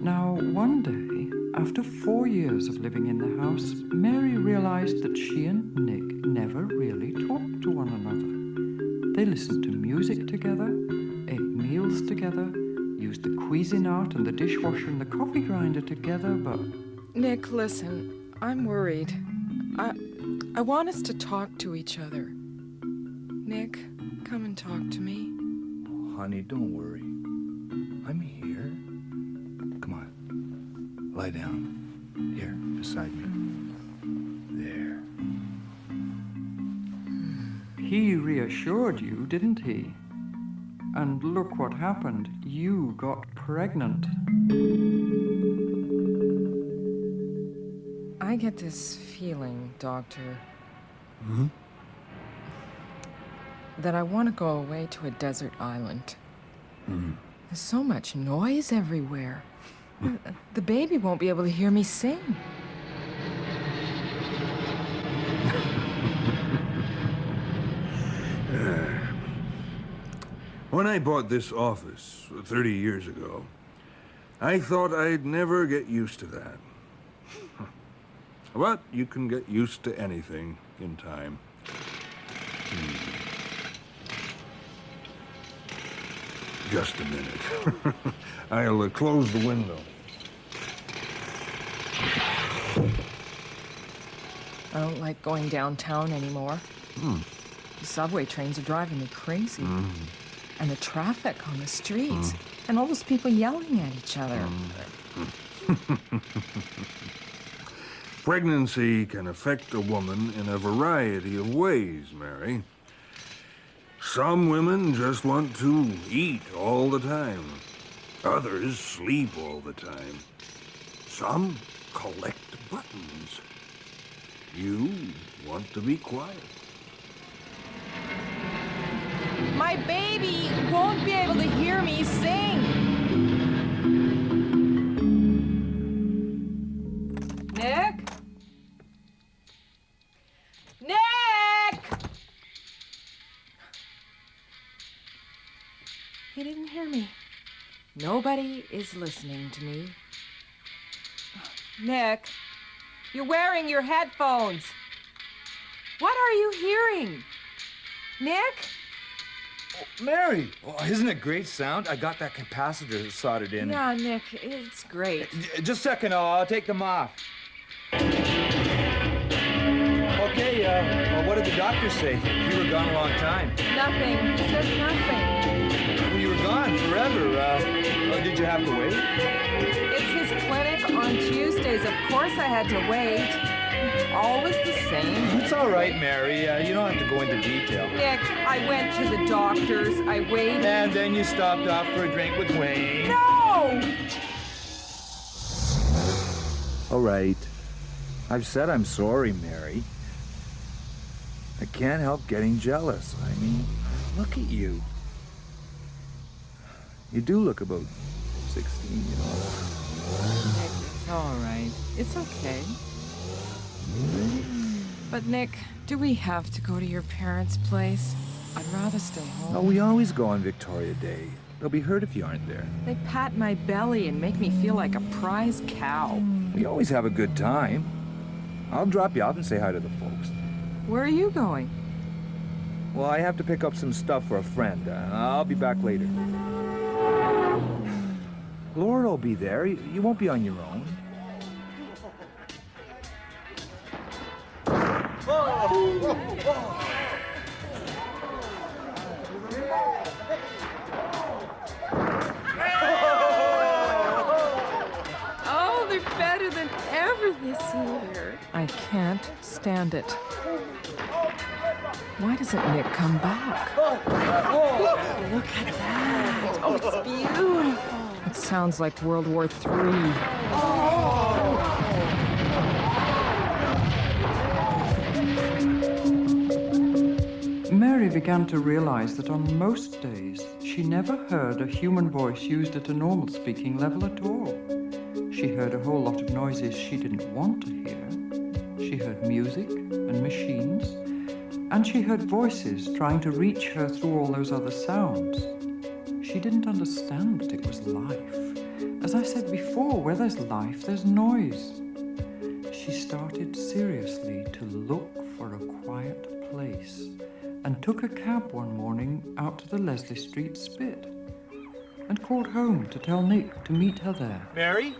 Now, one day, after 4 years of living in the house, Mary realized that she and Nick never really talked to one another. They listened to music together, ate meals together, used the Cuisinart and the dishwasher and the coffee grinder together, but... Nick, listen, I'm worried. I want us to talk to each other. Nick, come and talk to me. Honey, don't worry. I'm here. Come on. Lie down. Here, beside me. There. He reassured you, didn't he? And look what happened. You got pregnant. I get this feeling, Doctor, that I want to go away to a desert island. There's so much noise everywhere. The baby won't be able to hear me sing. When I bought this office 30 years ago, I thought I'd never get used to that. But you can get used to anything in time. Just a minute. I'll close the window. I don't like going downtown anymore. The subway trains are driving me crazy. And the traffic on the streets. And all those people yelling at each other. Pregnancy can affect a woman in a variety of ways, Mary. Some women just want to eat all the time. Others sleep all the time. Some collect buttons. You want to be quiet. My baby won't be able to hear me sing. Nick? Nick! He didn't hear me. Nobody is listening to me. Nick, you're wearing your headphones. What are you hearing? Nick? Oh, Mary! Oh, isn't it great sound? I got that capacitor soldered in. Yeah, Nick, it's great. Just a second, I'll take them off. Okay, what did the doctor say? You were gone a long time. Nothing. He said nothing. Well, you were gone forever. Did you have to wait? It's his clinic on Tuesdays. Of course I had to wait. Always the same. It's all right, Mary. You don't have to go into detail. Nick, I went to the doctor's. I waited. And then you stopped off for a drink with Wayne. No! All right. I've said I'm sorry, Mary. I can't help getting jealous. I mean, look at you. You do look about 16, you know. Nick, it's all right. It's okay. But Nick, do we have to go to your parents' place? I'd rather stay home. Oh, we always go on Victoria Day. They'll be hurt if you aren't there. They pat my belly and make me feel like a prize cow. We always have a good time. I'll drop you off and say hi to the folks. Where are you going? Well, I have to pick up some stuff for a friend. I'll be back later. Laura will be there. You won't be on your own. Oh, they're better than ever this year. I can't stand it. Why doesn't Nick come back? Look at that. Oh, it's beautiful. It sounds like World War III. Mary began to realize that on most days, she never heard a human voice used at a normal speaking level at all. She heard a whole lot of noises she didn't want to hear. She heard music and machines, and she heard voices trying to reach her through all those other sounds. She didn't understand that it was life. As I said before, where there's life, there's noise. She started seriously to look for a quiet place and took a cab one morning out to the Leslie Street Spit and called home to tell Nick to meet her there. Mary?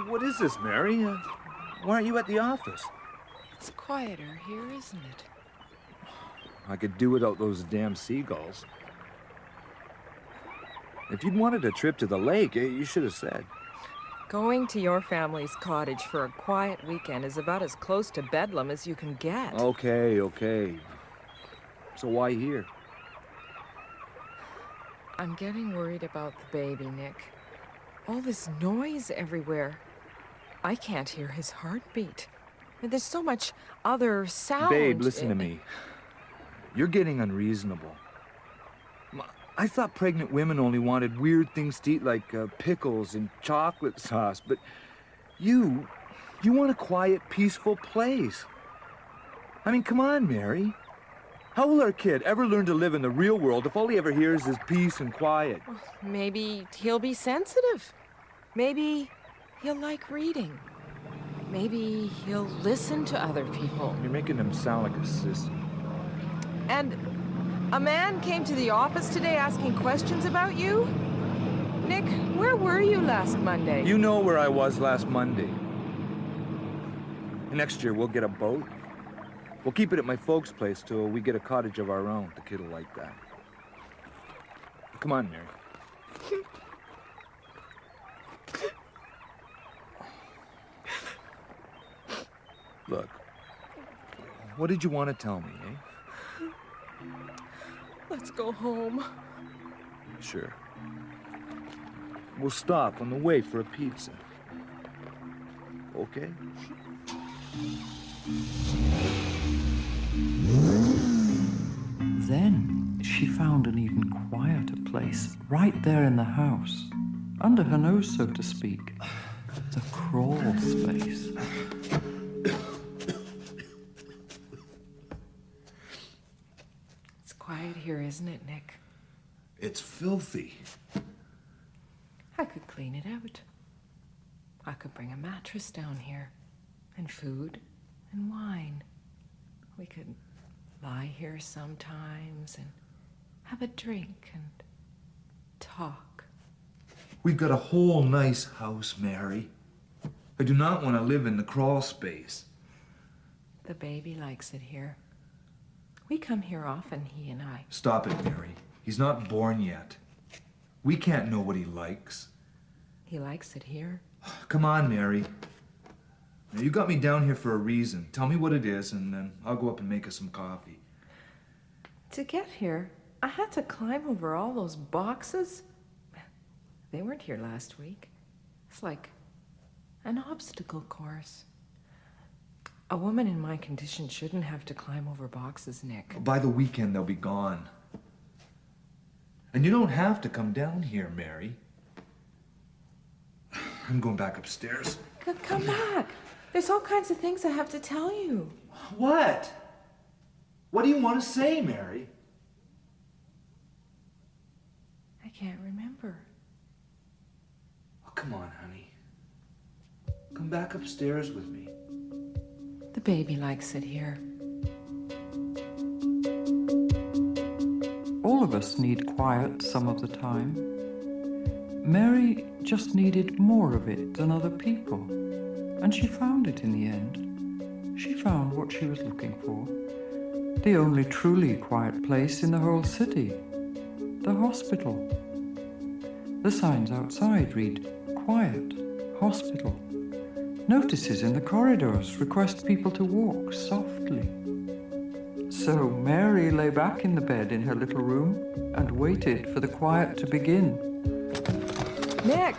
What is this, Mary? Why aren't you at the office? It's quieter here, isn't it? I could do without those damn seagulls. If you'd wanted a trip to the lake, you should have said. Going to your family's cottage for a quiet weekend is about as close to Bedlam as you can get. Okay. So why here? I'm getting worried about the baby, Nick. All this noise everywhere. I can't hear his heartbeat. There's so much other sound. Babe, listen to me. You're getting unreasonable. I thought pregnant women only wanted weird things to eat like pickles and chocolate sauce, but you want a quiet, peaceful place. I mean, come on, Mary. How will our kid ever learn to live in the real world if all he ever hears is peace and quiet? Maybe he'll be sensitive. Maybe he'll like reading. Maybe he'll listen to other people. You're making him sound like a sissy. And a man came to the office today asking questions about you? Nick, where were you last Monday? You know where I was last Monday. Next year, we'll get a boat. We'll keep it at my folks' place till we get a cottage of our own. The kid will like that. Come on, Mary. Look, what did you want to tell me, eh? Let's go home. Sure. We'll stop on the way for a pizza. Okay? Then she found an even quieter place right there in the house, under her nose, so to speak. The crawl space. It's quiet here, isn't it, Nick? It's filthy. I could clean it out. I could bring a mattress down here, and food, and wine. We could lie here sometimes and have a drink and talk. We've got a whole nice house, Mary. I do not want to live in the crawl space. The baby likes it here. We come here often, he and I. Stop it, Mary. He's not born yet. We can't know what he likes. He likes it here. Come on, Mary. Now, you got me down here for a reason. Tell me what it is, and then I'll go up and make us some coffee. To get here, I had to climb over all those boxes. They weren't here last week. It's like an obstacle course. A woman in my condition shouldn't have to climb over boxes, Nick. By the weekend, they'll be gone. And you don't have to come down here, Mary. I'm going back upstairs. Come back. There's all kinds of things I have to tell you. What? What do you want to say, Mary? I can't remember. Oh, come on, honey. Come back upstairs with me. The baby likes it here. All of us need quiet some of the time. Mary just needed more of it than other people, and she found it in the end. She found what she was looking for. The only truly quiet place in the whole city. The hospital. The signs outside read, "Quiet, hospital." Notices in the corridors request people to walk softly. So Mary lay back in the bed in her little room and waited for the quiet to begin. Nick!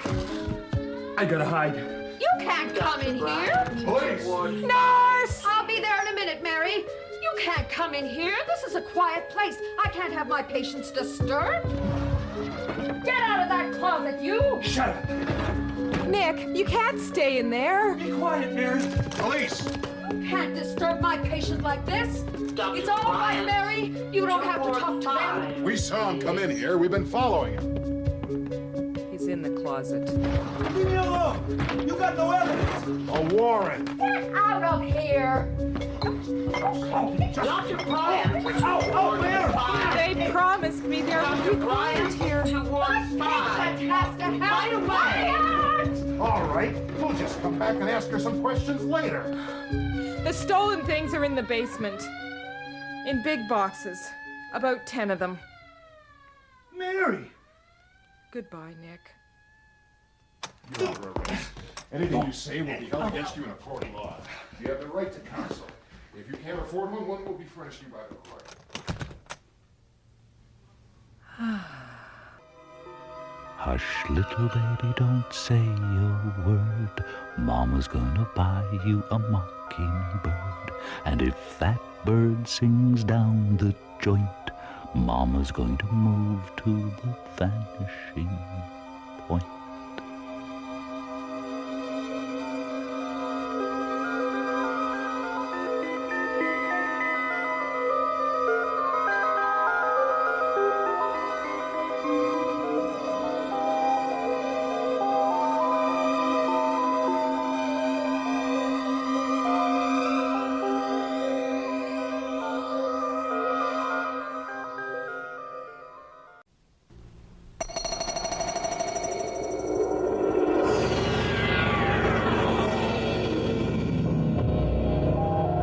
I gotta hide. You can't come in here. Police! Nurse! I'll be there in a minute, Mary. You can't come in here. This is a quiet place. I can't have my patients disturbed. Get out of that closet, you! Shut up! Nick, you can't stay in there. Be quiet, Mary. Police! You can't disturb my patient like this. It's all right, Mary. You don't have to talk to them. We saw him come in here. We've been following him. He's in the closet. Leave me alone! You got no evidence! A warrant. Get out of here. Not your client! Oh, Mary! They promised me there would be quiet here. That has to happen. Quiet! All right. We'll just come back and ask her some questions later. The stolen things are in the basement. In big boxes. About 10 of them. Mary! Goodbye, Nick. You're under arrest. Anything you say will be held against you in a court of law. You have the right to counsel. If you can't afford one will be furnished you by the court. Hush, little baby, don't say a word. Mama's gonna buy you a mockingbird. And if that bird sings down the joint, Mama's going to move to the vanishing point.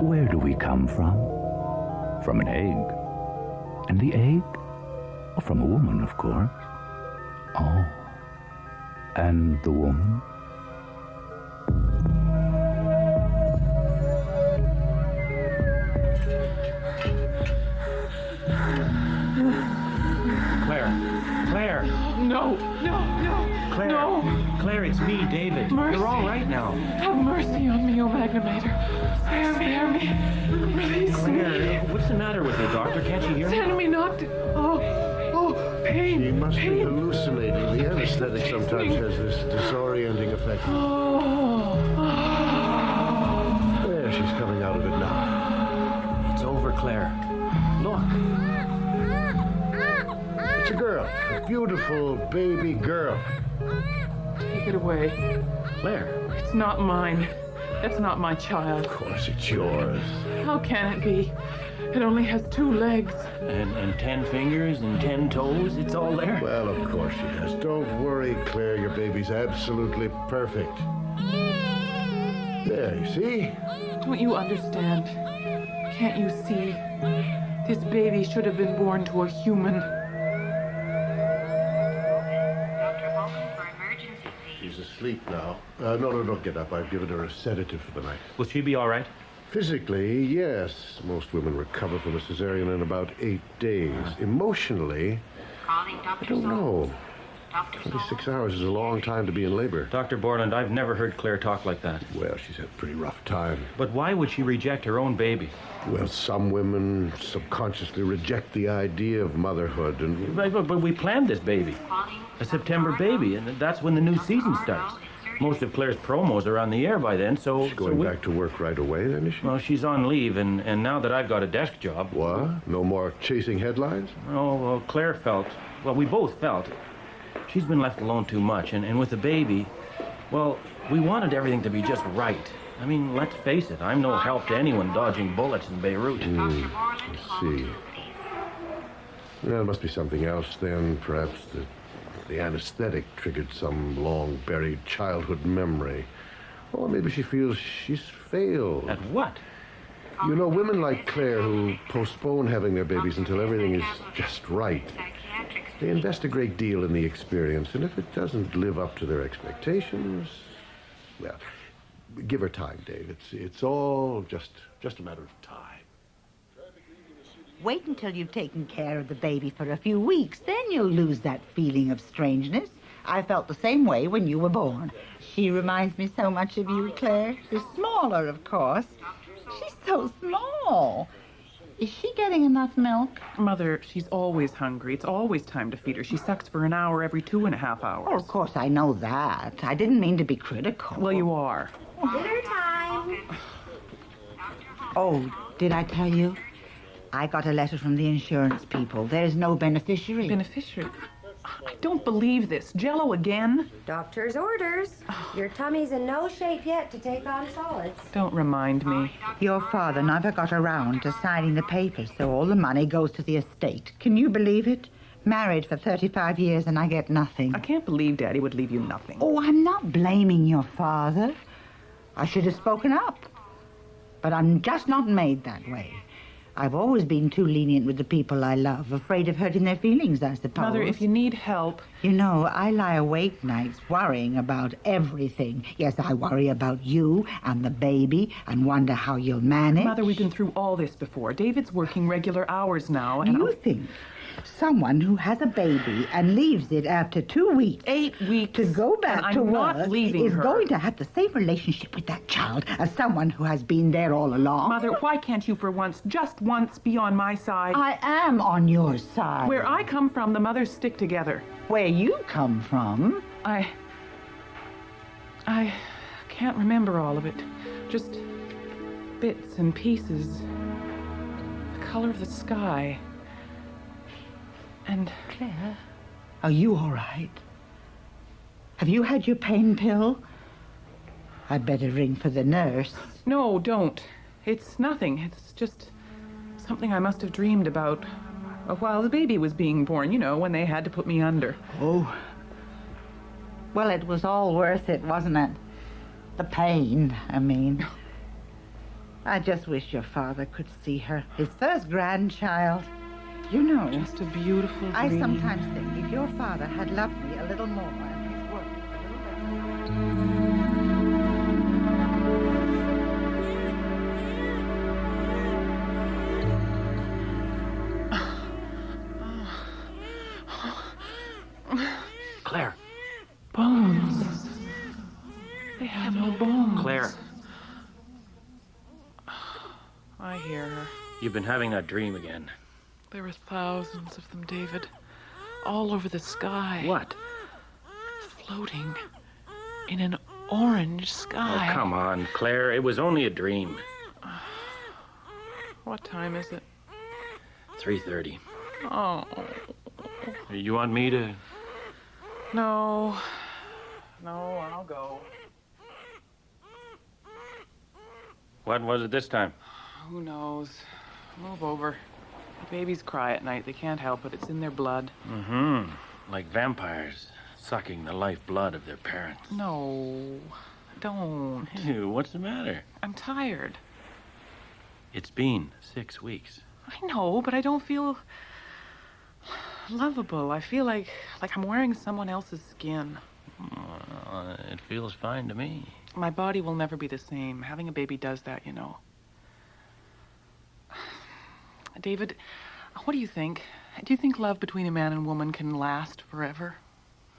Where do we come from? From an egg. And the egg? Well, from a woman, of course. Oh. And the woman? Claire! No, no, no. Claire! No. Claire, it's me, David. Mercy. You're all right now. Have mercy on me, O Magnimator. Spare me. Release Claire, me. what's the matter with her, Doctor? Can't you hear me? Send me not to... Oh, pain. She must pain. be hallucinating. The anesthetic sometimes has this disorienting effect. There, she's coming out of it now. It's over, Claire. Look. It's a girl. A beautiful baby girl. Take it away. Claire. It's not mine. That's not my child. Of course it's yours. How can it be? It only has 2 legs. And 10 fingers and 10 toes. It's all there. Well, of course she does. Don't worry, Claire. Your baby's absolutely perfect. There, you see? Don't you understand? Can't you see? This baby should have been born to a human. She's asleep now. No, don't get up. I've given her a sedative for the night. Will she be all right? Physically, yes. Most women recover from a cesarean in about 8 days. Emotionally, I don't know. 26 hours is a long time to be in labor. Dr. Borland, I've never heard Claire talk like that. Well, she's had a pretty rough time. But why would she reject her own baby? Well, some women subconsciously reject the idea of motherhood and... But we planned this baby. A September baby, and that's when the new season starts. Most of Claire's promos are on the air by then, so... She's going back to work right away, then, is she? Well, she's on leave, and now that I've got a desk job... What? No more chasing headlines? Oh, well, Claire felt... Well, we both felt... She's been left alone too much, and with the baby... Well, we wanted everything to be just right. I mean, let's face it, I'm no help to anyone dodging bullets in Beirut. I see. Well, it must be something else then. Perhaps the anesthetic triggered some long-buried childhood memory. Or maybe she feels she's failed. At what? You know, women like Claire who postpone having their babies until everything is just right, they invest a great deal in the experience, and if it doesn't live up to their expectations, well, give her time, Dave. It's all just a matter of time. Wait until you've taken care of the baby for a few weeks. Then you'll lose that feeling of strangeness. I felt the same way when you were born. She reminds me so much of you, Claire. She's smaller, of course. She's so small. Is she getting enough milk? Mother, she's always hungry. It's always time to feed her. She sucks for an hour every 2.5 hours. Oh, of course, I know that. I didn't mean to be critical. Well, you are. Dinner time. Oh, did I tell you? I got a letter from the insurance people. There's no beneficiary. Beneficiary? I don't believe this. Jell-O again? Doctor's orders. Your tummy's in no shape yet to take on solids. Don't remind me. Your father never got around to signing the papers, so all the money goes to the estate. Can you believe it? Married for 35 years and I get nothing. I can't believe Daddy would leave you nothing. Oh, I'm not blaming your father. I should have spoken up. But I'm just not made that way. I've always been too lenient with the people I love, afraid of hurting their feelings, I suppose. Mother, if you need help... You know, I lie awake nights worrying about everything. Yes, I worry about you and the baby and wonder how you'll manage. Mother, we've been through all this before. David's working regular hours now, and You think someone who has a baby and leaves it after 2 weeks... 8 weeks... ...to go back and to I'm work not leaving is her. going to have the same relationship with that child as someone who has been there all along? Mother, why can't you for once, just once, be on my side? I am on your side. Where I come from, the mothers stick together. Where you come from? I can't remember all of it. Just bits and pieces. The color of the sky. And... Claire, are you all right? Have you had your pain pill? I'd better ring for the nurse. No, don't. It's nothing. It's just something I must have dreamed about while the baby was being born, you know, when they had to put me under. Oh. Well, it was all worth it, wasn't it? The pain, I mean. I just wish your father could see her. His first grandchild. You know. Just a beautiful dream. I sometimes think if your father had loved me a little more and his work a Claire. Bones. They have no bones. Claire. I hear her. You've been having that dream again. There were thousands of them, David. All over the sky. What? Floating in an orange sky. Oh, come on, Claire. It was only a dream. What time is it? 3:30. Oh. You want me to... No, I'll go. What was it this time? Who knows? Move over. The babies cry at night. They can't help it. It's in their blood. Mm-hmm. Like vampires sucking the lifeblood of their parents. No, don't. Ew, what's the matter? I'm tired. It's been 6 weeks. I know, but I don't feel lovable. I feel like I'm wearing someone else's skin. It feels fine to me. My body will never be the same. Having a baby does that, you know. David, what do you think? Do you think love between a man and woman can last forever?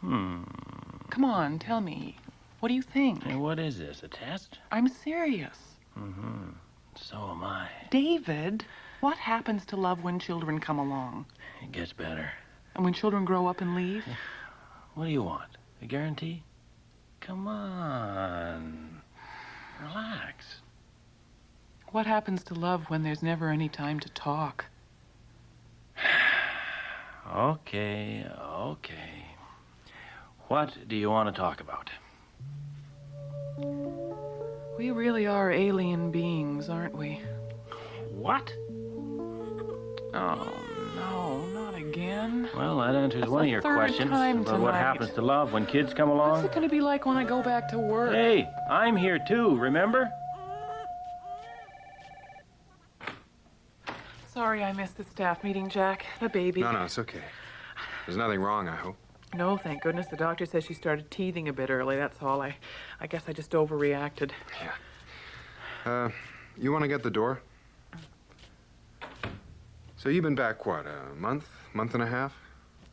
Come on, tell me. What do you think? Hey, what is this, a test? I'm serious. Mm-hmm. So am I. David, what happens to love when children come along? It gets better. And when children grow up and leave? What do you want? A guarantee? Come on. Relax. What happens to love when there's never any time to talk? Okay. What do you want to talk about? We really are alien beings, aren't we? What? Oh, no, not again. again? Well, that answers That's one of the your third questions time about what tonight. happens to love when kids come along. What's it going to be like when I go back to work? Hey, I'm here too, remember? Sorry I missed the staff meeting, Jack. The baby. No, it's okay. There's nothing wrong, I hope. No, thank goodness. The doctor says she started teething a bit early, that's all. I guess I just overreacted. You want to get the door? So you've been back, what, a month and a half?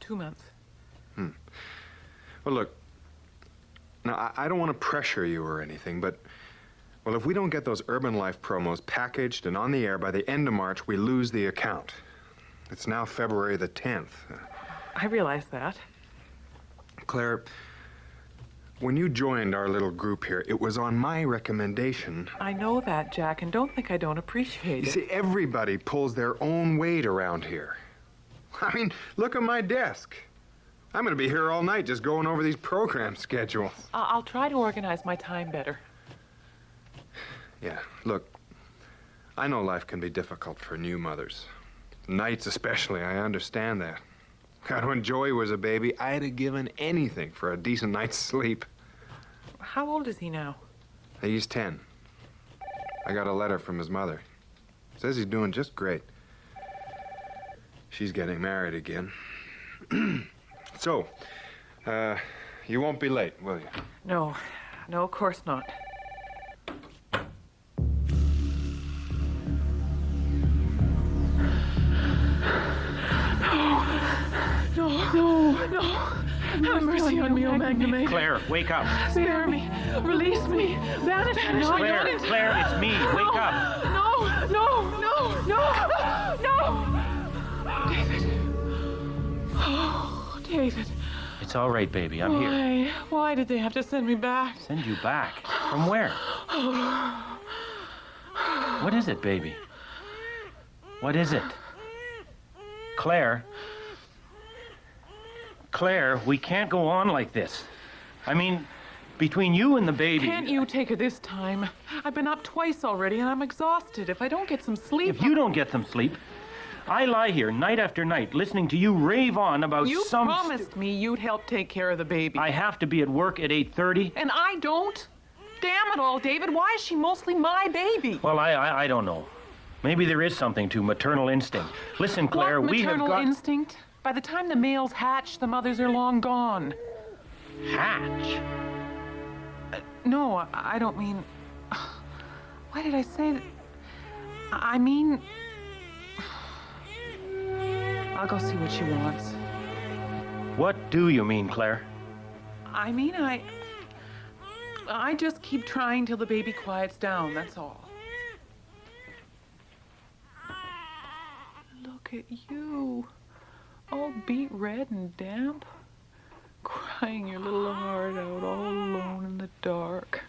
2 months. Well, look, now, I don't want to pressure you or anything, but, well, if we don't get those Urban Life promos packaged and on the air by the end of March, we lose the account. It's now February the 10th. I realize that. Claire, when you joined our little group here, it was on my recommendation. I know that, Jack, and don't think I don't appreciate You it. see, everybody pulls their own weight around here. I mean, look at my desk. I'm going to be here all night just going over these program schedules. I'll try to organize my time better. Yeah, look, I know life can be difficult for new mothers. Nights especially, I understand that. God, when Joey was a baby, I'd have given anything for a decent night's sleep. How old is he now? He's 10. I got a letter from his mother. Says he's doing just great. She's getting married again. So, you won't be late, will you? No, of course not. No. Have mercy on me, O Magnum. Claire, wake up. Spare me. Release me. Banish me. Claire, it's me. Wake up. No. David. Oh, David. It's all right, baby. I'm here. Why did they have to send me back? Send you back? From where? What is it, baby? What is it? Claire, we can't go on like this. I mean, between you and the baby... Can't you take her this time? I've been up twice already, and I'm exhausted. If I don't get some sleep... If you don't get some sleep, I lie here night after night listening to you rave on about You promised me you'd help take care of the baby. I have to be at work at 8:30. And I don't? Damn it all, David. Why is she mostly my baby? Well, I don't know. Maybe there is something to maternal instinct. Listen, Claire, What we have maternal got... instinct? By the time the males hatch, the mothers are long gone. Hatch? No, I don't mean... Why did I say that? I mean... I'll go see what she wants. What do you mean, Claire? I mean, I just keep trying till the baby quiets down, that's all. Look at you. All beet red and damp. Crying your little heart out all alone in the dark.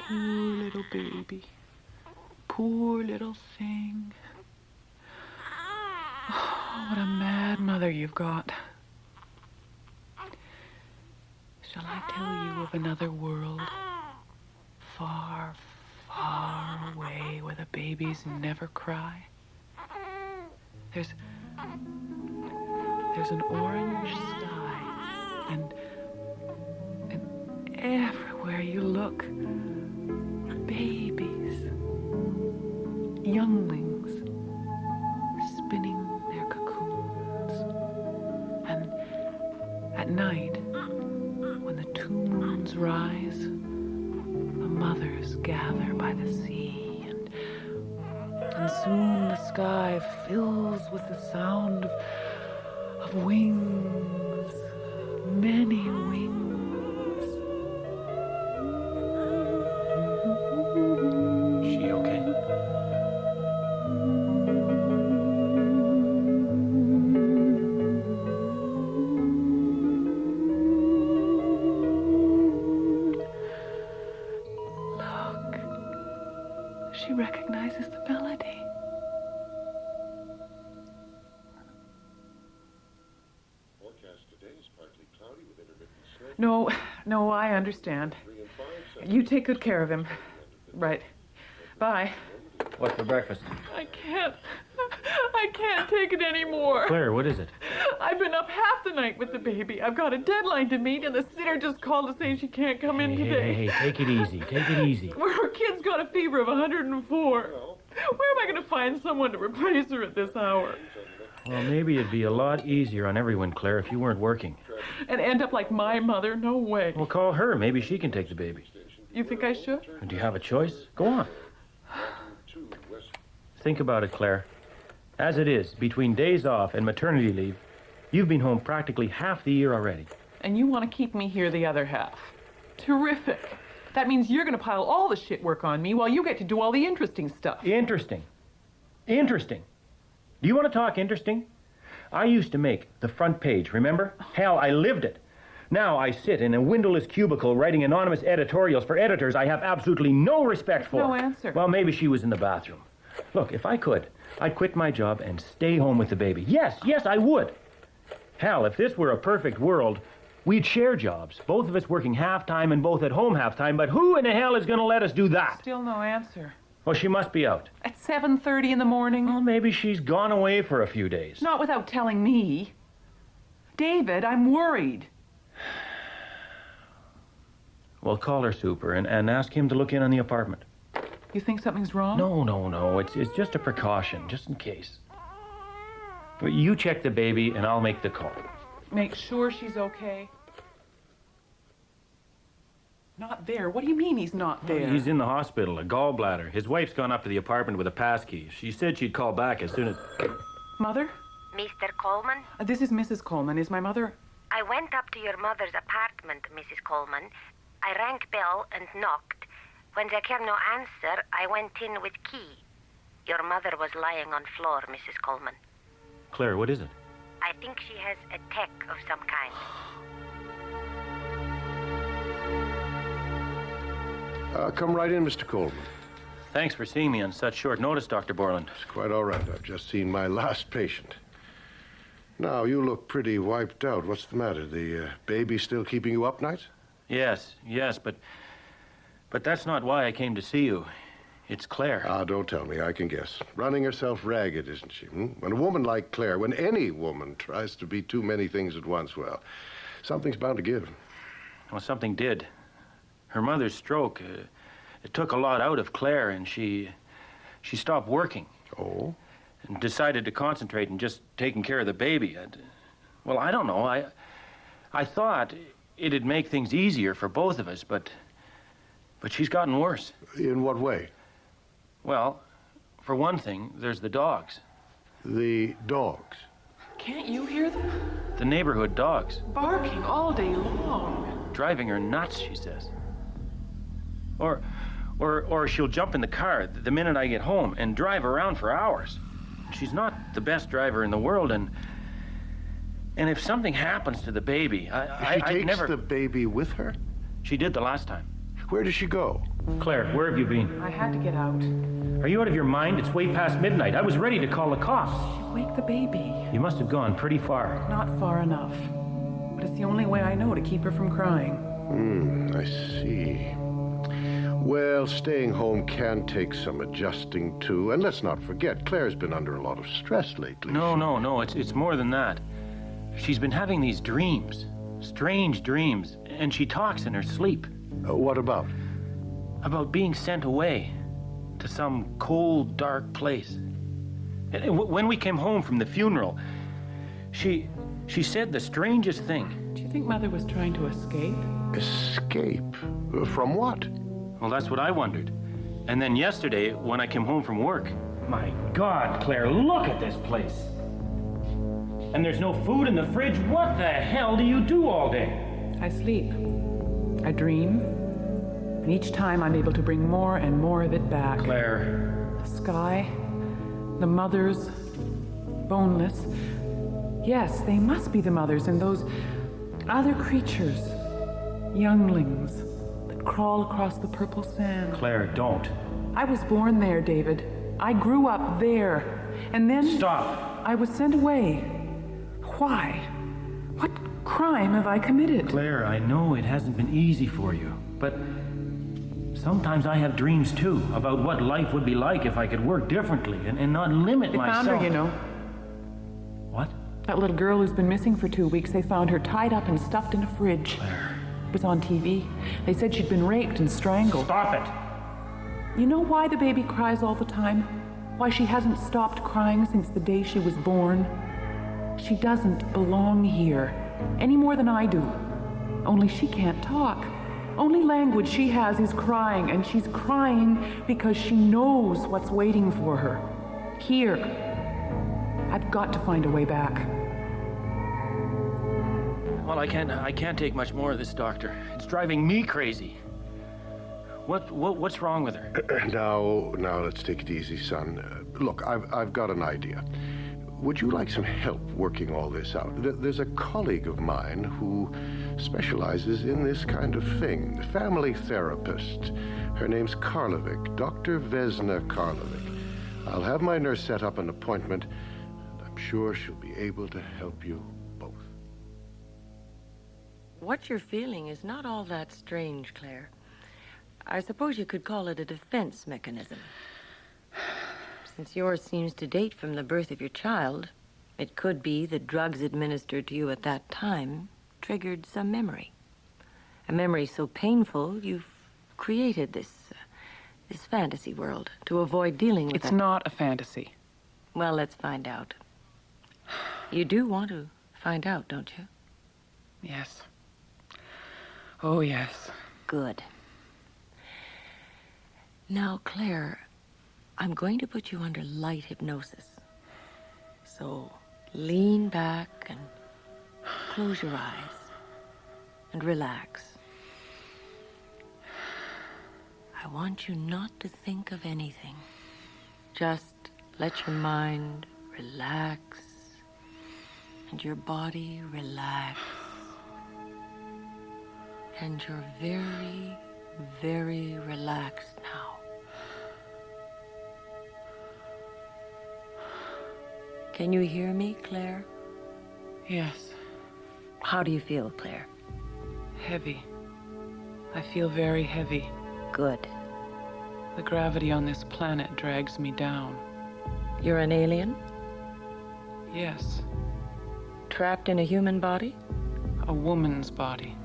Poor little baby. Poor little thing. Oh, what a mad mother you've got. Shall I tell you of another world? Far, far away where the babies never cry. There's an orange sky, and everywhere you look, babies, younglings, spinning their cocoons. And at night, when the 2 moons rise, the mothers gather by the sea, and soon the sky fills with the sound of wings, many wings. She okay? Look, she recognizes the melody. No, I understand. You take good care of him. Right. Bye. What for breakfast? I I can't take it anymore. Claire, what is it? I've been up half the night with the baby. I've got a deadline to meet, and the sitter just called to say she can't come in today. Hey, take it easy. Take it easy. Her kid's got a fever of 104. Where am I going to find someone to replace her at this hour? Well, maybe it'd be a lot easier on everyone, Claire, if you weren't working. And end up like my mother? No way. Well, call her. Maybe she can take the baby. You think I should? Do you have a choice? Go on. Think about it, Claire. As it is, between days off and maternity leave, you've been home practically half the year already. And you want to keep me here the other half. Terrific. That means you're going to pile all the shit work on me while you get to do all the interesting stuff. Interesting. Interesting. Do you want to talk interesting? I used to make the front page, remember? Hell, I lived it. Now I sit in a windowless cubicle writing anonymous editorials for editors I have absolutely no respect for. No answer. Well, maybe she was in the bathroom. Look, if I could, I'd quit my job and stay home with the baby. Yes, I would. Hell, if this were a perfect world, we'd share jobs, both of us working half-time and both at home half-time, but who in the hell is going to let us do that? Still no answer. Well, she must be out. At 7:30 in the morning? Well, maybe she's gone away for a few days. Not without telling me. David, I'm worried. Well, call her super and ask him to look in on the apartment. You think something's wrong? No. It's just a precaution, just in case. You check the baby and I'll make the call. Make sure she's okay. Not there? What do you mean he's not there? He's in the hospital, a gallbladder. His wife's gone up to the apartment with a passkey. She said she'd call back as soon as... Mother? Mr. Coleman? This is Mrs. Coleman. Is my mother... I went up to your mother's apartment, Mrs. Coleman. I rang bell and knocked. When there came no answer, I went in with key. Your mother was lying on floor, Mrs. Coleman. Claire, what is it? I think she has a tech of some kind. Come right in, Mr. Coleman. Thanks for seeing me on such short notice, Dr. Borland. It's quite all right. I've just seen my last patient. Now, you look pretty wiped out. What's the matter? The baby still keeping you up nights? Yes, but that's not why I came to see you. It's Claire. Ah, don't tell me. I can guess. Running herself ragged, isn't she? When a woman like Claire, when any woman tries to be too many things at once, well, something's bound to give. Well, something did. Her mother's stroke, it took a lot out of Claire, and she stopped working. Oh? And decided to concentrate on just taking care of the baby. Well, I don't know. I thought it'd make things easier for both of us, but she's gotten worse. In what way? Well, for one thing, there's the dogs. The dogs? Can't you hear them? The neighborhood dogs. Barking all day long. Driving her nuts, she says. Or she'll jump in the car the minute I get home and drive around for hours. She's not the best driver in the world, and if something happens to the baby, She takes the baby with her? She did the last time. Where does she go? Claire, where have you been? I had to get out. Are you out of your mind? It's way past midnight. I was ready to call the cops. She'd wake the baby. You must have gone pretty far. Not far enough. But it's the only way I know to keep her from crying. I see. Well, staying home can take some adjusting, too. And let's not forget, Claire's been under a lot of stress lately. No. It's more than that. She's been having these dreams. Strange dreams. And she talks in her sleep. What about? About being sent away to some cold, dark place. And when we came home from the funeral, she said the strangest thing. Do you think Mother was trying to escape? Escape? From what? Well, that's what I wondered. And then yesterday, when I came home from work, my God, Claire, look at this place. And there's no food in the fridge. What the hell do you do all day? I sleep. I dream. And each time I'm able to bring more and more of it back. Claire. The sky, the mothers, boneless. Yes, they must be the mothers and those other creatures, younglings, that crawl across the purple sand. Claire, don't. I was born there, David. I grew up there. And then... Stop. I was sent away. Why? What crime have I committed? Claire, I know it hasn't been easy for you, but sometimes I have dreams, too, about what life would be like if I could work differently and not limit They myself. found her, you know. That little girl who's been missing for 2 weeks, they found her tied up and stuffed in a fridge. Claire. It was on TV. They said she'd been raped and strangled. Stop it! You know why the baby cries all the time? Why she hasn't stopped crying since the day she was born? She doesn't belong here, any more than I do. Only she can't talk. Only language she has is crying, and she's crying because she knows what's waiting for her. Here. I've got to find a way back. Well, I can't take much more of this, Doctor. It's driving me crazy. What's wrong with her? Now, let's take it easy, son. Look, I've got an idea. Would you like some help working all this out? There's a colleague of mine who specializes in this kind of thing. A family therapist. Her name's Karlovic, Dr. Vesna Karlovic. I'll have my nurse set up an appointment, and I'm sure she'll be able to help you both. What you're feeling is not all that strange, Claire. I suppose you could call it a defense mechanism. Since yours seems to date from the birth of your child, it could be that drugs administered to you at that time triggered some memory. A memory so painful, you've created this fantasy world to avoid dealing with it. It's not a fantasy. Well, let's find out. You do want to find out, don't you? Yes. Oh, yes. Good. Now, Claire, I'm going to put you under light hypnosis. So lean back and close your eyes and relax. I want you not to think of anything. Just let your mind relax and your body relax. And you're very, very relaxed now. Can you hear me, Claire? Yes. How do you feel, Claire? Heavy. I feel very heavy. Good. The gravity on this planet drags me down. You're an alien? Yes. Trapped in a human body? A woman's body.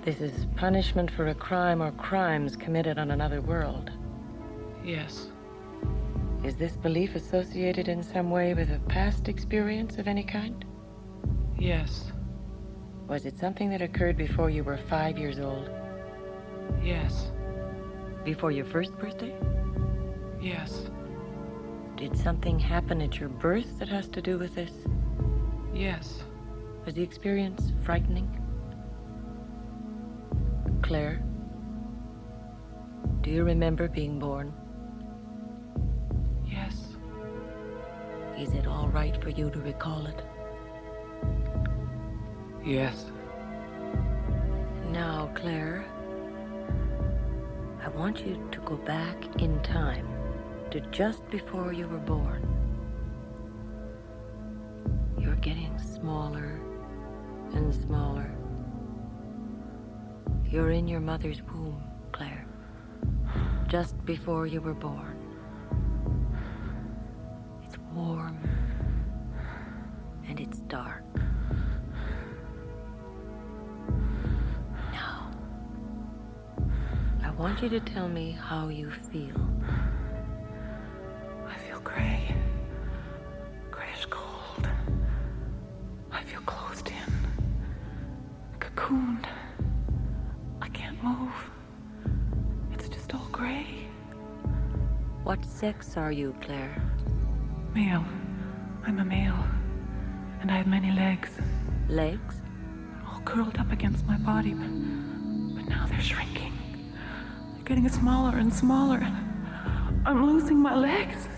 This is punishment for a crime or crimes committed on another world. Yes. Is this belief associated in some way with a past experience of any kind? Yes. Was it something that occurred before you were 5 years old? Yes. Before your first birthday? Yes. Did something happen at your birth that has to do with this? Yes. Was the experience frightening? Claire, do you remember being born? Yes. Is it all right for you to recall it? Yes. Now, Claire, I want you to go back in time to just before you were born. You're getting smaller and smaller. You're in your mother's womb, Claire, just before you were born. It's warm and it's dark. Now, I want you to tell me how you feel. I feel gray. Grayish cold. I feel closed in. Cocooned. I can't move. It's just all gray. What sex are you, Claire? Male. I'm a male. And I have many legs. Legs? All curled up against my body, but now they're shrinking. They're getting smaller and smaller. I'm losing my legs.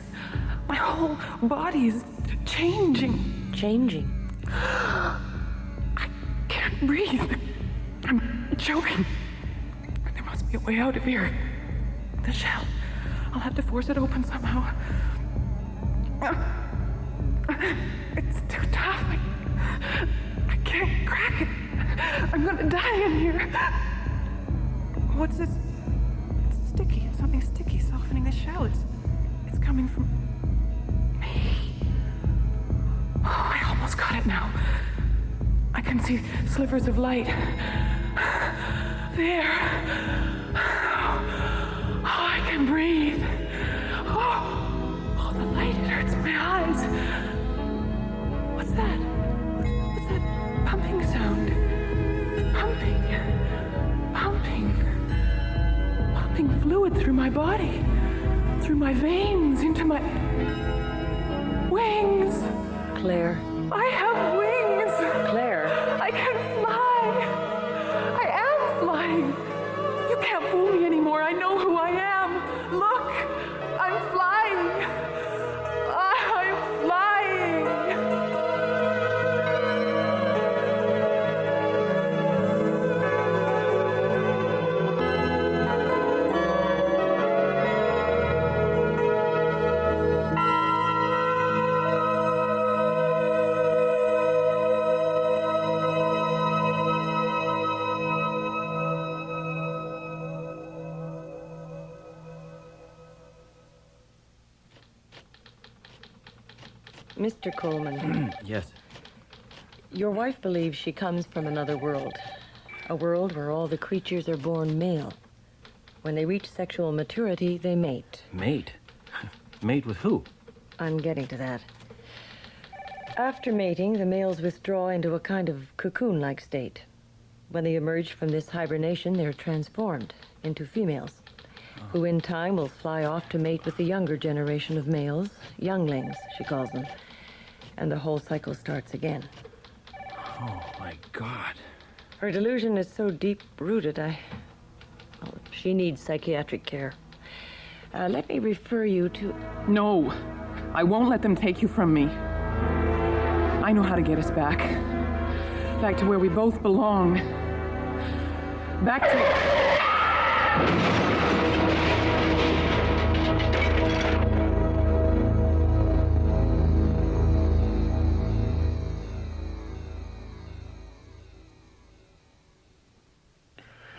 My whole body is changing. Changing? I can't breathe. I'm choking. There must be a way out of here. The shell. I'll have to force it open somehow. It's too tough. I can't crack it. I'm gonna die in here. What's this? It's sticky. It's something sticky softening the shell. It's coming from me. Oh, I almost almost got it now. I can see slivers of light. There. Oh, I can breathe. Oh, the light, it hurts my eyes. What's that? What's that pumping sound? Pumping fluid through my body, through my veins, into my wings. Claire. I have wings. Claire. I can fly. I am flying. You can't fool me anymore. I know who I am. Look, I'm flying. I'm flying. Mr. Coleman. Yes. Your wife believes she comes from another world. A world where all the creatures are born male. When they reach sexual maturity, they mate. Mate? Mate with who? I'm getting to that. After mating, the males withdraw into a kind of cocoon-like state. When they emerge from this hibernation, they're transformed into females, who in time will fly off to mate with the younger generation of males, younglings, she calls them. And the whole cycle starts again. Oh, my God. Her delusion is so deep-rooted, she needs psychiatric care. Let me refer you to... No, I won't let them take you from me. I know how to get us back. Back to where we both belong. Back to...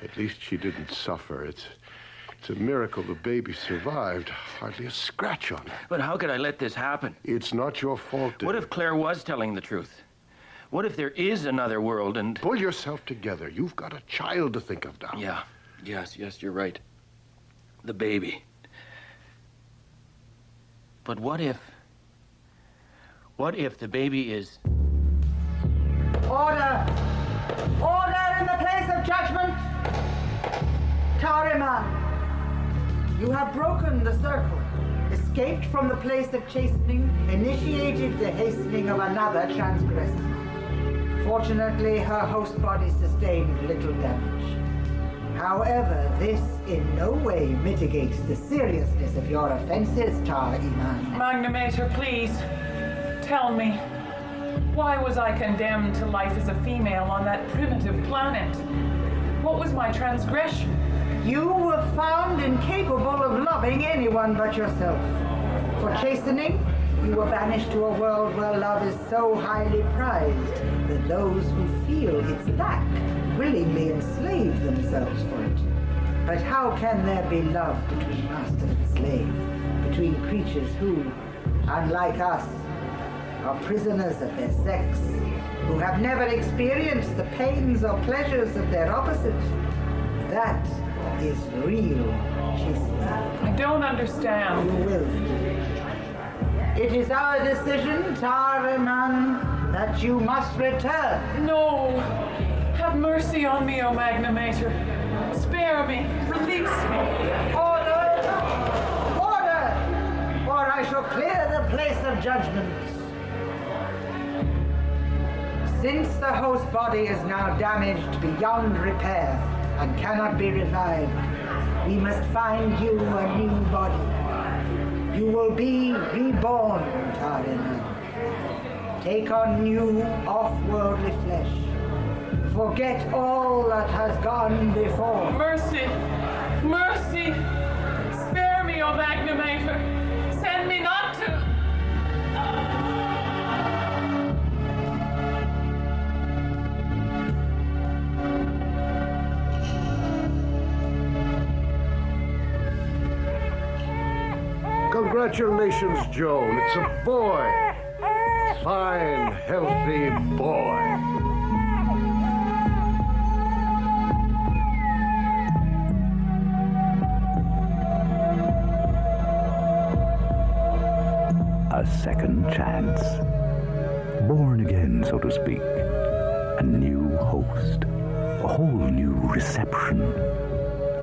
At least she didn't suffer. It's a miracle the baby survived. Hardly a scratch on her. But how could I let this happen? It's not your fault. What if Claire was telling the truth? What if there is another world and... Pull yourself together. You've got a child to think of now. Yeah. Yes, you're right. The baby. But what if the baby is... Order! Order in the place of judgment! Tariman, you have broken the circle, escaped from the place of chastening, initiated the hastening of another transgressor. Fortunately, her host body sustained little damage. However, this in no way mitigates the seriousness of your offenses, Tariman. Magnimator, please, tell me, why was I condemned to life as a female on that primitive planet? What was my transgression? You were found incapable of loving anyone but yourself. For chastening, you were banished to a world where love is so highly prized that those who feel its lack willingly enslave themselves for it. But how can there be love between master and slave? Between creatures who, unlike us, are prisoners of their sex, who have never experienced the pains or pleasures of their opposite? That is real chastening. I don't understand. You will. It is our decision, Tariman, that you must return. No! Have mercy on me, O Magnimator. Spare me. Release me. Order! Order! Or I shall clear the place of judgment. Since the host body is now damaged beyond repair and cannot be revived, we must find you a new body. You will be reborn, Tariman. Take on new, off-worldly flesh. Forget all that has gone before. Mercy! Mercy! Spare me, O Magnimator! Send me not to... Congratulations, Joan. It's a boy. fine, healthy boy. A second chance. Born again, so to speak. A new host. A whole new reception.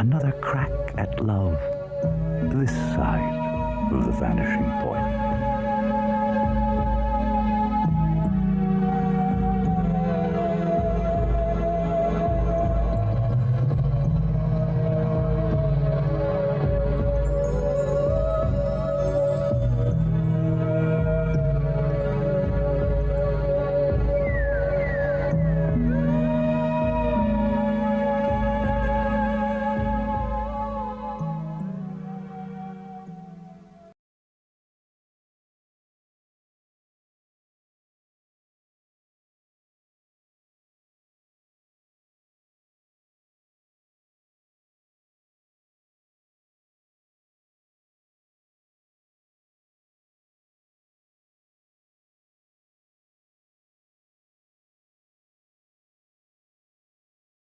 Another crack at love. This side of the vanishing point.